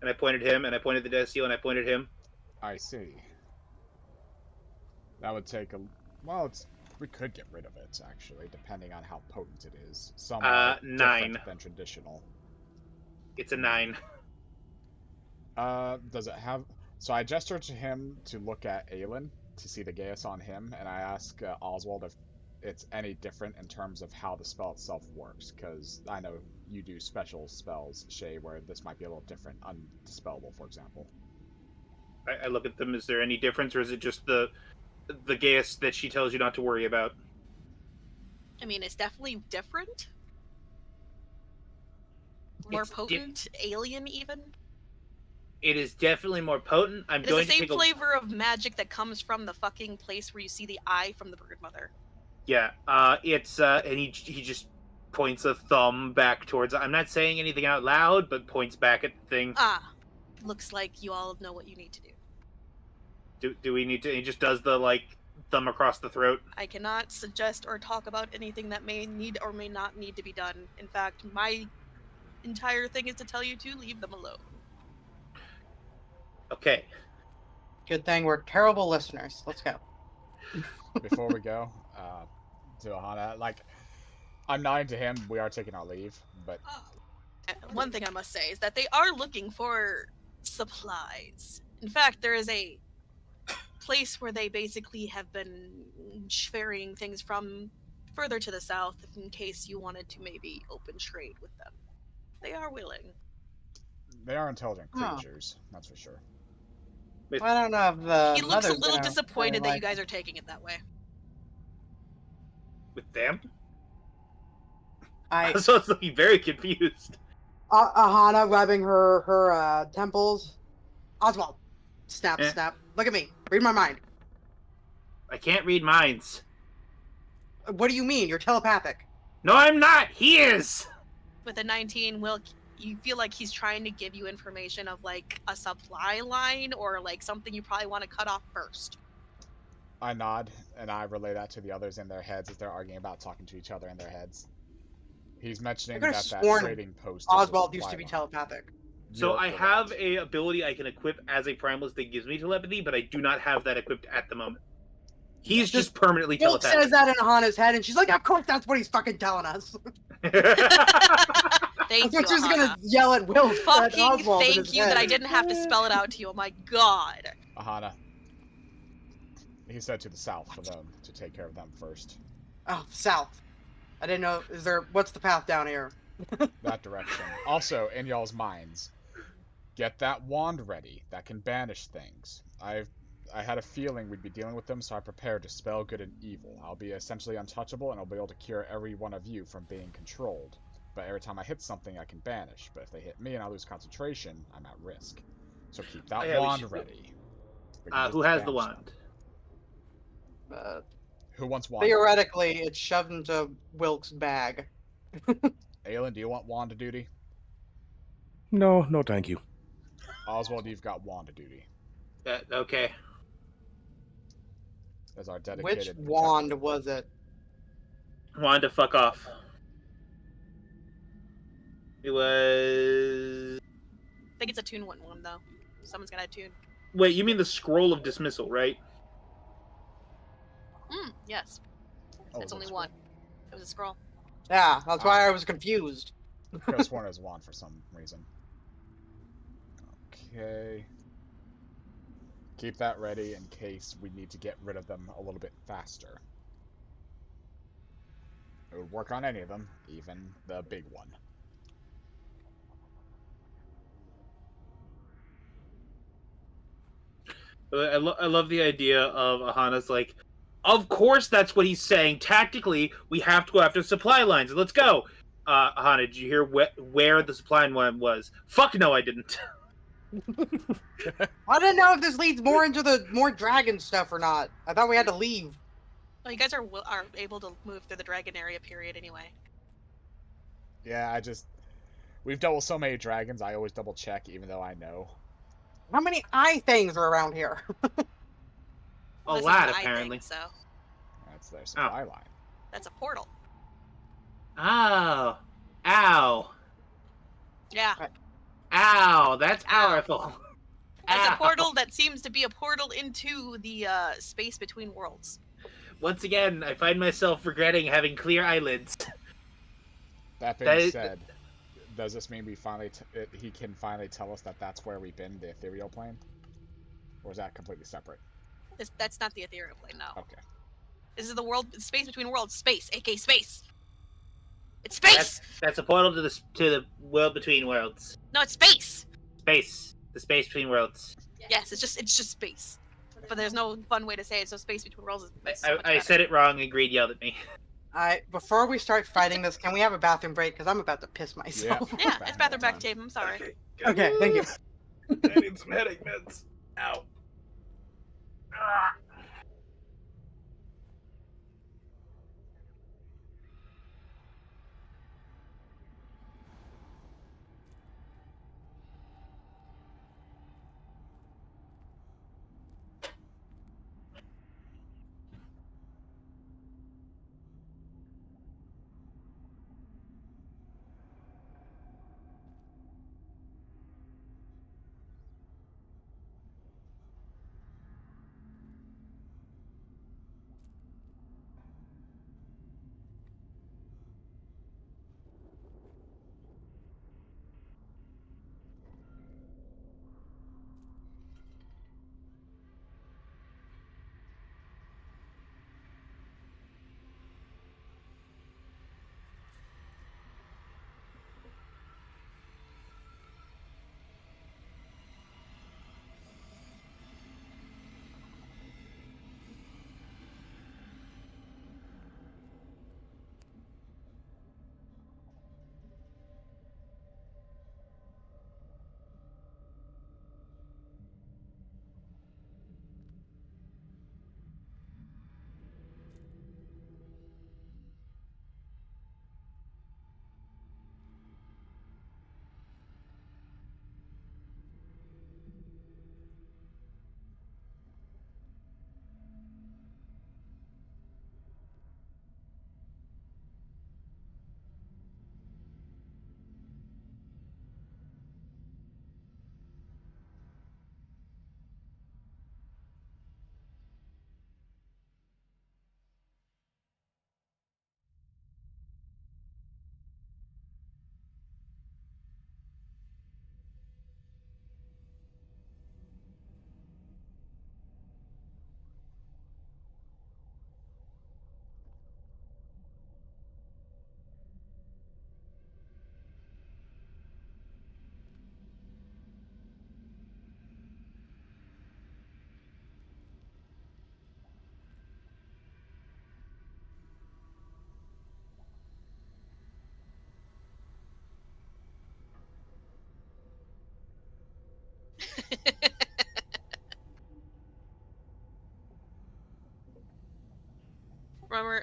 And I pointed him, and I pointed the death seal, and I pointed him. I see. That would take a... Well, we could get rid of it, actually, depending on how potent it is. Some are 9. different than traditional. It's a 9. Does it have... So I gesture to him to look at Aelin, to see the Gaius on him, and I ask Oswald if it's any different in terms of how the spell itself works, because I know you do special spells, Shay, where this might be a little different, undispellable, for example. I look at them. Is there any difference, or is it just the Gaius that she tells you not to worry about? I mean, it's definitely different. More It's potent, alien even. It is definitely more potent. I'm It's going the to same take flavor of magic that comes from the fucking place where you see the eye from the bird mother. Yeah, it's and he just points a thumb back towards. I'm not saying anything out loud, but points back at the thing. Ah, looks like you all know what you need to do. Do we need to? He just does the like thumb across the throat. I cannot suggest or talk about anything that may need or may not need to be done. In fact, my entire thing is to tell you to leave them alone. Okay. Good thing we're terrible listeners. Let's go. Before we go, to Aahana, like, I'm nodding to him. We are taking our leave, but One thing I must say is that they are looking for supplies. In fact, there is a place where they basically have been ferrying things from further to the south in case you wanted to maybe open trade with them. They are willing. they are intelligent Huh. creatures, that's for sure. I don't know if the He looks a mother's little gonna disappointed really that you guys are taking it that way. With them? I So it's looking very confused. Aahana rubbing her temples. Oswald, snap, Eh. snap. Look at me. Read my mind. I can't read minds. What do you mean? You're telepathic. No, I'm not. He is. With a 19, Wilk, you feel like he's trying to give you information of like a supply line or like something you probably want to cut off first. I nod, and I relay that to the others in their heads as they're arguing about talking to each other in their heads. He's mentioning I that could've that sworn trading post. is a Oswald used supply to be line. telepathic. So You're I correct. have a ability I can equip as a primalist that gives me telepathy, but I do not have that equipped at the moment. He's just permanently Wilk telepathic. says that in Ahana's head, and she's like, "Of course, that's what he's fucking telling us." Thank That's you, what she's Aahana. gonna yell at Wilk. at Fucking Oswald in his thank you that head. I didn't have to spell it out to you. Oh my god. Aahana. He said to the south for them to take care of them first. Oh, south. I didn't know. Is there? What's the path down here? That direction. Also, in y'all's minds, get that wand ready that can banish things. I had a feeling we'd be dealing with them, so I prepared to spell good and evil. I'll be essentially untouchable, and I'll be able to cure every one of you from being controlled. But every time I hit something, I can banish. But if they hit me and I lose concentration, I'm at risk. So keep that Yeah, we wand should- ready. We can Who just has the banish wand? them. Who wants wand? Theoretically, it's shoved into Wilk's bag. Aelin, do you want wand duty? No, no, thank you. Oswald, you've got wand duty. Okay. As our Which dedicated wand protector. was it? Wand to fuck off. It was. I think it's a tune one though. Someone's gonna tune. Wait, you mean the scroll of dismissal, right? Yes. Oh, It's was it only scroll? one. It was a scroll. Yeah, that's why I was confused. I could have sworn it was wand for some reason. Okay. Keep that ready in case we need to get rid of them a little bit faster. It would work on any of them, even the big one. I love the idea of Ahana's like, of course that's what he's saying. Tactically, we have to go after supply lines. Let's go. Aahana, did you hear where the supply line was? Fuck no, I didn't. I didn't know if this leads more into the more dragon stuff or not. I thought we had to leave. Well, you guys are able to move through the dragon area period anyway. Yeah, we've dealt with so many dragons, I always double check, even though I know. How many eye things are around here? A This is lot, an eye apparently. thing, so That's their supply line. that's a portal. Oh. Ow. Yeah. Ow. That's Ow. powerful. That's Ow. a portal that seems to be a portal into the space between worlds. Once again, I find myself regretting having clear eyelids. That being That is- said, does this mean he can finally tell us that that's where we've been, the ethereal plane? Or is that completely separate? That's not the ethereal plane, no. Okay. This is the world, space between worlds, space, aka space. It's space. That's a portal to the world between worlds. No, it's space. Space. The space between worlds. Yes, it's just space. But there's no fun way to say it. So space between worlds is so much I better. said it wrong and Greed yelled at me. Before we start fighting this, can we have a bathroom break? Because I'm about to piss myself. Yeah, it's bathroom back tape. I'm sorry. Okay, thank you. I need some headache meds. Ow.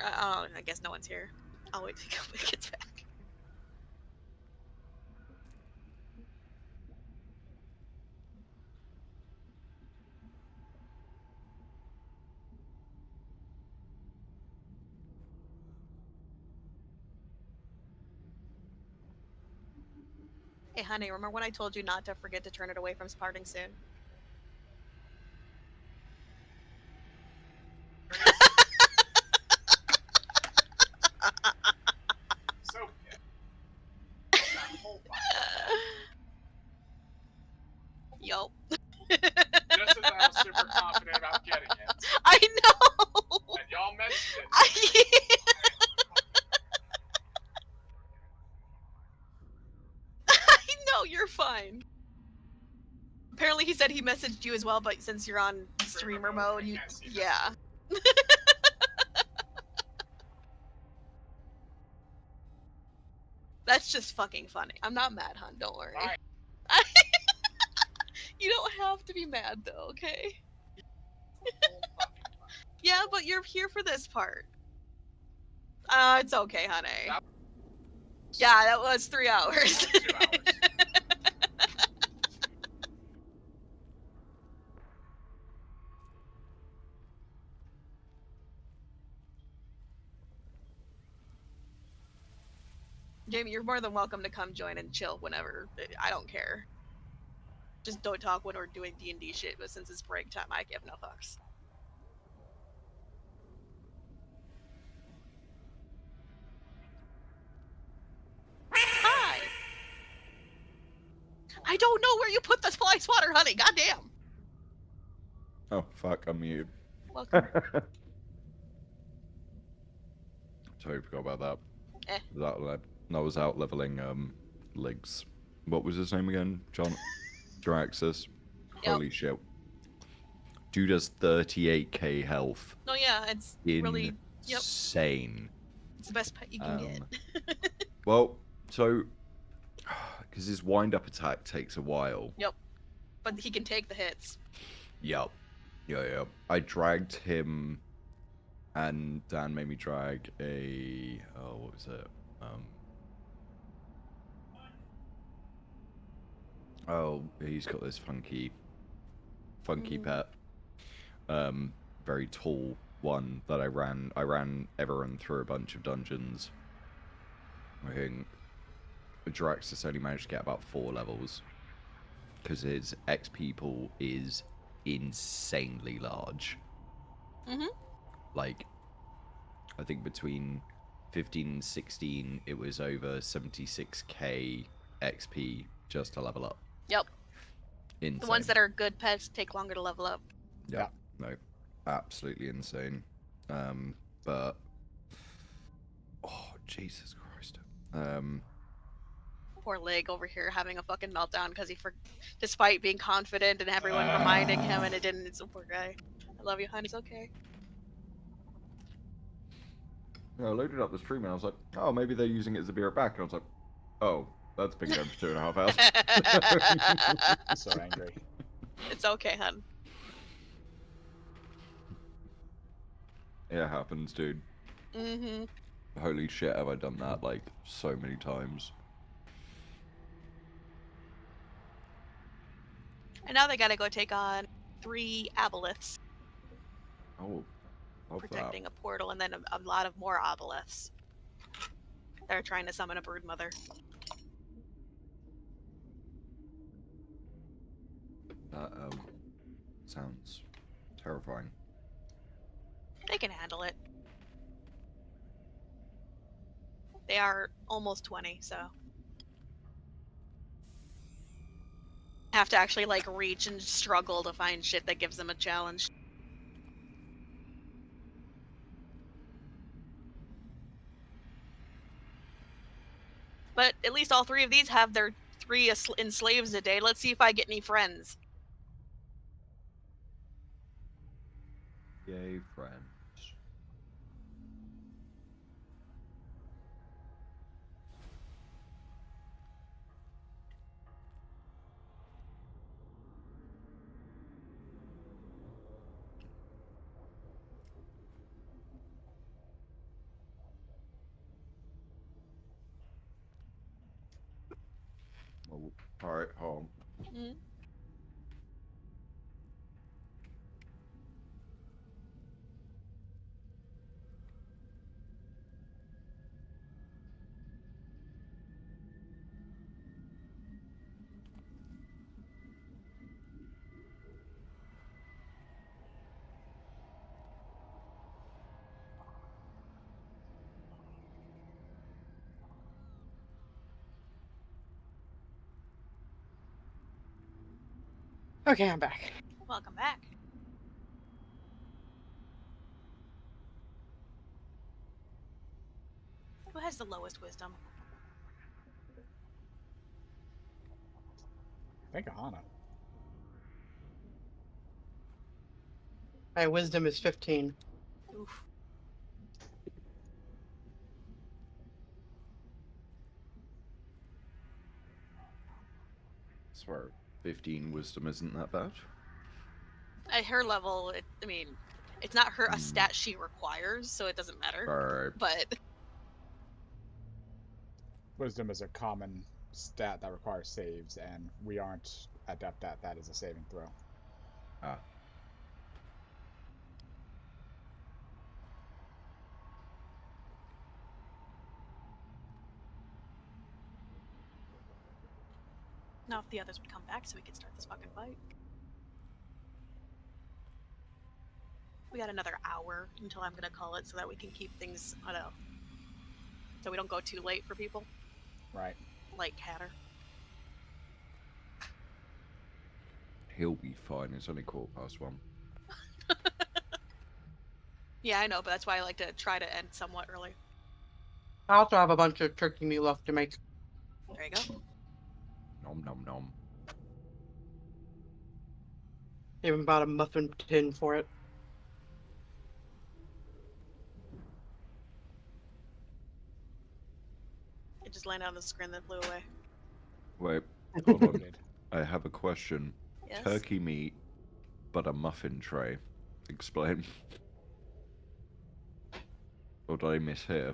Oh, I guess no one's here. I'll wait till he gets back. Hey, honey, remember when I told you not to forget to turn it away from parting soon? So, that whole Yup. just as I was super confident about getting it, I know! and y'all mentioned it. I know, you're fine. Apparently he said he messaged you as well, but since you're on streamer mode, you... Yeah. That's just fucking funny. I'm not mad, hon. Don't worry. Fine. You don't have to be mad, though, okay? Yeah, but you're here for this part. It's okay, honey. Yeah, that was 3 hours. 2 hours. Jamie, you're more than welcome to come join and chill whenever. I don't care. Just don't talk when we're doing D&D shit, but since it's break time, I give no fucks. Hi! I don't know where you put the ice water, honey, goddamn! Oh, fuck, I'm muted. Welcome. Totally forgot about that. Eh. I was out leveling, Ligs. What was his name again? John? Draxus. Yep. Holy shit. Dude has 38k health. No, yeah, it's really... Yep. Insane. It's the best pet you can get. Well, so... Because his wind-up attack takes a while. Yep. But he can take the hits. Yep. Yeah. I dragged him, and Dan made me drag a... Oh, what was it? Oh, he's got this funky pet. Very tall one that I ran everyone through a bunch of dungeons. I think Draxus only managed to get about 4 levels because his XP pool is insanely large. Like, I think between 15 and 16, it was over 76k XP just to level up. Yep. Insane. The ones that are good pets take longer to level up. Yeah. No, absolutely insane. But oh, Jesus Christ. Poor Lig over here having a fucking meltdown because despite being confident and everyone reminding him, and it didn't. It's a poor guy. I love you, honey. It's okay. I loaded up the stream and I was like, oh, maybe they're using it as a beer back. And I was like, oh, that's been going for 2.5 hours. I'm so angry. It's okay, hun. It happens, dude. Holy shit, have I done that like so many times. And now they gotta go take on 3 aboleths, Oh, love protecting a portal, and then a lot of more aboleths. They're trying to summon a broodmother. that. That sounds terrifying. They can handle it. They are almost 20, so... have to actually, like, reach and struggle to find shit that gives them a challenge. But at least all 3 of these have their 3 enslaves a day. Let's see if I get any friends. Yay, friends. Alright, hold on. Mhm. Okay, I'm back. Welcome back. Who has the lowest wisdom? I think Aahana. My wisdom is 15. Oof. Swear, 15 wisdom isn't that bad. At her level, I mean, it's not her a Hmm. stat she requires, so it doesn't matter. Alright. But Wisdom is a common stat that requires saves, and we aren't adept at that as a saving throw. Ah. now if the others would come back so we could start this fucking fight. We got another hour until I'm gonna call it so that we can keep things, I don't know, so we don't go too late for people, Right. like Hatter. He'll be fine, it's only 1:15. Yeah, I know, but that's why I like to try to end somewhat early. I also have a bunch of turkey meatloaf to make. There you go. Nom nom nom. Even bought a muffin tin for it. It just landed on the screen that flew away. Wait, hold on. Noted. I have a question. Yes? Turkey meat, but a muffin tray. Explain. Or did I mishear?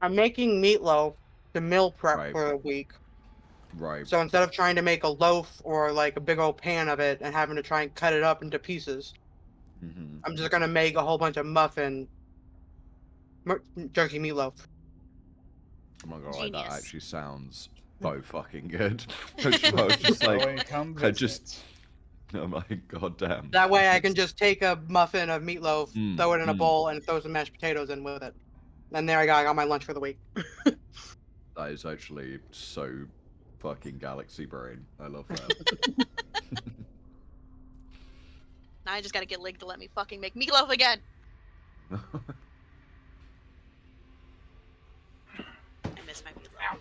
I'm making meatloaf to meal prep Right. for a week. Right. So instead of trying to make a loaf or like a big old pan of it and having to try and cut it up into pieces, Mm-hmm. I'm just gonna make a whole bunch of turkey meatloaf. I'm not gonna lie, that Genius. actually sounds so fucking good. I was just So like, come I visit. just, I'm like, god damn. That way I can just take a muffin of meatloaf, Mm, throw it in a mm. bowl, and throw some mashed potatoes in with it. And there I got my lunch for the week. That is actually so fucking galaxy brain. I love that. Now I just gotta get Lig to let me fucking make meatloaf again. I miss my meatloaf.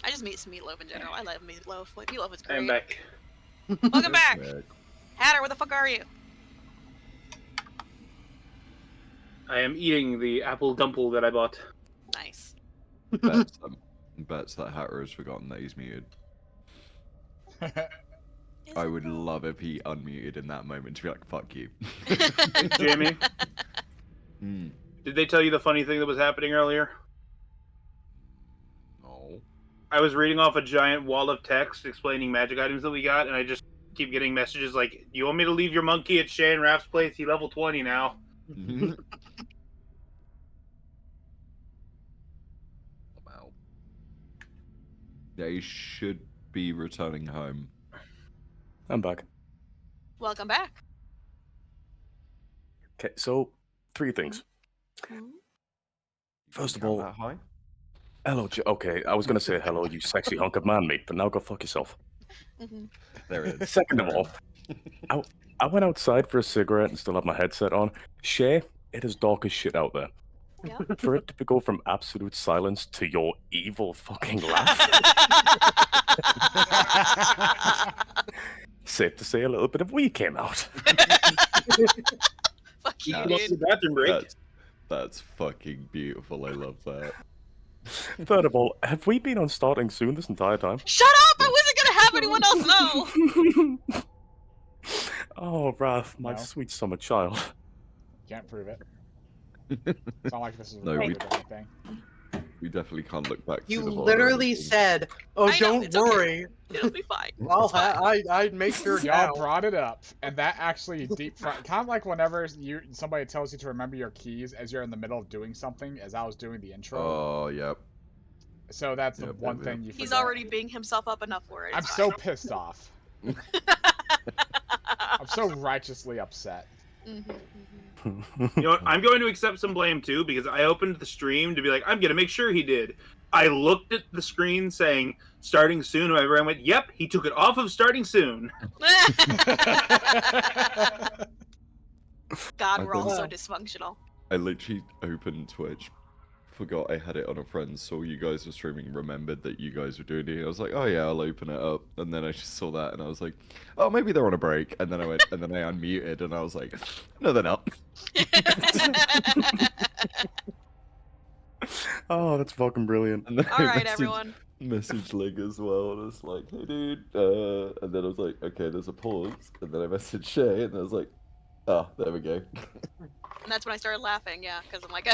I just miss meatloaf in general. I love meatloaf. Like, meatloaf is I am great. back. Welcome back! Sick. Hatter, where the fuck are you? I am eating the apple dumple that I bought. Nice. Bets that Hatter has forgotten that he's muted. Is I it would though? love if he unmuted in that moment to be like, fuck you. Jamie, Hmm. did they tell you the funny thing that was happening earlier? No. I was reading off a giant wall of text explaining magic items that we got, and I just keep getting messages like, "You want me to leave your monkey at Shay and Raph's place? He's level 20 now." Wow. Yeah, he should be returning home. I'm back. Welcome back. Okay, so 3 things. Mhm. First of Count all, that high? hello, okay, I was gonna say hello, you sexy hunk of man meat, but now go fuck yourself. Mhm. There it is. Second of There all, it is. I went outside for a cigarette and still have my headset on. Shay, it is dark as shit out there. Yeah. For it to go from absolute silence to your evil fucking laugh, safe to say a little bit of we came out. Fuck you, Yeah. You want dude. the bathroom break? That's fucking beautiful. I love that. Third of all, have we been on starting soon this entire time? Shut up! I wasn't gonna have anyone else know! Oh, Raph, my No. sweet summer child. Can't prove it. It's not like this is No, recorded or anything. We definitely can't look back. You through the hole or literally anything. said, "Oh, I know, don't it's okay. worry. It'll be fine. I'll It's fine. I'd make sure Y'all now." brought it up, and that actually kind of like whenever somebody tells you to remember your keys as you're in the middle of doing something, as I was doing the intro. Oh, yep. So that's the Yep, one yep, thing yep. you forget. He's already being himself up enough for it. I'm it's so fine. pissed off. I'm so righteously upset. You know what? I'm going to accept some blame too, because I opened the stream to be like, I'm going to make sure he did. I looked at the screen saying starting soon, and I went, yep, he took it off of starting soon. God, we're all so Uh. dysfunctional. I literally opened Twitch, forgot I had it on a friend, saw you guys were streaming, remembered that you guys were doing it. I was like, oh yeah, I'll open it up. And then I just saw that and I was like, oh, maybe they're on a break. And then I went, and then I unmuted and I was like, no, they're not. Oh, that's fucking brilliant. And then All right, everyone. messaged Lig as well, and I was like, hey dude, and then I was like, okay, there's a pause, and then I messaged Shay, and I was like, ah, there we go. And that's when I started laughing, yeah, because I'm like,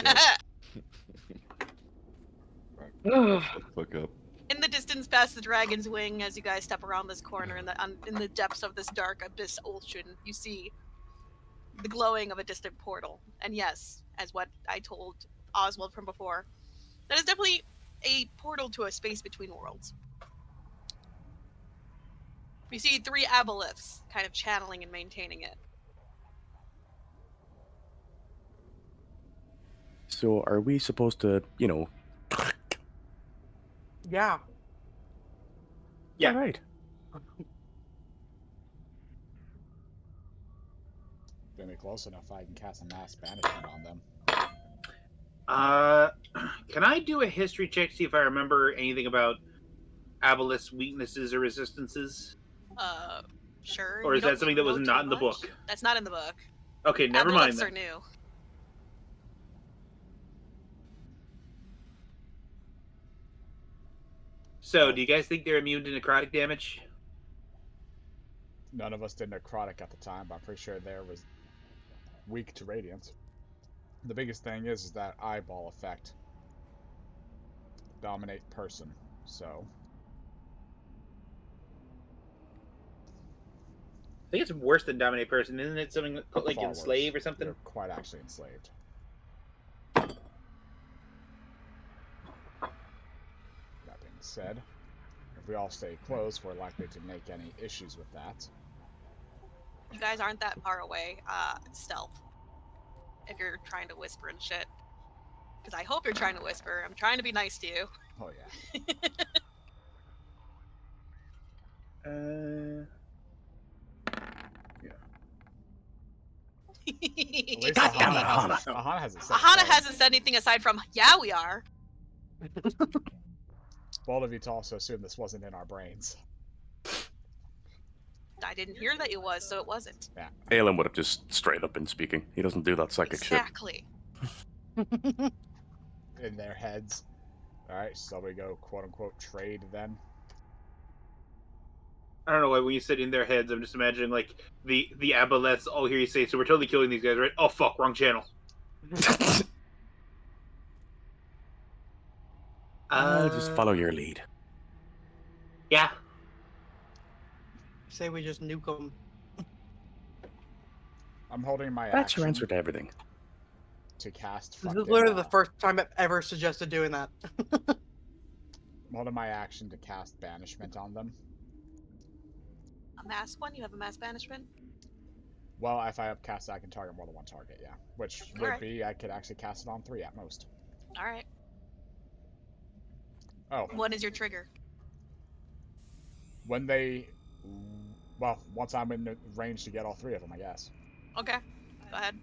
Fuck up. in the distance past the dragon's wing, as you guys step around this corner in the depths of this dark abyss ocean, you see the glowing of a distant portal. And yes, as what I told Oswald from before, that is definitely a portal to a space between worlds. We see 3 aboleths kind of channeling and maintaining it. So are we supposed to, Yeah. Yeah. All right. Get me close enough, I can cast a mass banishment on them. Can I do a history check to see if I remember anything about Aboleth's weaknesses or resistances? Sure. Or you is that don't something that was know not too in the much. book? That's not in the book. Okay, never mind Aboleths then. are new. So, do you guys think they're immune to necrotic damage? None of us did necrotic at the time, but I'm pretty sure there was weak to radiance. The biggest thing is that eyeball effect. Dominate person, so. I think it's worse than dominate person. Isn't it something like Far enslave worse. or something? You're quite actually enslaved. That being said, if we all stay close, we're likely to make any issues with that. You guys aren't that far away. Stealth. If you're trying to whisper and shit. Because I hope you're trying to whisper. I'm trying to be nice to you. Oh yeah. At least Aahana hasn't said Aahana anything. hasn't said anything aside from, yeah, we are. Bold of you to also assume this wasn't in our brains. I didn't hear that it was, so it wasn't. Yeah. Aelin would have just straight up been speaking. He doesn't do that psychic Exactly. In their heads. Alright, so we go quote unquote trade then. I don't know why when you said in their heads, I'm just imagining like the aboleths all hear you say, so we're totally killing these guys, right? Oh fuck, wrong channel. shit. Just follow your lead. Yeah. Say we just nuke them. I'm holding my That's action your answer to everything. to cast This fucking, is literally the first time I've ever suggested doing that. I'm holding my action to cast banishment on them. A mass one? You have a mass banishment? Well, if I upcast it, I can target more than one target, yeah. Which would Alright. be, I could actually cast it on 3 at most. Alright. Oh, What is your trigger? when they... Well, once I'm in the range to get all 3 of them, I guess. Okay. Go ahead.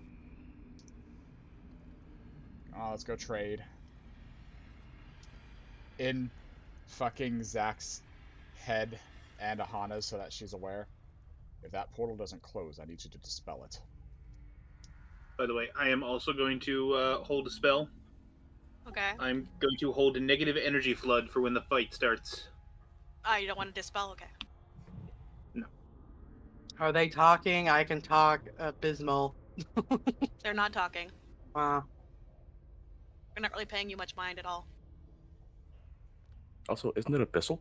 Let's go trade. In fucking Zach's head and Aahana's so that she's aware. If that portal doesn't close, I need you to dispel it. By the way, I am also going to hold a spell. Okay. I'm going to hold a negative energy flood for when the fight starts. You don't want to dispel? Okay. Are they talking? I can talk. Abysmal. They're not talking. Wow. They're not really paying you much mind at all. Also, isn't it Abyssal?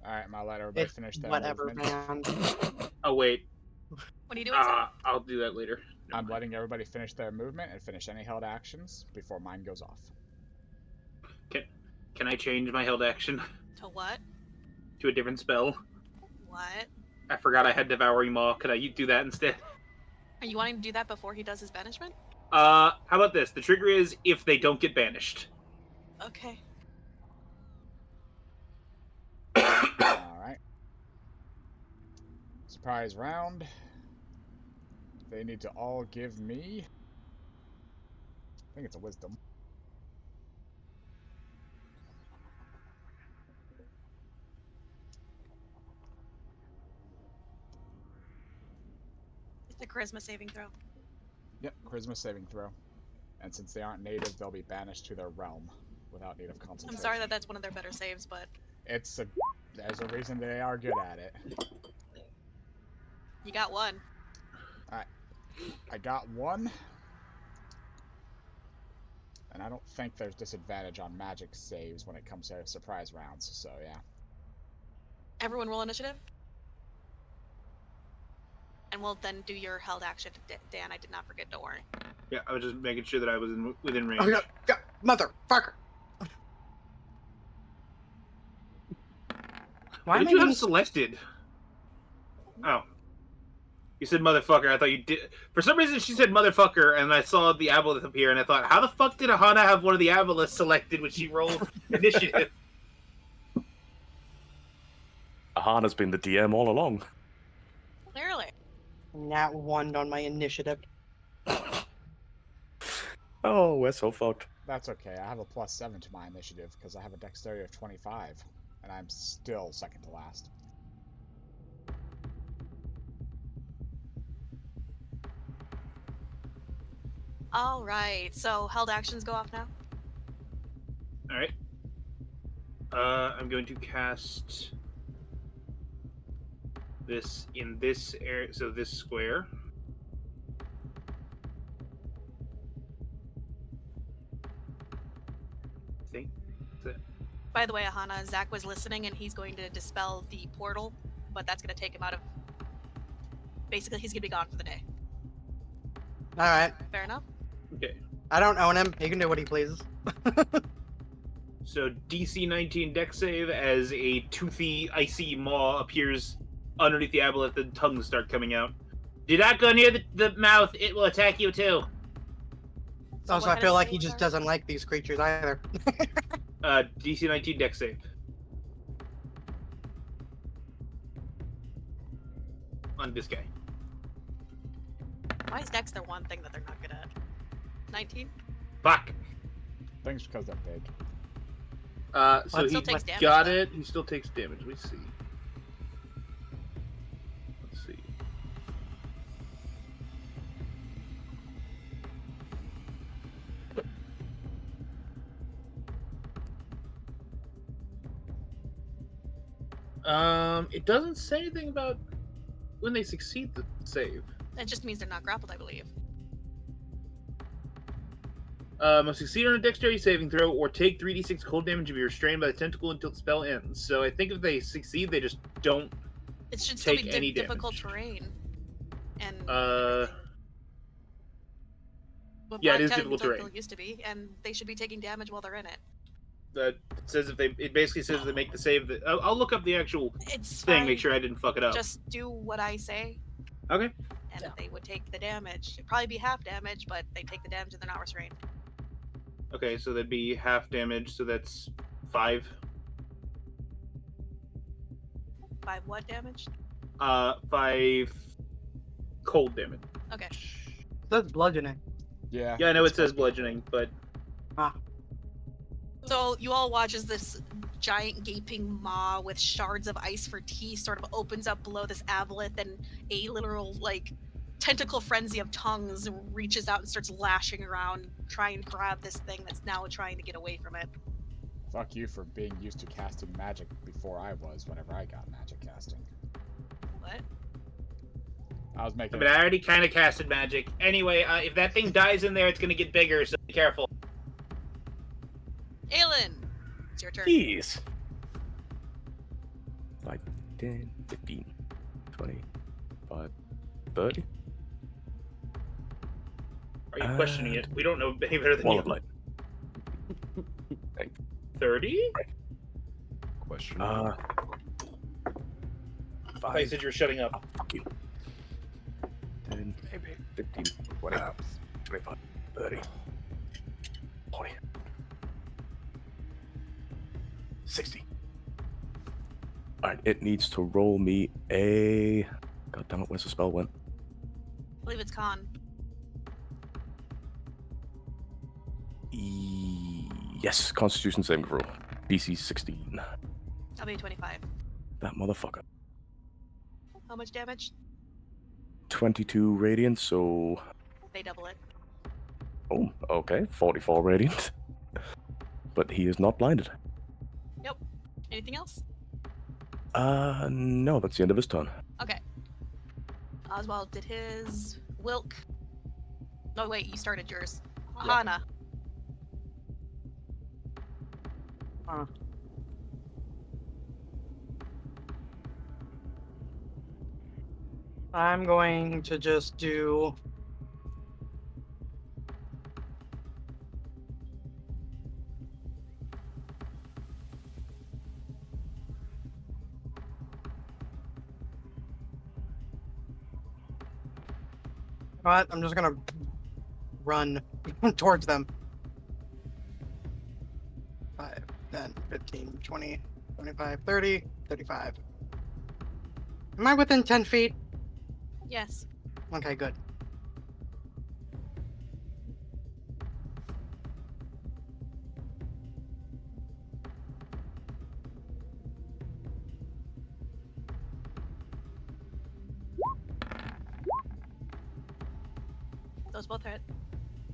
Alright, I'm gonna let everybody It's finish their whatever, movement. man. Oh wait, What are you doing, Sam? I'll do that later. I'm letting everybody finish their movement and finish any held actions before mine goes off. Can I change my held action To what? to a different spell? What? I forgot I had Devouring Maw. Could I do that instead? Are you wanting to do that before he does his banishment? How about this? The trigger is if they don't get banished. Okay. Alright. Surprise round. They need to all give me... I think it's a wisdom. It's a charisma saving throw. Yep, charisma saving throw. And since they aren't native, they'll be banished to their realm without native consultation. I'm sorry that that's one of their better saves, but There's a reason they are good at it. you got one. Alright. I got one. And I don't think there's disadvantage on magic saves when it comes to surprise rounds, so yeah. Everyone roll initiative. And we'll then do your held action. Dan, I did not forget, don't worry. Yeah, I was just making sure that I was within range. Oh, yeah, motherfucker. Why did you have selected? Oh. You said motherfucker. I thought you did. For some reason, she said motherfucker, and I saw the aboleth appear, and I thought, how the fuck did Aahana have one of the aboleths selected when she rolled initiative? Ahana's been the DM all along. Clearly. Nat 1 on my initiative. Oh, we're so fucked. That's okay, I have a +7 to my initiative, because I have a dexterity of 25. And I'm still second to last. Alright, so held actions go off now? Alright. I'm going to cast this in this area, so this square. I think that's it. By the way, Aahana, Zach was listening and he's going to dispel the portal, but that's going to take him out of... Basically, he's going to be gone for the day. Alright. Fair enough? Okay. I don't own him. He can do what he pleases. So DC 19 deck save as a toothy, icy maw appears underneath the aboleth and tongues start coming out. Do not go near the mouth, it will attack you too. So Also, what I kind feel of like he saves just are- doesn't like these creatures either. DC 19 deck save. On this guy. Why is Dex their one thing that they're not good at? 19? Fuck! I think it's because they're big. So It he still takes damage, got though. it. He still takes damage. Let me see. Let's see. It doesn't say anything about when they succeed the save. That just means they're not grappled, I believe. Must succeed on a dexterity saving throw or take 3d6 cold damage if you're restrained by the tentacle until the spell ends. So I think if they succeed, they just don't. It should still be Take any difficult damage. terrain. And what yeah, it Black is Tentacles difficult terrain. Tentacle used to be, and they should be taking damage while they're in it. It says if they. It basically says they make the save. I'll look up the actual It's thing. fine. Make sure I didn't fuck it up. Just do what I say, Okay. and they would take the damage. It'd probably be half damage, but they take the damage and they're not restrained. Okay, so that'd be half damage. So that's 5. 5 what damage? 5 cold damage. Okay. That's bludgeoning. Yeah. Yeah, I know it's it says supposed to be. bludgeoning, but So you all watch as this giant gaping maw with shards of ice for teeth sort of opens up below this aboleth, and a literal tentacle frenzy of tongues reaches out and starts lashing around, trying to grab this thing that's now trying to get away from it. Fuck you for being used to casting magic before I was, whenever I got magic casting. What? I was making... but I already kind of casted magic. Anyway, if that thing dies in there, it's gonna get bigger. So be careful. Aelin, it's your turn. Jeez. 10, 15, 25, 30. Are you questioning it? We don't know any better than Wall you. of light. 30? Question. I thought you said you were shutting up. Oh, fuck you. 10, 15, 20, 25, 30, 40, 60. Alright, it needs to roll me a... God damn it, where's the spell went? I believe it's con. Yes, Constitution saving throw. DC 16. That'll be 25. That motherfucker. How much damage? 22 radiant, so... They double it. Oh, okay, 44 radiant. But he is not blinded. Yep. Anything else? No, that's the end of his turn. Okay. Oswald did his. Wilk. No, wait, you started yours. Aahana. I'm going to just do. But I'm just gonna run towards them. 5, 10, 15, 20, 25, 30, 35. Am I within 10 feet? Yes. Okay, good. Those both hit.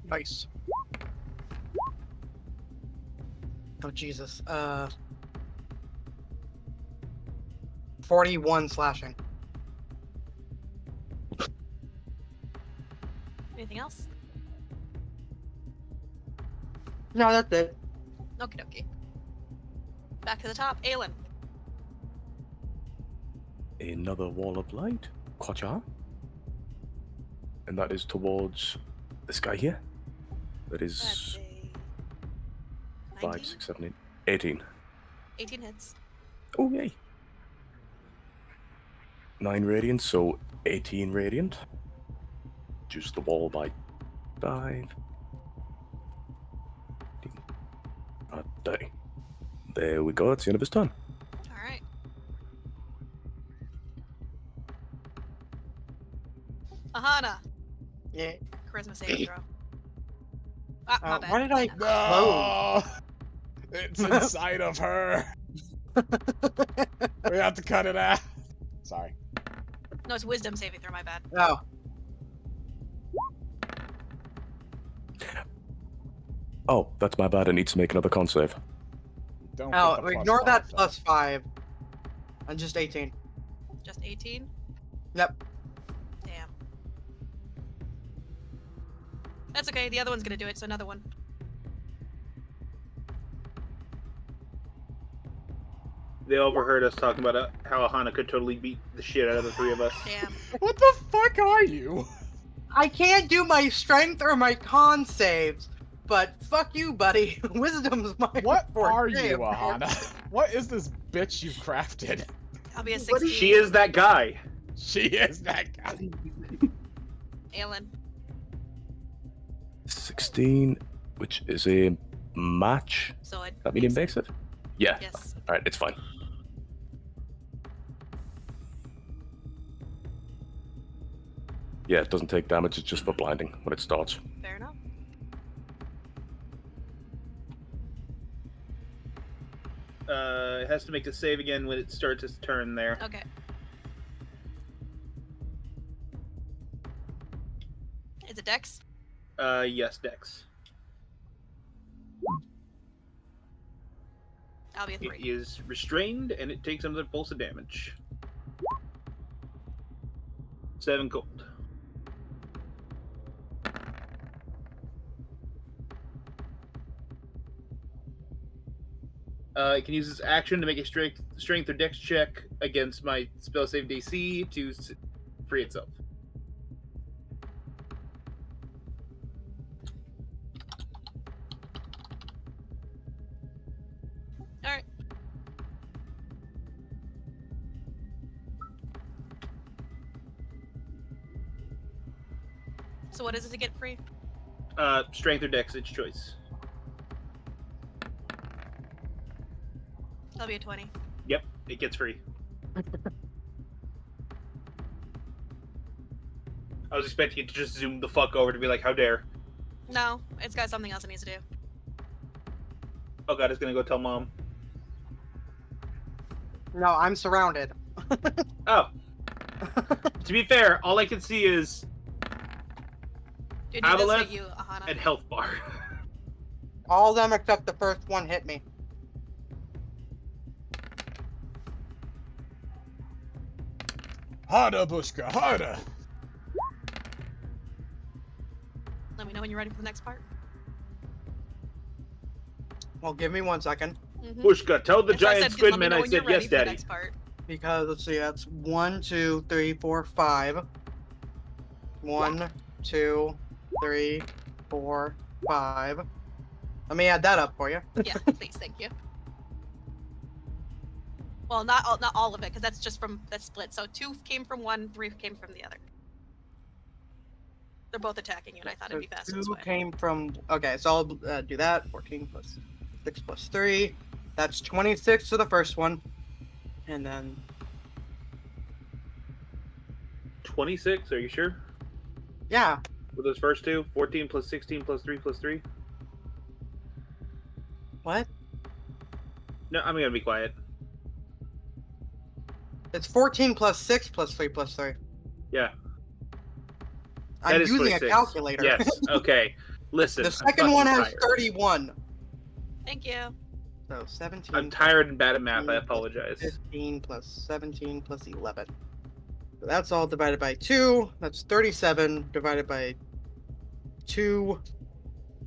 Nice. Oh, Jesus. 41 slashing. Anything else? No, that's it. Okie dokie. Back to the top. Aelin. Another wall of light. Kwacha. And that is towards this guy here. That That's is a 5, 19? 6, 7, 8, 18. 18 hits. Oh, yay. 9 radiant, so 18 radiant. Reduce the wall by 5. 30. There we go, it's the end of his turn. Alright. Aahana. Yeah. Charisma saving throw. Ah, my bad. Why did I No! It's inside of her. We have to cut it out. Sorry. No, it's wisdom saving throw, my bad. Oh. Oh, that's my bad, I need to make another con save. Don't Oh, get the ignore that +5, though. +5. I'm just 18. Just 18? Yep. Damn. That's okay, the other one's gonna do it, so another one. They overheard us talking about how Aahana could totally beat the shit out of the three of us. Damn. What the fuck are you? I can't do my strength or my con saves, but fuck you, buddy. Wisdom's my What forte. are you, Aahana? What is this bitch you've crafted? I'll be a What 16. is She is that guy. She is that guy. Aelin. 16, which is a match. So it That mean it makes it? Yeah. Yes. Alright, it's fine. Yeah, it doesn't take damage, it's just for blinding when it starts. Fair enough. It has to make the save again when it starts its turn there. Okay. Is it Dex? Yes, Dex. I'll be a 3. It is restrained, and it takes another pulse of damage. 7 gold. It can use its action to make a strength or dex check against my spell save DC to free itself. All right. So what is it to get free? Strength or dex, its choice. That'll be a 20. Yep, it gets free. I was expecting it to just zoom the fuck over to be like, how dare. No, it's got something else it needs to do. Oh god, it's gonna go tell mom. No, I'm surrounded. Oh. To be fair, all I can see is Dude, he does Aelin hit you, Aahana. and health bar. All of them except the first one hit me. Harder, Bushka, harder! Let me know when you're ready for the next part. Well, give me 1 second. Mm-hmm. Bushka, tell the giant squid man I said yes, daddy. Next part. Because, let's see, that's 1, 2, 3, 4, 5. 1, 2, 3, 4, 5. Let me add that up for you. Yeah, please, thank you. Well, not all of it, because that's just from that split. So 2 came from one, 3 came from the other. They're both attacking you, and I thought it'd be faster this 2 way. came from... Okay, so I'll do that. 14 plus 6 plus 3. That's 26 for the first one. And then... 26, are you sure? Yeah. For those first two? 14 plus 16 plus 3 plus 3? What? No, I'm gonna be quiet. It's 14 plus 6 plus 3 plus 3. Yeah. I'm That is using a 26. calculator. Yes, okay. Listen. The I'm second one fucking has tired. 31. Thank you. So 17. I'm tired and bad at math, I 15 plus apologize. 15 plus 17 plus 11. So that's all divided by 2. That's 37 divided by 2.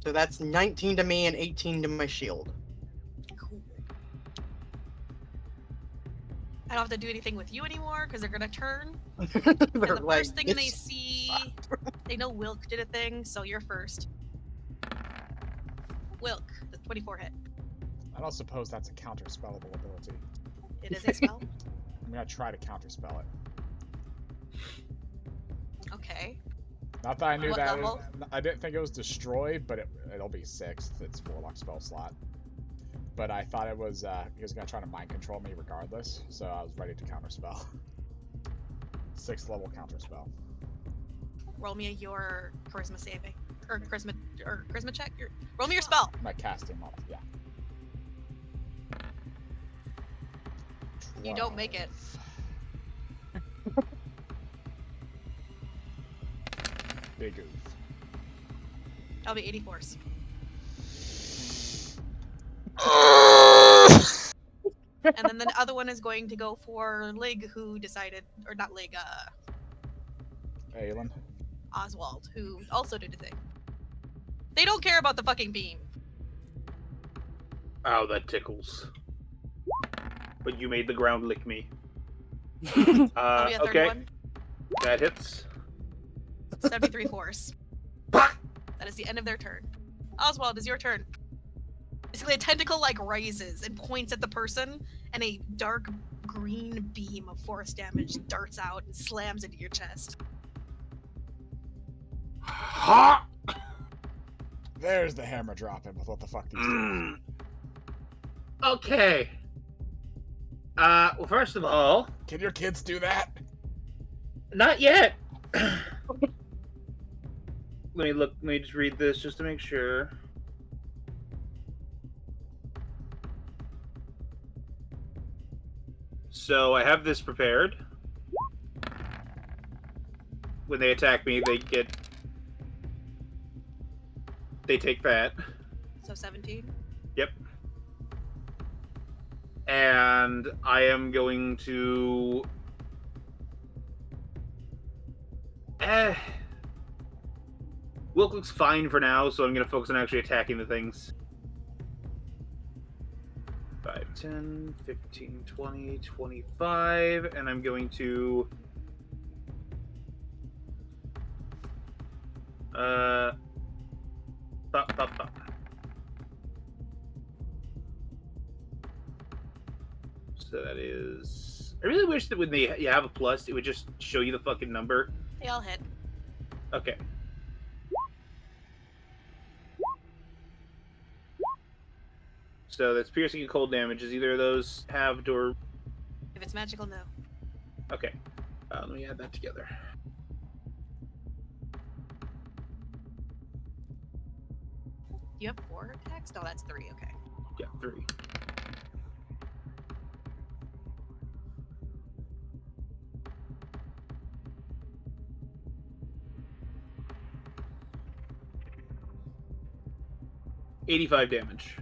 So that's 19 to me and 18 to my shield. Cool. I don't have to do anything with you anymore, because they're gonna turn. They're And the like, first thing they "It's see, they know Wilk did a thing, so you're first. Wilk, the 24 hit. I don't suppose that's a counterspellable ability. It is a spell. I'm gonna try to counterspell it. Okay. Not that I knew What that. level? I didn't think it was destroy, but it'll be 6th. It's Warlock spell slot. But I thought it was he was gonna try to mind control me regardless, so I was ready to counterspell. 6th level counterspell. Roll me your charisma saving. Or charisma check. Roll me your spell. My casting model, yeah. You don't make it. 12. Big oof. That'll be 84s. And then the other one is going to go for Lig, who decided, or not Lig, Aelin. Oswald, who also did a thing. They don't care about the fucking beam. Ow, that tickles. But you made the ground lick me. That'll be a 31. Okay, that hits. 73 force. That is the end of their turn. Oswald, is your turn. Basically, a tentacle rises and points at the person, and a dark green beam of force damage darts out and slams into your chest. Ha! There's the hammer dropping with what the fuck these do. Okay. Well, first of all, Can your kids do that? not yet. Let me just read this just to make sure. So I have this prepared. When they attack me, they take that. So 17. Yep. And I am going to... Wilk looks fine for now, so I'm going to focus on actually attacking the things. 5, 10, 15, 20, 25, and I'm going to pop. So that is. I really wish that when you have a plus, it would just show you the fucking number. They all hit. Okay. So that's piercing and cold damage. Is either of those halved or? If it's magical, no. Okay. Let me add that together. You have 4 attacks? No, that's 3. Okay. Yeah, 3. $85 damage.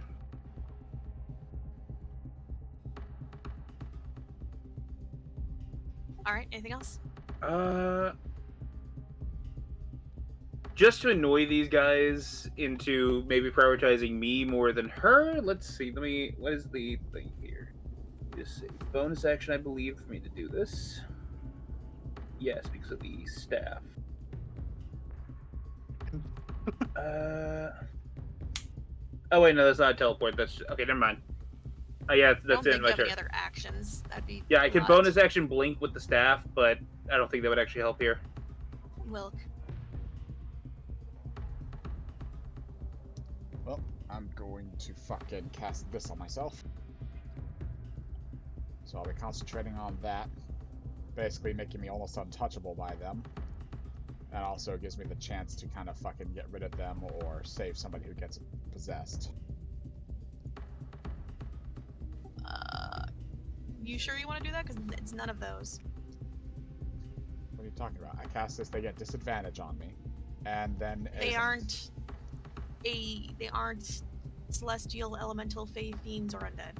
All right. Anything else? Just to annoy these guys into maybe prioritizing me more than her. Let's see. What is the thing here? Just see. Bonus action, I believe, for me to do this. Yes, because of the staff. Oh wait, no, that's not a teleport. That's okay. Never mind. Yeah, that's I in don't think my you have turn. any other actions. That'd be. Yeah, I can lot. bonus action blink with the staff, but I don't think that would actually help here. Wilk. Well, I'm going to fucking cast this on myself. So I'll be concentrating on that. Basically making me almost untouchable by them. And also gives me the chance to kind of fucking get rid of them or save somebody who gets possessed. You sure you want to do that? Because it's none of those. What are you talking about? I cast this, they get disadvantage on me. And then They aren't celestial, elemental, fae, fiends, or undead.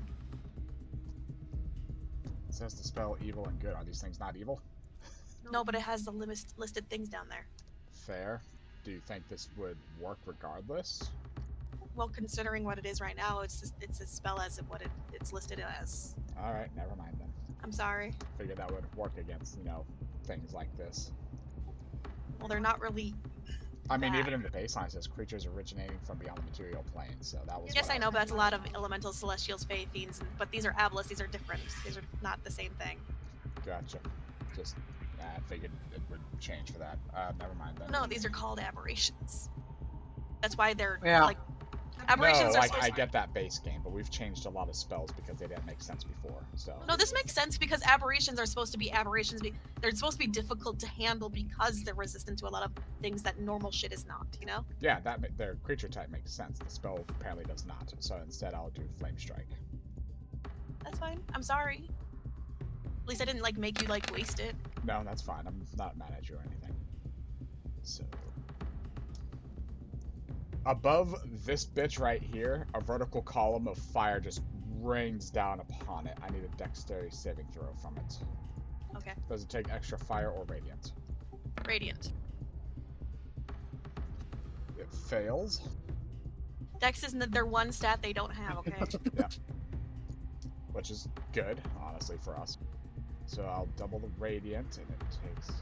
It says the spell evil and good. Are these things not evil? No, but it has the listed things down there. Fair. Do you think this would work regardless? Well, considering what it is right now, it's a spell as of what it's listed as. Alright, never mind then. I'm sorry. Figured that would work against, things like this. Well, they're not really. I mean, bad. even in the baseline it says creatures originating from beyond the material plane, so that was Yes, what I know, but that's a lot of elementals, celestials, fae, fiends, but these are abelis. These are different. These are not the same thing. Gotcha. Just, I figured it would change for that. Never mind then. No, these are called aberrations. That's why they're Yeah. like aberrations no, are like, supposed I get that base game, but we've changed a lot of spells because they didn't make sense before, so... No, this makes sense because aberrations are supposed to be aberrations. They're supposed to be difficult to handle because they're resistant to a lot of things that normal shit is not, you know? Yeah, their creature type makes sense. The spell apparently does not, so instead I'll do Flame Strike. That's fine. I'm sorry. At least I didn't make you waste it. No, that's fine. I'm not mad at you or anything. So... Above this bitch right here, a vertical column of fire just rains down upon it. I need a dexterity saving throw from it. Okay. Does it take extra fire or radiant? Radiant. It fails. Dex is their one stat they don't have, okay? Yeah. Which is good, honestly, for us. So I'll double the radiant, and it takes...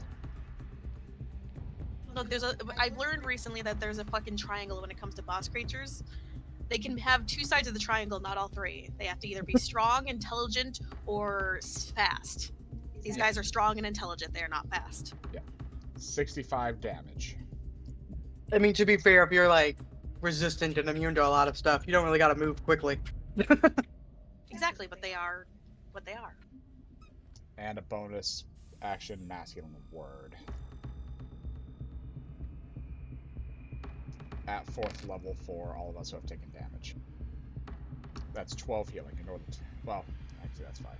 Look, I've learned recently that there's a fucking triangle when it comes to boss creatures. They can have 2 sides of the triangle, not all 3. They have to either be strong, intelligent, or fast. These guys are strong and intelligent. They are not fast. Yeah. 65 damage. I mean, to be fair, if you're resistant and immune to a lot of stuff, you don't really gotta move quickly. Exactly, but they are what they are. And a bonus action masculine word. At 4th level for all of us who have taken damage. That's 12 healing. Ignore the... Well, actually that's 5.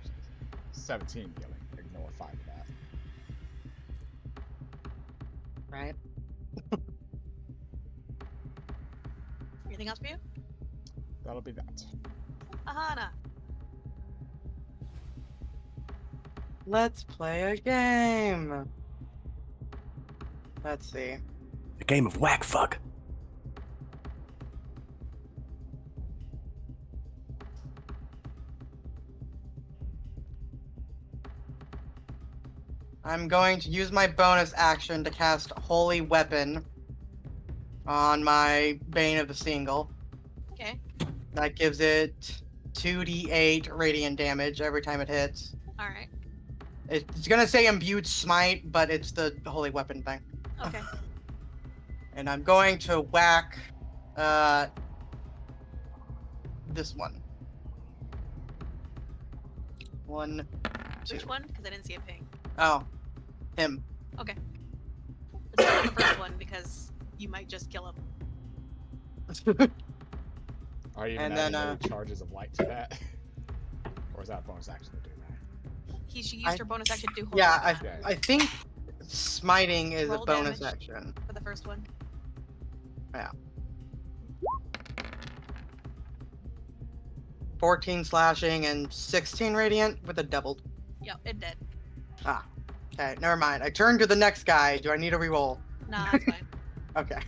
17 healing. Ignore 5 of that. Right? Anything else for you? That'll be that. Aahana. Let's play a game. Let's see. A game of whack fuck. I'm going to use my bonus action to cast Holy Weapon on my Bane of the Single. Okay. That gives it 2d8 radiant damage every time it hits. All right. It's gonna say Imbued Smite, but it's the Holy Weapon thing. Okay. And I'm going to whack this one. 1, 2. Which one? Because I didn't see a ping. Oh, him. Okay. Let's start with the first one because you might just kill him. Are you And adding then, any charges of light to that? Or is that a bonus action to do that? She used her bonus action to do. Yeah, Holy Weapon I think smiting is Roll a bonus damage. action. for the first one. Yeah. 14 slashing and 16 radiant with a doubled. Yep, it did. Okay, never mind. I turn to the next guy. Do I need a reroll? Nah, that's fine. Okay.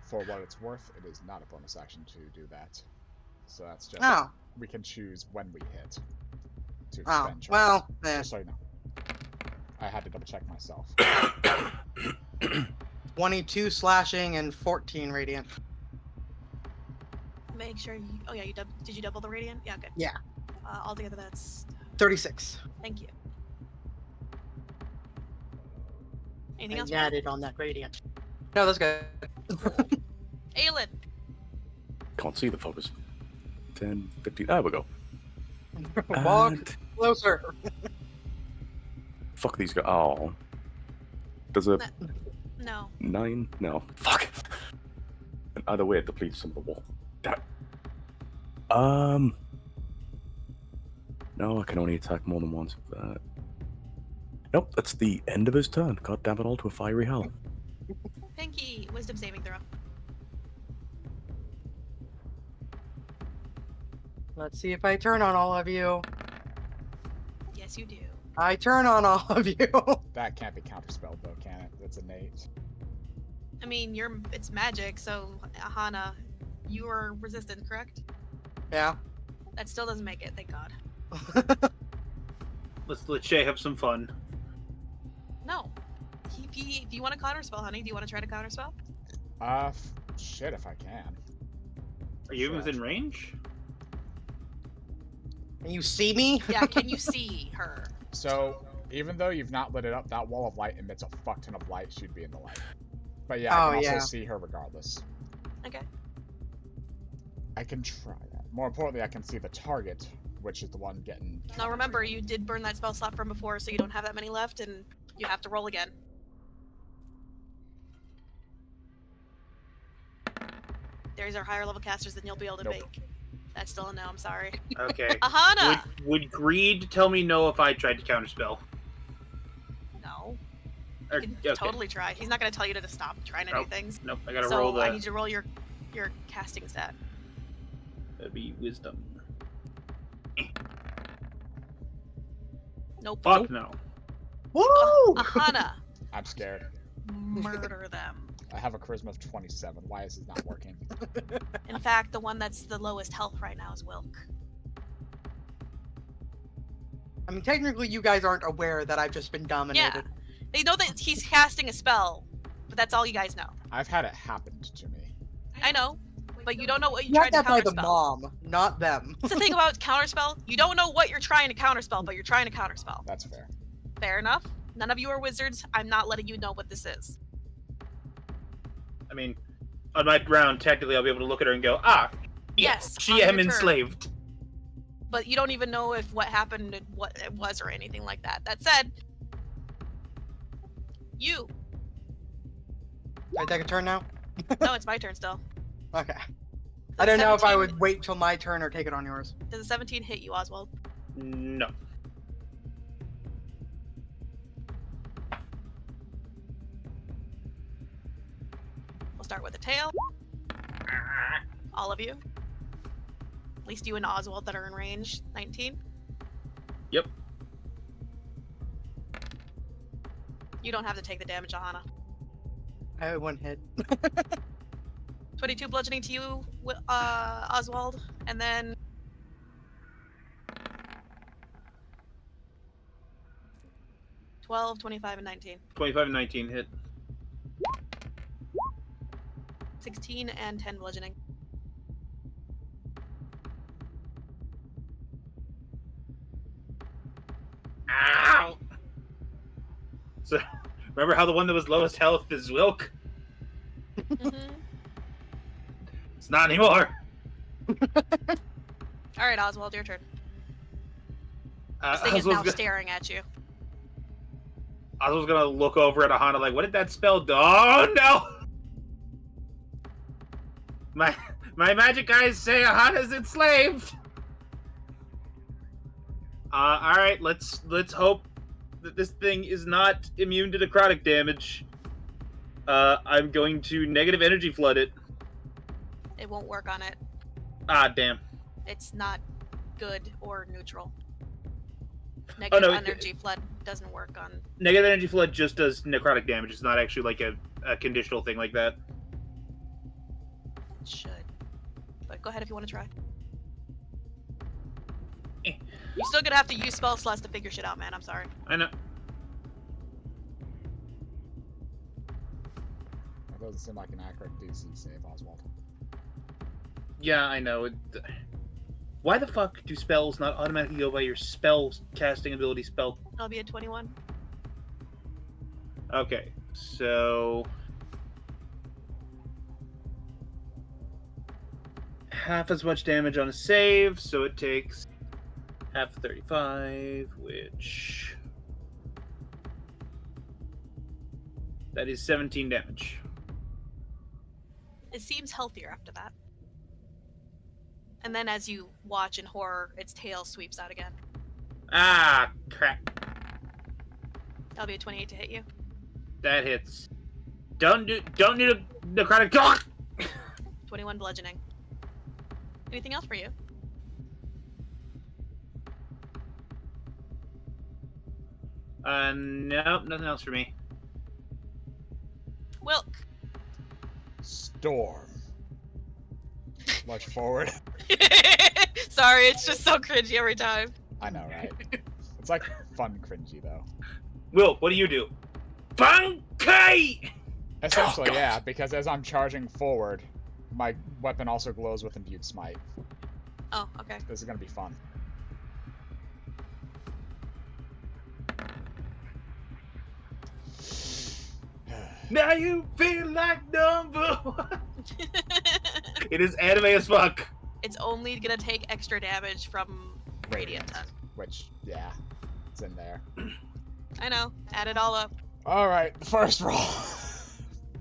For what it's worth, it is not a bonus action to do that. So that's just Oh. we can choose when we hit to Oh. spend charges. Well, eh. Just so you know. I had to double check myself. 22 slashing and 14 radiant. Make sure you. Oh yeah, did you double the radiant? Yeah, good. Yeah. Altogether, that's. 36. Thank you. Anything I else? added on that radiant. No, that's good. Aelin. Can't see the focus. 10, 15. There we go. Walk And closer. fuck these guys. Oh. Does a No. 9? No. Fuck. And either way, it depletes some of the wall. Damn. No, I can only attack more than once with that. Nope, that's the end of his turn. God damn it all to a fiery hell. Pinky. Wisdom saving throw. Let's see if I turn on all of you. Yes, you do. I turn on all of you. That can't be counterspelled though, can it? That's innate. I mean, it's magic, so Aahana, you are resistant, correct? Yeah. That still doesn't make it. Thank God. Let's let Shay have some fun. No. Do you want to counterspell, honey? Do you want to try to counterspell? Shit if I can. Are you even Sure. within range? Can you see me? Yeah. Can you see her? So, even though you've not lit it up, that wall of light emits a fuck ton of light. She'd be in the light. But yeah, I Oh, can also yeah. see her regardless. Okay. I can try that. More importantly, I can see the target, which is the one getting. Now remember, you did burn that spell slot from before, so you don't have that many left, and you have to roll again. There's our higher level casters than you'll be able to Nope. make. That's still a no. I'm sorry. Okay. Aahana. Would Greed tell me no if I tried to counterspell? No. Or, You can okay. totally try. He's not going to tell you to stop trying to do Nope. things. Nope. I gotta So roll I the. need you to roll your casting stat. That'd be wisdom. Nope. Fuck no. Woo! Aahana. I'm scared. Murder them. I have a charisma of 27. Why is this not working? In fact, the one that's the lowest health right now is Wilk. I mean, technically, you guys aren't aware that I've just been dominated. Yeah. They know that he's casting a spell, but that's all you guys know. I've had it happen to me. I know, but you don't know what you You tried got to that by the counterspell. mom, not them. That's the thing about counterspell. You don't know what you're trying to counterspell, but you're trying to counterspell. That's fair. Fair enough. None of you are wizards. I'm not letting you know what this is. I mean, on my round, technically, I'll be able to look at her and go, Yes, she on am your turn. enslaved. But you don't even know if what happened and what it was or anything like that. That said, you. I take a turn now? No, it's my turn still. Okay. Does I didn't know if I 17 would wait till my turn or take it on yours. Does a 17 hit you, Oswald? No. We'll start with the tail. All of you. At least you and Oswald that are in range. 19. Yep. You don't have to take the damage, Aahana. I have one hit. 22 bludgeoning to you, Oswald, and then 12, 25, and 19. 25 and 19 hit. 16 and 10 bludgeoning. Ow! So, remember how the one that was lowest health is Wilk? Mm-hmm. It's not anymore. Alright, Oswald, your turn. This thing is now staring at you. I was gonna look over at Aahana like, what did that spell do? Oh no! My magic guys say Ahana's enslaved. All right, let's hope that this thing is not immune to necrotic damage. I'm going to negative energy flood it. It won't work on it. Ah, damn. It's not good or neutral. Negative no, energy flood doesn't work on... Negative energy flood just does necrotic damage. It's not actually like a conditional thing like that. It should. But go ahead if you want to try. Eh. You're still gonna have to use spell slots to figure shit out, man. I'm sorry. I know. That doesn't seem like an accurate DC save, Oswald. Yeah, I know. Why the fuck do spells not automatically go by your spell casting ability spell? I'll be at 21. Okay, so... half as much damage on a save, so it takes half 35, which... that is 17 damage. It seems healthier after that. And then as you watch in horror, its tail sweeps out again. Ah, crap. That'll be a 28 to hit you. That hits. Don't need a necrotic talk! 21 bludgeoning. Anything else for you? Nope, nothing else for me. Wilk. Storm. March forward. Sorry, it's just so cringy every time. I know, right? It's like fun cringy though. Wilk, what do you do? Funky! Essentially, yeah, because as I'm charging forward, my weapon also glows with imbued smite. Oh, okay. This is gonna be fun. Now you feel like number one. It is anime as fuck. It's only gonna take extra damage from Radiant Touch. Which, yeah, it's in there. I know. Add it all up. Alright, the first roll.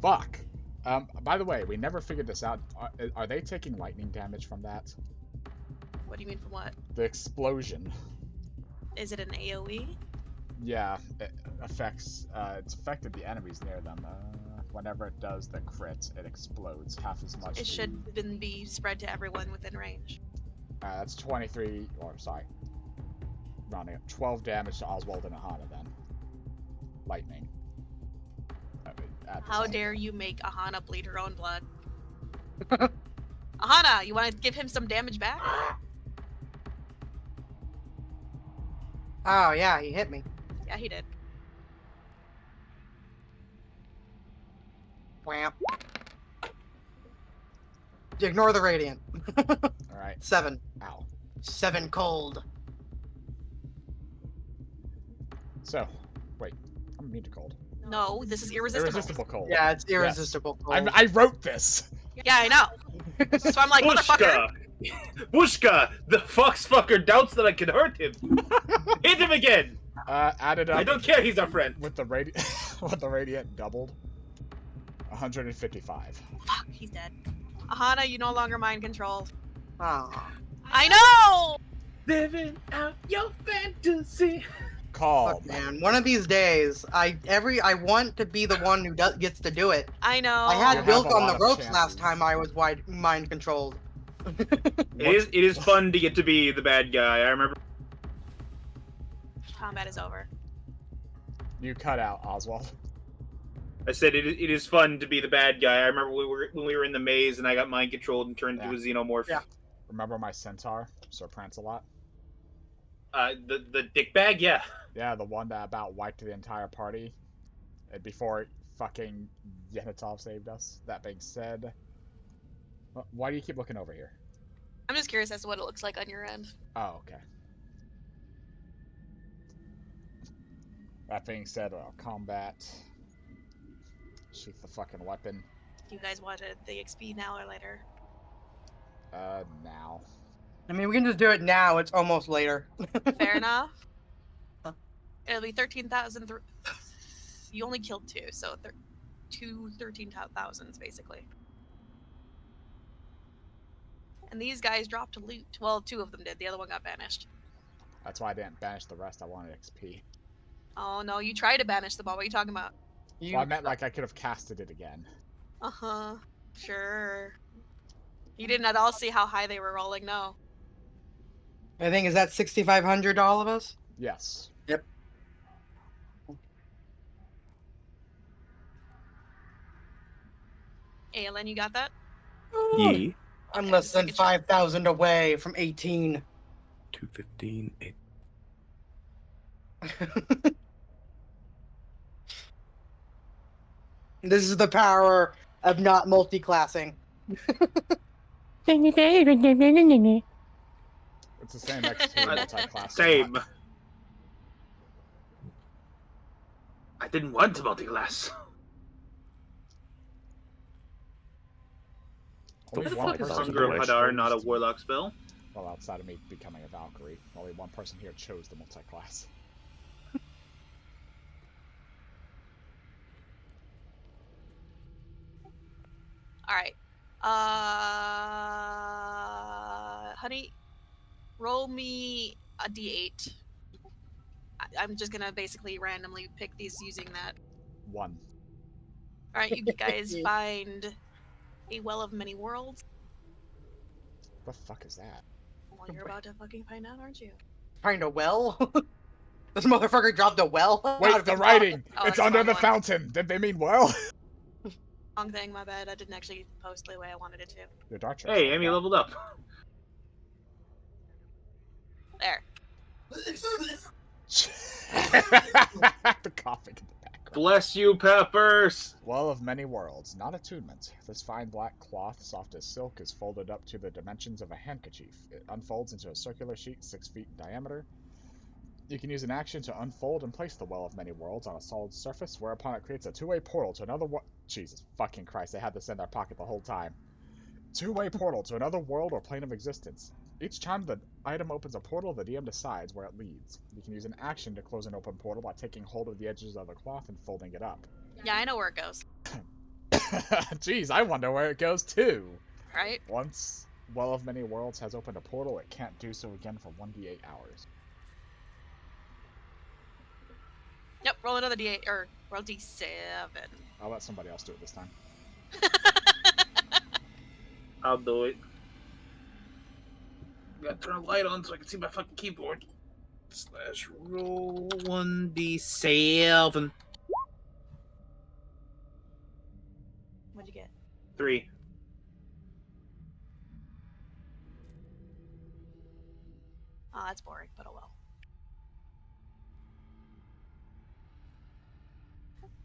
Fuck. By the way, we never figured this out. Are they taking lightning damage from that? What do you mean from what? The explosion. Is it an AoE? Yeah, it affects, it's affected the enemies near them. Whenever it does the crit, it explodes half as much. It should then be spread to everyone within range. That's 23, or sorry, rounding up, 12 damage to Oswald and Aahana then. Lightning. How dare you make Aahana bleed her own blood? Aahana, you want to give him some damage back? Oh yeah, he hit me. Yeah, he did. Wham. Ignore the radiant. Alright. 7. Ow. 7 cold. So, wait, I'm immune to cold. No, this is irresistible. Irresistible cold. Yeah, it's irresistible cold. I wrote this! Yeah, I know. So I'm like, motherfucker. Bushka! The fucker doubts that I can hurt him. Hit him again! Added up. I don't care, he's our friend. With the with the radiant doubled. 155. Fuck, he's dead. Aahana, you no longer mind controlled. Oh. I know! Living out your fantasy. Calm. Fuck, man. One of these days, I want to be the one who gets to do it. I know. I You had have Wilk a on lot the of ropes chances. last time I was mind controlled. It is fun to get to be the bad guy. I remember. Combat is over. You cut out, Oswald. I said it is fun to be the bad guy. I remember when we were in the maze and I got mind controlled and turned into a xenomorph. Yeah. Remember my centaur, Sir Prancelot? The dick bag, yeah. Yeah, the one that about wiped the entire party before fucking Yenatov saved us. That being said, why do you keep looking over here? I'm just curious as to what it looks like on your end. Oh, okay. That being said, combat. Sheath the fucking weapon. Do you guys want the XP now or later? Now. I mean, we can just do it now. It's almost later. Fair enough. Huh. It'll be 13,000. You only killed 2, so 13,000s basically. And these guys dropped loot. Well, 2 of them did. The other one got banished. That's why I didn't banish the rest. I wanted XP. Oh no, you tried to banish them all. What are you talking about? Well, I meant like I could have casted it again. Uh-huh. Sure. You didn't at all see how high they were rolling, no. I think, is that 6,500 to all of us? Yes. Yep. Aelin, you got that? Yeah. I'm Okay, less just than making sure. 5,000 away from 18. 215. This is the power of not multi-classing. It's the same X2 multi-class. Same. I didn't want to multi-class. Only What the one fuck is person Hunger of here Hadar, chose not a to- warlock spell. Well, outside of me becoming a Valkyrie, only one person here chose the multi-class. Alright. Honey, roll me a d8. I'm just gonna basically randomly pick these using that. 1. Alright, you guys find a well of many worlds. The fuck is that? Well, you're about to fucking find out, aren't you? Find a well? This motherfucker dropped a well? out Wait, of the his writing! Oh, It's that's under the the wrong one. fountain! Did they mean well? Wrong thing, my bad. I didn't actually post the way I wanted it to. Your dark Church Hey, leveled Amy up. leveled up. There. The coughing in the background. Bless you, Peppers! Well of many worlds, not attunement. This fine black cloth, soft as silk, is folded up to the dimensions of a handkerchief. It unfolds into a circular sheet 6 feet in diameter. You can use an action to unfold and place the Well of Many Worlds on a solid surface, whereupon it creates a two-way portal to another Jesus fucking Christ, they had this in their pocket the whole time. Two-way portal to another world or plane of existence. Each time the item opens a portal, the DM decides where it leads. You can use an action to close an open portal by taking hold of the edges of the cloth and folding it up. Yeah, I know where it goes. Jeez, I wonder where it goes too. Right? Once Well of Many Worlds has opened a portal, it can't do so again for 1d8 hours. Yep, roll another d8, or roll d7. I'll let somebody else do it this time. I'll do it. Gotta turn a light on so I can see my fucking keyboard. Slash roll 1d7. What'd you get? 3. Oh, that's boring, but oh well.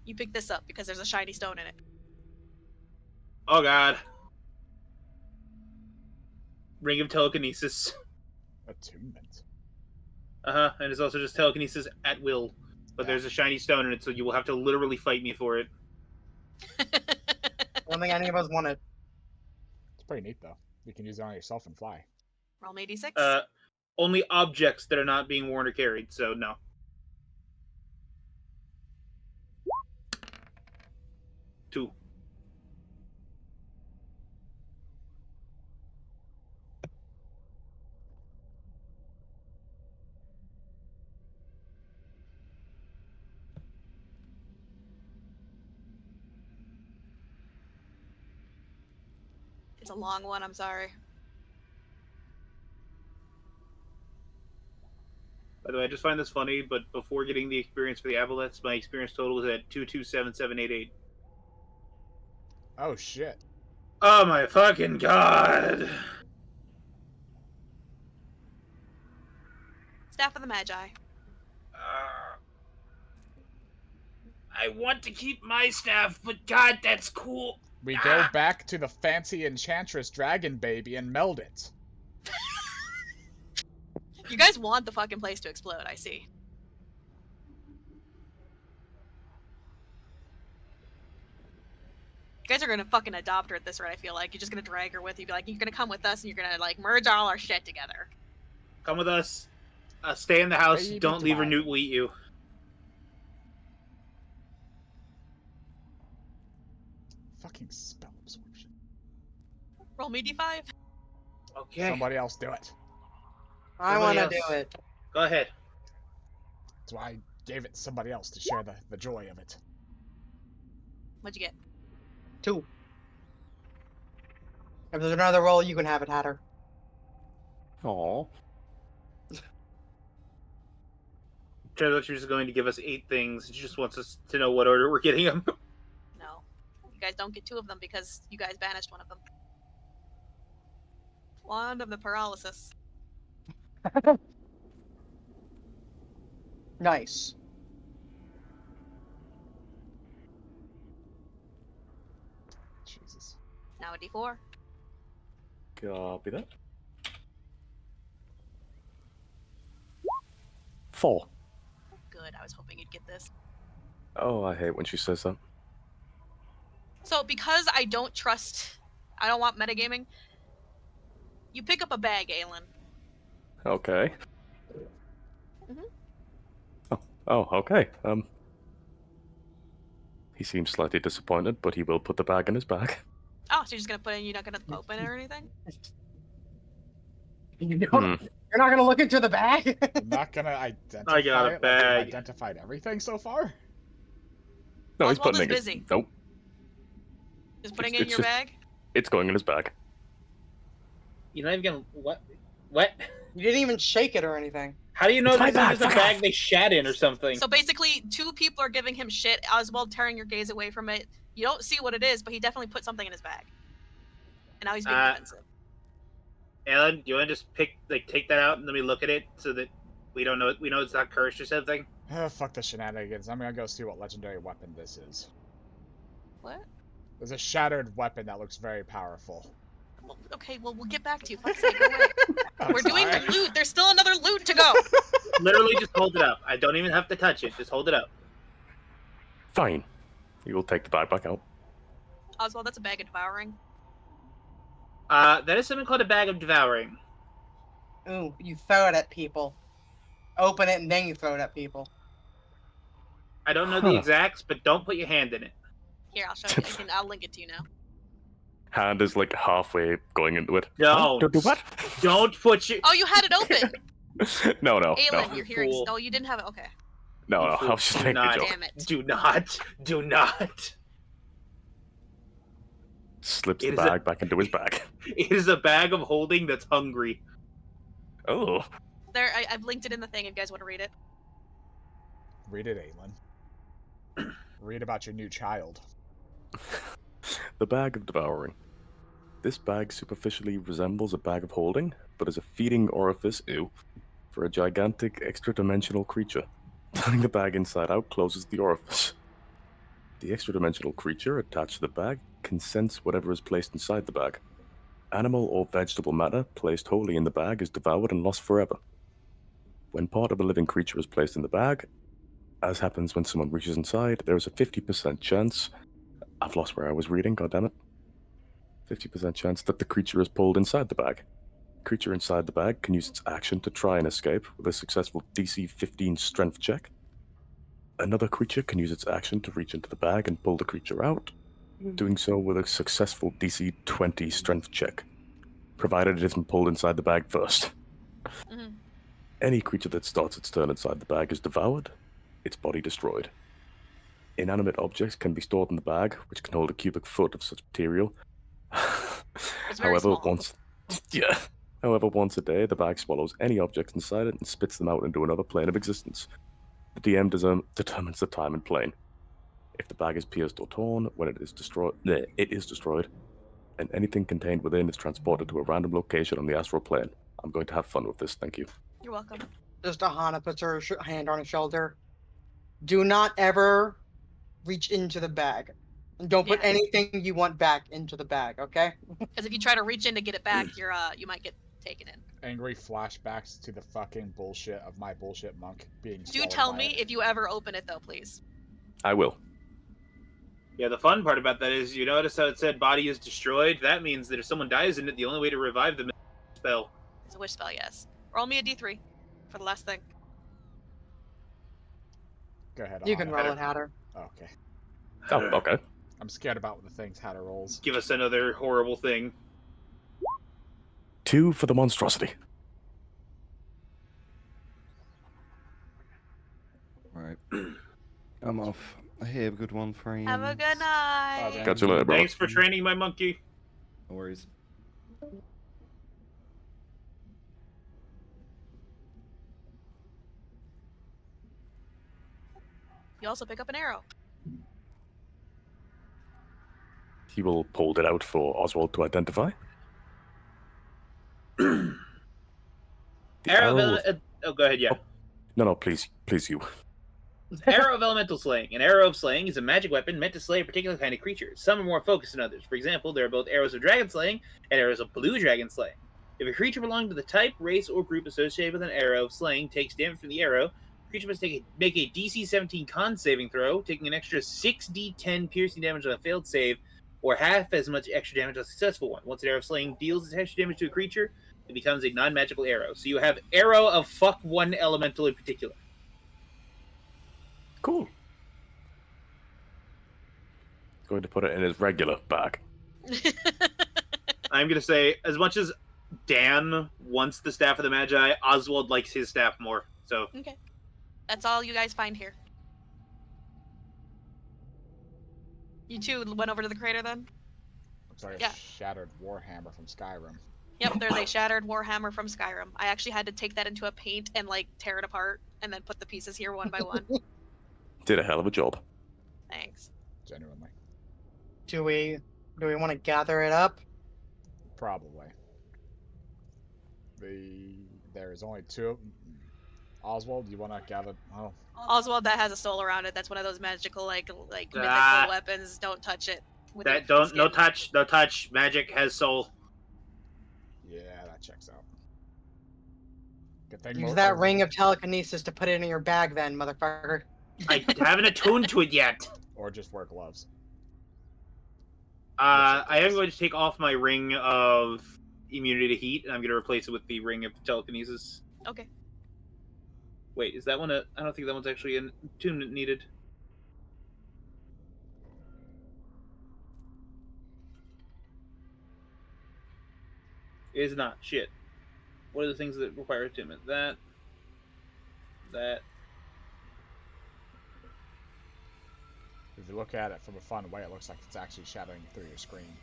You picked this up because there's a shiny stone in it. Oh god. Ring of Telekinesis. Attunement. Uh-huh, and it's also just telekinesis at will. But there's a shiny stone in it, so you will have to literally fight me for it. One thing any of us wanted. It's pretty neat though. You can use it on yourself and fly. Roll me a d6. Only objects that are not being worn or carried, so no. Two. It's a long one, I'm sorry. By the way, I just find this funny, but before getting the experience for the Avalets, my experience total was at 227788. Oh shit. Oh my fucking god! Staff of the Magi. I want to keep my staff, but God, that's cool. We go back to the fancy Enchantress Dragon Baby and meld it. You guys want the fucking place to explode, I see. You guys are gonna fucking adopt her at this rate, I feel like. You're just gonna drag her with you, be like, you're gonna come with us and you're gonna, like, merge all our shit together. Come with us. Stay in the house. Baby Don't leave her. Dwight. Newt will eat you. Fucking spell absorption. Roll me D5. Okay. Somebody else do it. I Somebody want to else. do it. Go ahead. That's why I gave it to somebody else to share the joy of it. What'd you get? 2. If there's another roll, you can have it, Hatter. Aw. Turns out she's going to give us 8 things. She just wants us to know what order we're getting them. No. You guys don't get 2 of them because you guys banished one of them. Wand of the Paralysis. Nice. Jesus. Now a D4. Copy that. 4. Good, I was hoping you'd get this. Oh, I hate when she says that. So, because I don't want metagaming, you pick up a bag, Aelin. Okay. Mhm. Oh, okay. He seems slightly disappointed, but he will put the bag in his bag. Oh, so you're just gonna put it in, you're not gonna open it or anything? You don't, Hmm. You're not gonna look into the bag? I'm not gonna identify I got a it like we've bag. identified everything so far. No, he's Oswald putting is it. busy. Nope. Just putting It's it in your just- bag? It's going in his bag. You're not even gonna... What? What? You didn't even shake it or anything. How do you know It's my this bag, is just a fuck bag off. they shat in or something? So basically, 2 people are giving him shit, Oswald tearing your gaze away from it. You don't see what it is, but he definitely put something in his bag. And now he's being defensive. Aelin, do you want to just take that out and let me look at it so that we don't know, we know it's not cursed or something? Fuck the shenanigans. I'm gonna go see what legendary weapon this is. What? There's a shattered weapon that looks very powerful. Well, okay, well, we'll get back to you. Fuck's sake, go away. I'm We're doing sorry. the loot. There's still another loot to go. Literally, just hold it up. I don't even have to touch it. Just hold it up. Fine. He will take the bag back out. Oswald, that's a bag of devouring. That is something called a bag of devouring. Ooh, you throw it at people. Open it and then you throw it at people. I don't know the Huh. exacts, but don't put your hand in it. Here, I'll show you. I'll link it to you now. Hand is like halfway going into it. Don't. Don't do what? Don't put your... Oh, you had it open. No, no, Aelin, no. you're hearing. Fool. Oh, you didn't have it. Okay. No, no. fool. I was just Do making a not. joke. Damn it. Do not. Do not. Slips It the is a- bag back into his bag. It is a bag of holding that's hungry. Oh. There, I've linked it in the thing. If you guys want to read it. Read it, Aelin. Read about your new child. The bag of devouring. This bag superficially resembles a bag of holding, but is a feeding orifice, for a gigantic extra-dimensional creature. Turning the bag inside out closes the orifice. The extra-dimensional creature attached to the bag can sense whatever is placed inside the bag. Animal or vegetable matter placed wholly in the bag is devoured and lost forever. When part of a living creature is placed in the bag, as happens when someone reaches inside, there is a 50% chance... I've lost where I was reading, goddammit. 50% chance that the creature is pulled inside the bag. The creature inside the bag can use its action to try and escape with a successful DC 15 strength check. Another creature can use its action to reach into the bag and pull the creature out, doing so with a successful DC 20 strength check, provided it isn't pulled inside the bag first. Mhm. Any creature that starts its turn inside the bag is devoured, its body destroyed. Inanimate objects can be stored in the bag, which can hold a cubic foot of such material. It's very However, small. once a day, the bag swallows any objects inside it and spits them out into another plane of existence. The DM determines the time and plane. If the bag is pierced or torn, when it is destroyed, and anything contained within is transported to a random location on the astral plane. I'm going to have fun with this, thank you. You're welcome. Just Aahana puts her hand on his shoulder. Do not ever reach into the bag. Don't put Yeah. anything you want back into the bag, okay? Because if you try to reach in to get it back, you might get taken in. Angry flashbacks to the fucking bullshit of my bullshit monk being Do swallowed tell by me it. if you ever open it, though, please. I will. Yeah, the fun part about that is you notice how it said body is destroyed. That means that if someone dies in it, the only way to revive them is a spell. It's a wish spell, yes. Roll me a d3 for the last thing. Go ahead. You can Aahana. roll it, Hatter. Oh, okay. Oh, okay. I'm scared about the things Hatter rolls. Give us another horrible thing. 2 for the monstrosity. Right. I'm off. Hey, have a good one, friends. Have a good night. Dan. Catch you later, brother. Thanks for training my monkey. No worries. You also pick up an arrow. He will hold it out for Oswald to identify. The Arrow arrow of oh, go ahead, yeah. No, please you. Arrow of Elemental Slaying. An arrow of slaying is a magic weapon meant to slay a particular kind of creature. Some are more focused than others. For example, there are both arrows of dragon slaying and arrows of blue dragon slaying. If a creature belonging to the type, race, or group associated with an arrow of slaying takes damage from the arrow, the creature must make a DC 17 con saving throw, taking an extra 6d10 piercing damage on a failed save, or half as much extra damage on a successful one. Once an arrow of slaying deals this extra damage to a creature, it becomes a non-magical arrow. So you have arrow of fuck one elemental in particular. Cool. Going to put it in his regular bag. I'm gonna say, as much as Dan wants the Staff of the Magi, Oswald likes his staff more. So Okay. That's all you guys find here. You two went over to the crater then? Looks like Yeah. a shattered warhammer from Skyrim. Yep, there's a shattered warhammer from Skyrim. I actually had to take that into a paint and like tear it apart and then put the pieces here one by one. Did a hell of a job. Thanks. Genuinely. Do we want to gather it up? Probably. There is only 2. Oswald, you want to gather? Oh, Oswald, that has a soul around it. That's one of those magical like mythical Ah. weapons. Don't touch it. with that your don't no skin. touch. Magic has soul. yeah, that checks out. Good thing. Use that ring of telekinesis to put it in your bag, then, motherfucker. I haven't attuned to it yet. Or just wear gloves. I am going to take off my ring of immunity to heat, and I'm going to replace it with the ring of telekinesis. Okay. Wait, is that one I don't think that one's actually an attunement needed. It is not. Shit. What are the things that require attunement? That. If you look at it from a fun way, it looks like it's actually shattering through your screen.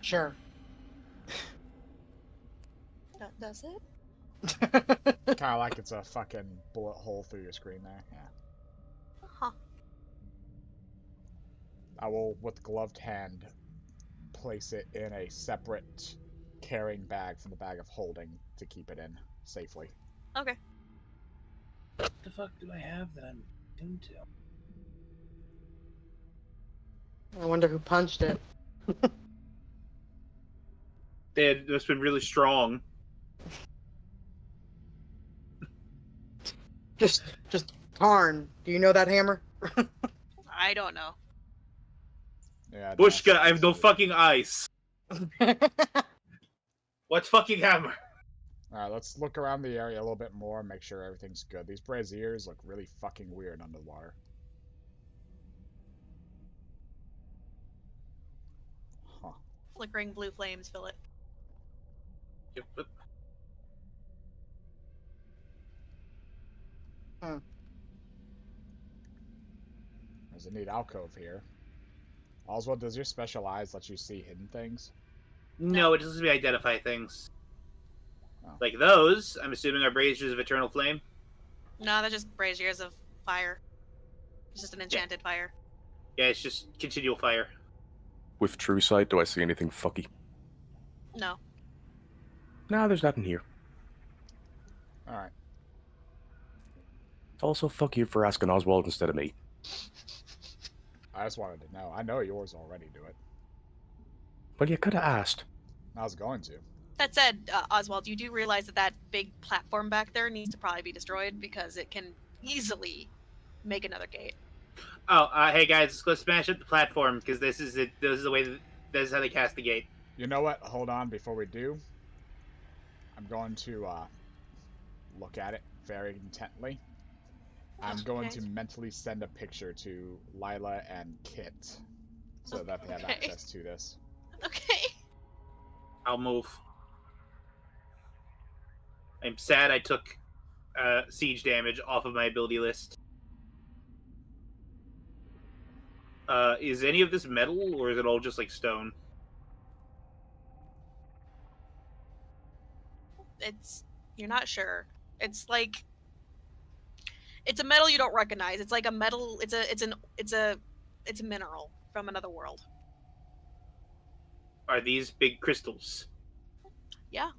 Sure. Does it? Kind of like it's a fucking bullet hole through your screen there. Yeah. Huh. I will, with gloved hand, place it in a separate carrying bag from the bag of holding to keep it in safely. Okay. What the fuck do I have that I'm attuned to? I wonder who punched it. It must have been really strong. Just Tarn. Do you know that hammer? I don't know. Yeah. Bushka, I have no fucking eyes. What fucking hammer? Alright, let's look around the area a little bit more and make sure everything's good. These braziers look really fucking weird underwater. Huh. Flickering blue flames fill it. Yep. There's a neat alcove here. Oswald, does your special eyes let you see hidden things? No, it doesn't let me identify things. Oh. Like those, I'm assuming are braziers of eternal flame. No, they're just braziers of fire. It's just an enchanted fire. Yeah, it's just continual fire. With true sight, do I see anything fucky? No. Nah, there's nothing here. Alright. Also, fuck you for asking Oswald instead of me. I just wanted to know. I know yours already do it. Well, you could have asked. I was going to. That said, Oswald, you do realize that that big platform back there needs to probably be destroyed because it can easily make another gate. Oh, hey guys, let's go smash up the platform because this is it. This is the way. This is how they cast the gate. You know what? Hold on before we do. I'm going to look at it very intently. I'm going to mentally send a picture to Lila and Kit so that they have access to this. Okay. I'll move. I'm sad I took siege damage off of my ability list. Is any of this metal or is it all just like stone? You're not sure. It's like it's a metal you don't recognize. It's like a metal. It's a mineral from another world. Are these big crystals? Yeah.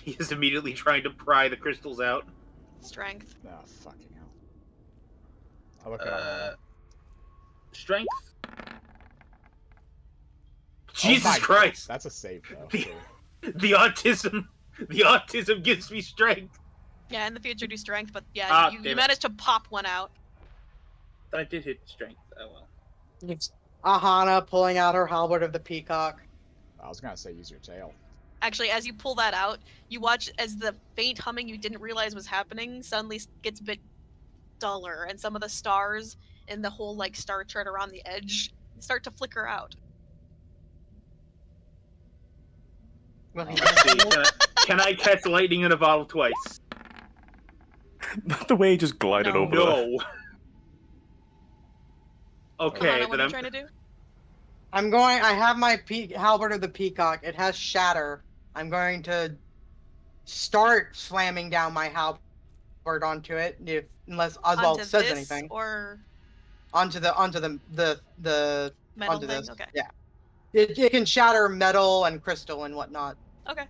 He is immediately trying to pry the crystals out. Strength. Oh, fucking hell. I'll look it up. Strength. Jesus Christ! That's a save, though. The autism gives me strength. Yeah, in the future do strength, but yeah, you managed to pop one out. I did hit strength. Oh well. It's Aahana pulling out her halberd of the peacock. I was gonna say use your tail. Actually, as you pull that out, you watch as the faint humming you didn't realize was happening suddenly gets a bit duller, and some of the stars in the whole like star chart around the edge start to flicker out. Let's see, can I catch lightning in a bottle twice? The way he just glided over there. No. Okay, Aahana, what then are you I'm trying to do? I have my halberd of the peacock. It has shatter. I'm going to start slamming down my halberd onto it, unless Oswald says anything. Or onto the metal onto thing? this. Okay. Yeah. It can shatter metal and crystal and whatnot. Okay.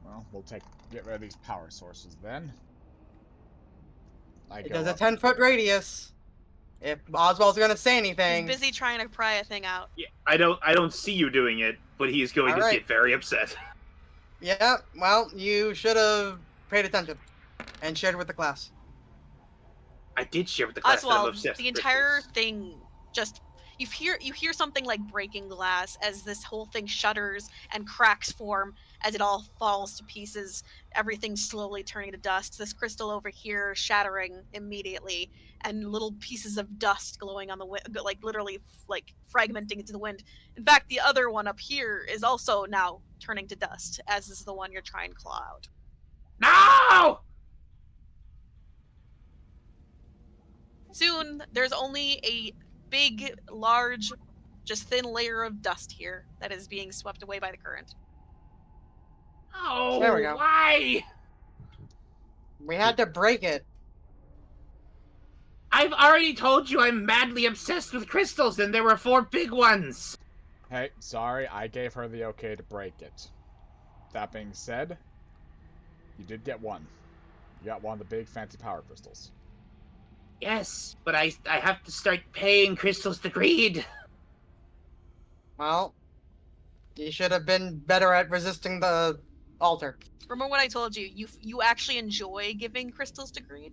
Well, we'll get rid of these power sources then. It does a 10-foot radius. If Oswald's gonna say anything, He's busy trying to pry a thing out. Yeah, I don't see you doing it, but he's going to get very upset. Yeah. Well, you should have paid attention and shared with the class. I did share with the class that I'm Oswald, obsessed the with entire crystals. thing just you hear something like breaking glass as this whole thing shudders and cracks form as it all falls to pieces, everything slowly turning to dust, this crystal over here shattering immediately, and little pieces of dust glowing on the wind, like literally like fragmenting into the wind. In fact, the other one up here is also now turning to dust, as is the one you're trying to claw out. No! Soon, there's only a big, large, just thin layer of dust here that is being swept away by the current. Oh, There we go. why? We had to break it. I've already told you I'm madly obsessed with crystals, and there were 4 big ones. Hey, sorry, I gave her the okay to break it. That being said, you did get one. You got one of the big fancy power crystals. Yes, but I have to start paying crystals to greed. Well, you should have been better at resisting the altar. Remember what I told you? You actually enjoy giving crystals to greed?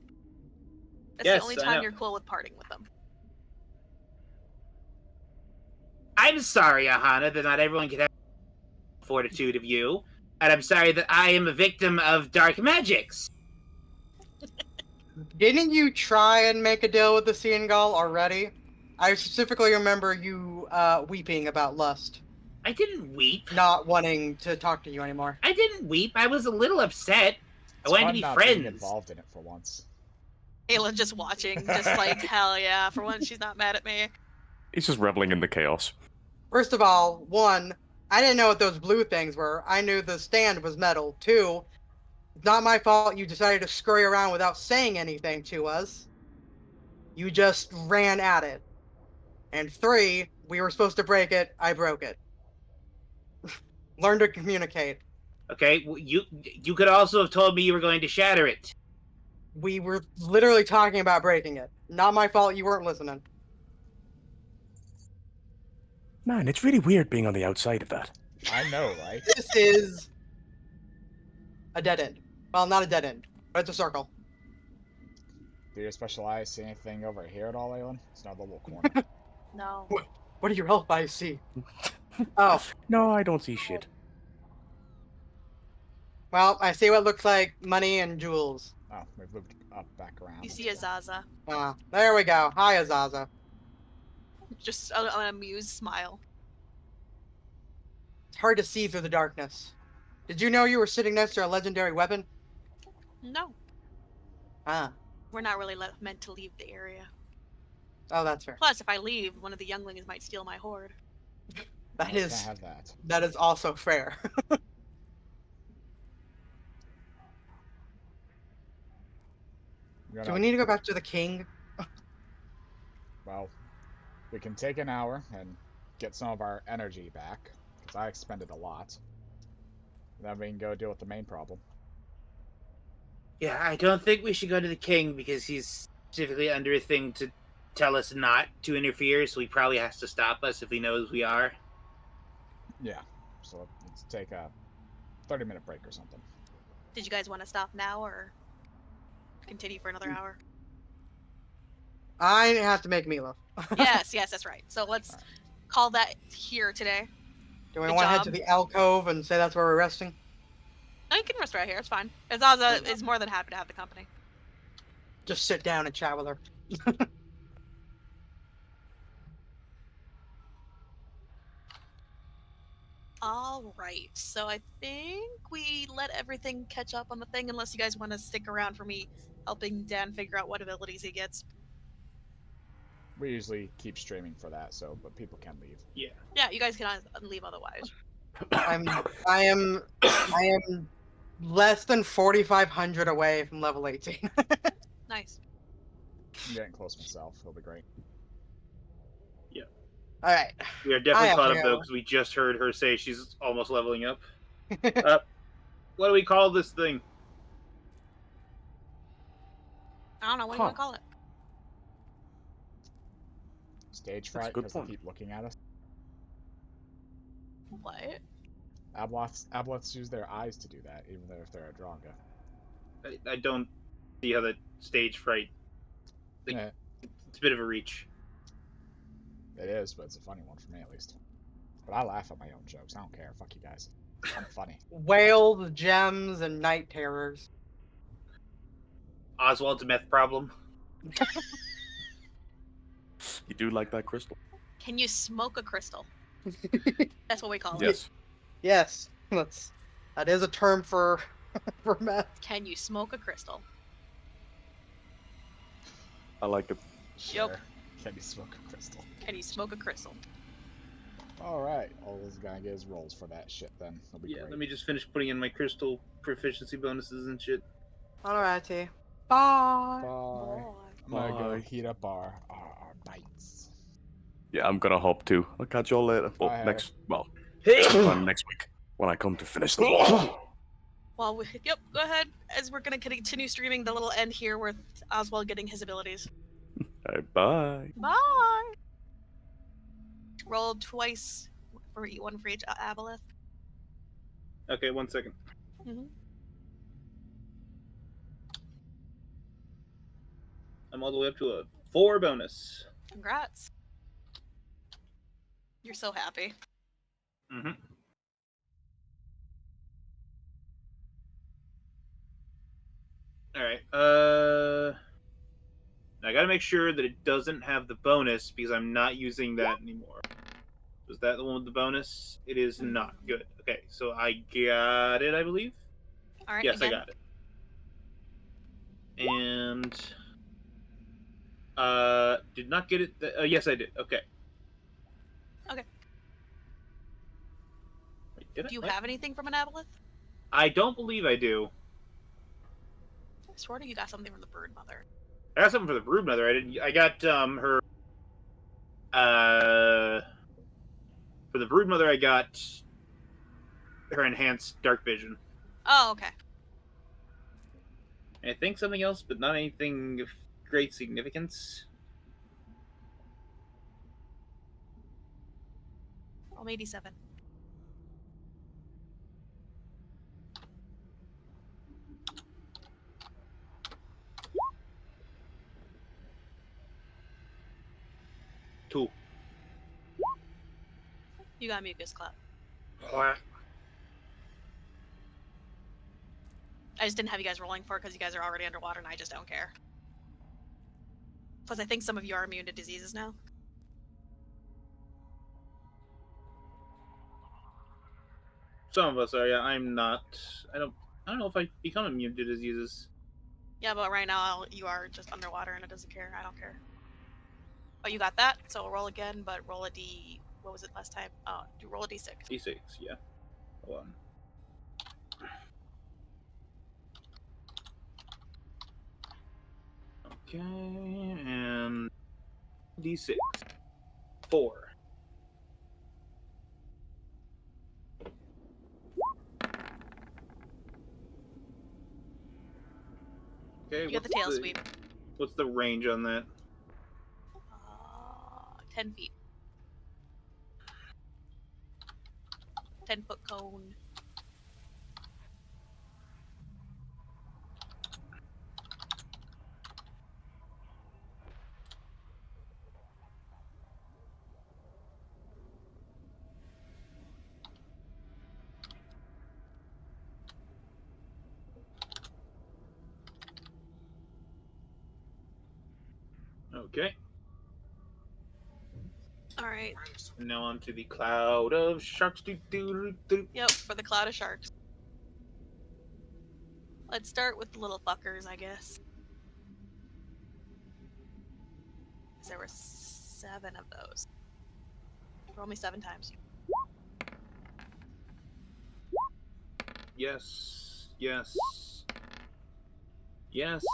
That's Yes, the only I time know. you're cool with parting with them. I'm sorry, Aahana, that not everyone can have the fortitude of you, and I'm sorry that I am a victim of dark magics. Didn't you try and make a deal with the Seangal already? I specifically remember you weeping about lust, I didn't weep. not wanting to talk to you anymore. I didn't weep. I was a little upset. I It's wanted to fun be not being friends. involved in it for once. Aelin just watching, just like, hell yeah, for once she's not mad at me. He's just reveling in the chaos. First of all, one, I didn't know what those blue things were. I knew the stand was metal. Two, it's not my fault you decided to scurry around without saying anything to us. You just ran at it. And three, we were supposed to break it, I broke it. Learn to communicate. Okay, you could also have told me you were going to shatter it. We were literally talking about breaking it. Not my fault you weren't listening. Man, it's really weird being on the outside of that. I know, right? This is a dead end. Well, not a dead end, but it's a circle. Do your special eyes see anything over here at all, Aelin? It's another little corner. No. What do your elf eyes see? Oh, No, I don't see shit. well, I see what looks like money and jewels. Oh, we've moved up back around. You see Azaza. There we go. Hi, Azaza. Just an amused smile. It's hard to see through the darkness. Did you know you were sitting next to a legendary weapon? No. Ah. We're not really meant to leave the area. Oh, that's fair. Plus, if I leave, one of the younglings might steal my hoard. That Can't is have that. that is also fair. Do we need to go back to the king? Well, we can take an hour and get some of our energy back, because I expended a lot. Then we can go deal with the main problem. Yeah, I don't think we should go to the king because he's specifically under a thing to tell us not to interfere, so he probably has to stop us if he knows we are. Yeah, so let's take a 30-minute break or something. Did you guys want to stop now or continue for another hour? I have to make meatloaf. Yes, that's right. So let's call that here today. Do we Good want to head job. to the alcove and say that's where we're resting? No, you can rest right here. It's fine. Azaza is more than happy to have the company. Just sit down and chat with her. All right. So I think we let everything catch up on the thing, unless you guys want to stick around for me helping Dan figure out what abilities he gets. We usually keep streaming for that, but people can leave. Yeah, you guys can leave otherwise. I am less than 4,500 away from level 18. Nice. I'm getting close myself. It'll be great. All right. We are definitely have caught to up, though, go. because we just heard her say she's almost leveling up. What do we call this thing? I don't know. What do you want to call it? Stage That's a fright good because they point. keep looking at us. What? Aboleths use their eyes to do that, even though if they're a Draga. I don't see how the stage fright. Yeah, It's a bit of a reach. it is, but it's a funny one for me at least. But I laugh at my own jokes. I don't care. Fuck you guys. I'm funny. Whales, gems, and night terrors. Oswald's meth problem. You do like that crystal? Can you smoke a crystal? That's what we call it. Yes. Yes, that is a term for meth. Can you smoke a crystal? I like it. Sure. Can you smoke a crystal? Can you smoke a crystal? Alright, all he's gonna get is rolls for that shit then. That'll be great. Let me just finish putting in my crystal proficiency bonuses and shit. Alrighty. Bye. Bye. I'm gonna go heat up our bites. Yeah, I'm gonna hop too. I'll catch y'all later. Well, Bye. next week when I come to finish the wall. Well, go ahead. As we're gonna continue streaming the little end here with Oswald getting his abilities. Alright, bye. Bye. Roll twice for one for each aboleth. Okay, 1 second. Mm-hmm. I'm all the way up to a 4 bonus. Congrats. You're so happy. Mm-hmm. Alright, I gotta make sure that it doesn't have the bonus because I'm not using that anymore. Was that the one with the bonus? It is not. Good. Okay, so I got it, I believe. All right. Yes, again. I got it. And did not get it. Yes, I did. Okay. Okay. Wait, did Do you I? have anything from an aboleth? I don't believe I do. I swear to you got something from the bird mother. I got something for the brood mother. I didn't. I got her. For the brood mother, I got her enhanced dark vision. Oh, okay. I think something else, but not anything of great significance. I'm 87. Two. You got mucus cloud. What? I just didn't have you guys rolling for it because you guys are already underwater and I just don't care. Plus, I think some of you are immune to diseases now. Some of us are. Yeah, I'm not. I don't know if I become immune to diseases. Yeah, but right now you are just underwater and it doesn't care. I don't care. Oh, you got that? So roll again, but roll a D. What was it last time? Oh, do roll a D6. D6. Yeah. Hold on. Okay, and D6. 4. Okay, You got the tail sweep. What's the range on that? 10 feet. 10-foot cone. Okay. Alright. Now on to the cloud of sharks. Yep, for the cloud of sharks. Let's start with the little fuckers, I guess. 'Cause there were 7 of those. Roll me 7 times. Yes. Yes. Yes.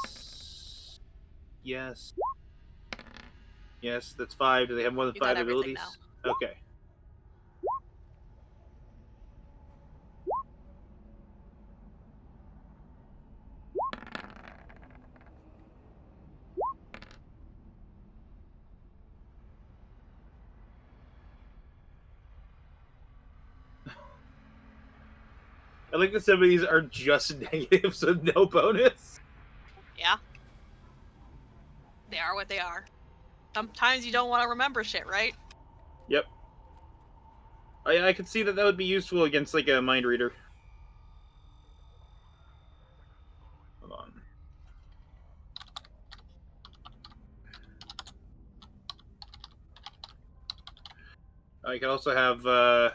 Yes. Yes, that's 5. Do they have more than You got 5 everything abilities? Okay. I like that some of these are just negatives with no bonus. Yeah. They are what they are. Sometimes you don't want to remember shit, right? Yep. I could see that would be useful against, like, a mind reader. Hold on. I could also have,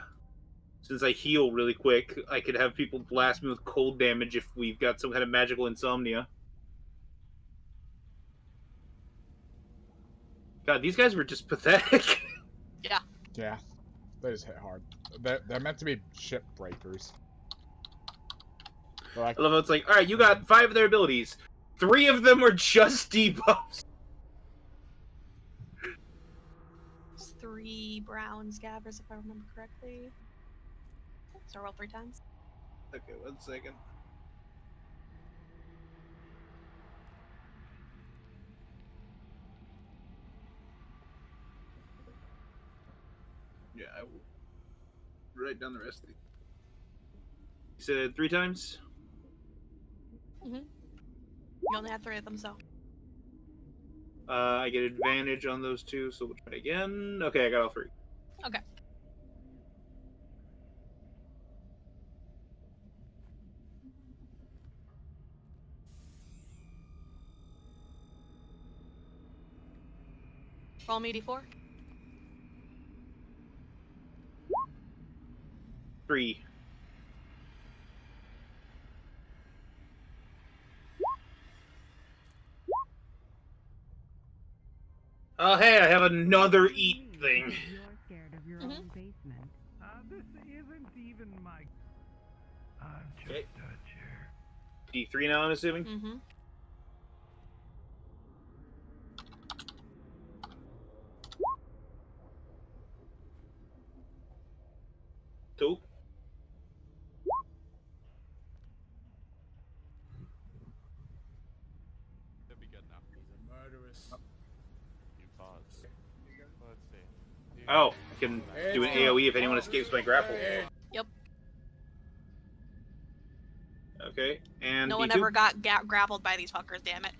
since I heal really quick, I could have people blast me with cold damage if we've got some kind of magical insomnia. God, these guys were just pathetic. Yeah. Yeah, they just hit hard. They're meant to be ship breakers. Like, I love how it's like, alright, you got 5 of their abilities. 3 of them are just debuffs. It's 3 brown scabbers, if I remember correctly. So roll 3 times. Okay, 1 second. Yeah, I will write down the rest of these. You said 3 times? You only have 3 of them, so. I get advantage on those 2, so we'll try it again. Okay, I got all 3. Okay. Roll me D4. 3. Oh, hey, I have another eat thing. You're scared of your own basement. This isn't even my. I'm just Okay. a chair. D3 now, I'm assuming? Mm-hmm. 2. Oh, I can do an AoE if anyone escapes my grapple. Yep. Okay, and No one D2? ever got grappled by these fuckers, damn it.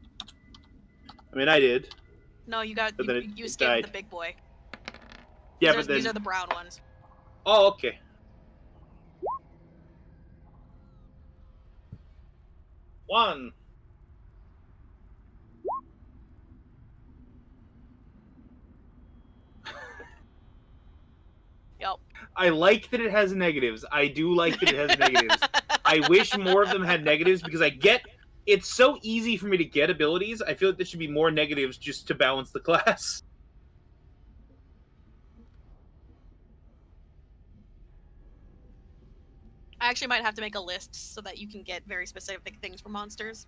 I mean, I did. No, you got But then you it escaped died. the big boy. Yeah, These but then... these are the brown ones. Oh, okay. One. Yep. I like that it has negatives. I do like that it has negatives. I wish more of them had negatives because it's so easy for me to get abilities. I feel like there should be more negatives just to balance the class. I actually might have to make a list so that you can get very specific things for monsters.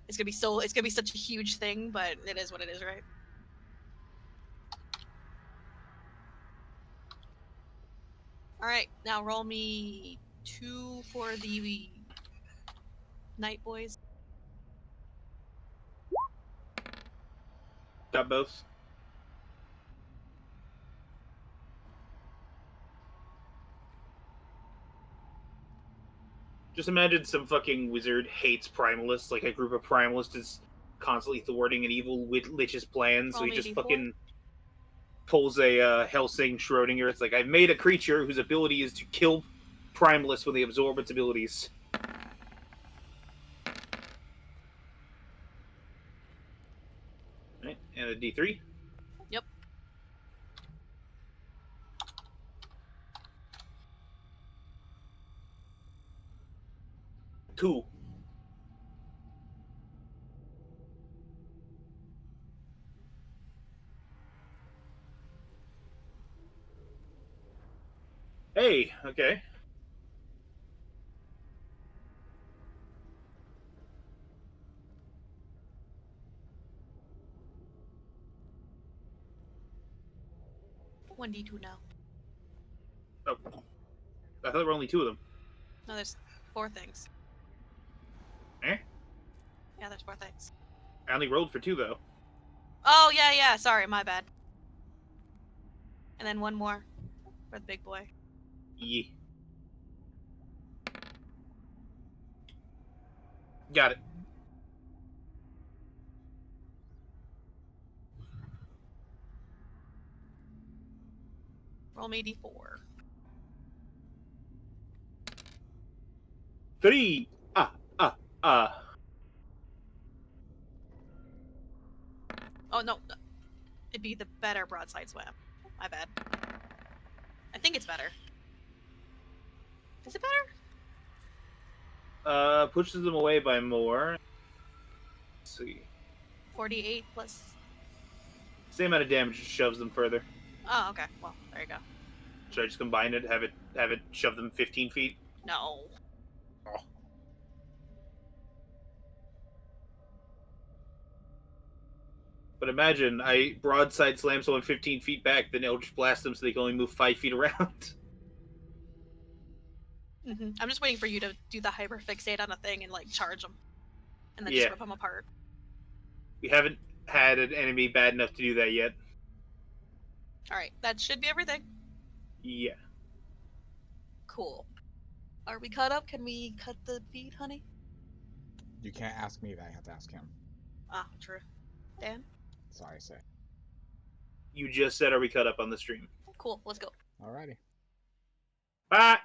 It's gonna be such a huge thing, but it is what it is, right? Alright, now roll me 2 for the Night Boys. Got both. Just imagine some fucking wizard hates Primalists, like a group of Primalists is constantly thwarting an evil lich's plans, so Roll he me just a D4. fucking pulls a Helsing Schrodinger. It's like, I've made a creature whose ability is to kill Primalists when they absorb its abilities. Right, and a D3. Yep. Two. Hey, okay. One D2 now. Oh. I thought there were only 2 of them. No, there's 4 things. Eh? Yeah, there's 4 things. I only rolled for 2, though. Oh, yeah, sorry, my bad. And then 1 more for the big boy. Yeah. Got it. Roll me D4. 3! Oh, no. It'd be the better broadside swim. My bad. I think it's better. Is it better? Pushes them away by more. Let's see. 48 plus... Same amount of damage, just shoves them further. Oh, okay. Well, there you go. Should I just combine it, have it shove them 15 feet? No. Oh. But imagine, I broadside slam someone 15 feet back, then it'll just blast them so they can only move 5 feet around. I'm just waiting for you to do the hyper fixate on a thing and, like, charge them. And then Yeah. just rip them apart. We haven't had an enemy bad enough to do that yet. Alright, that should be everything. Yeah. Cool. Are we caught up? Can we cut the feed, honey? You can't ask me that, you have to ask him. Ah, true. Dan? Sorry, say. You just said, are we cut up on the stream? Cool, let's go. Alrighty. Bye!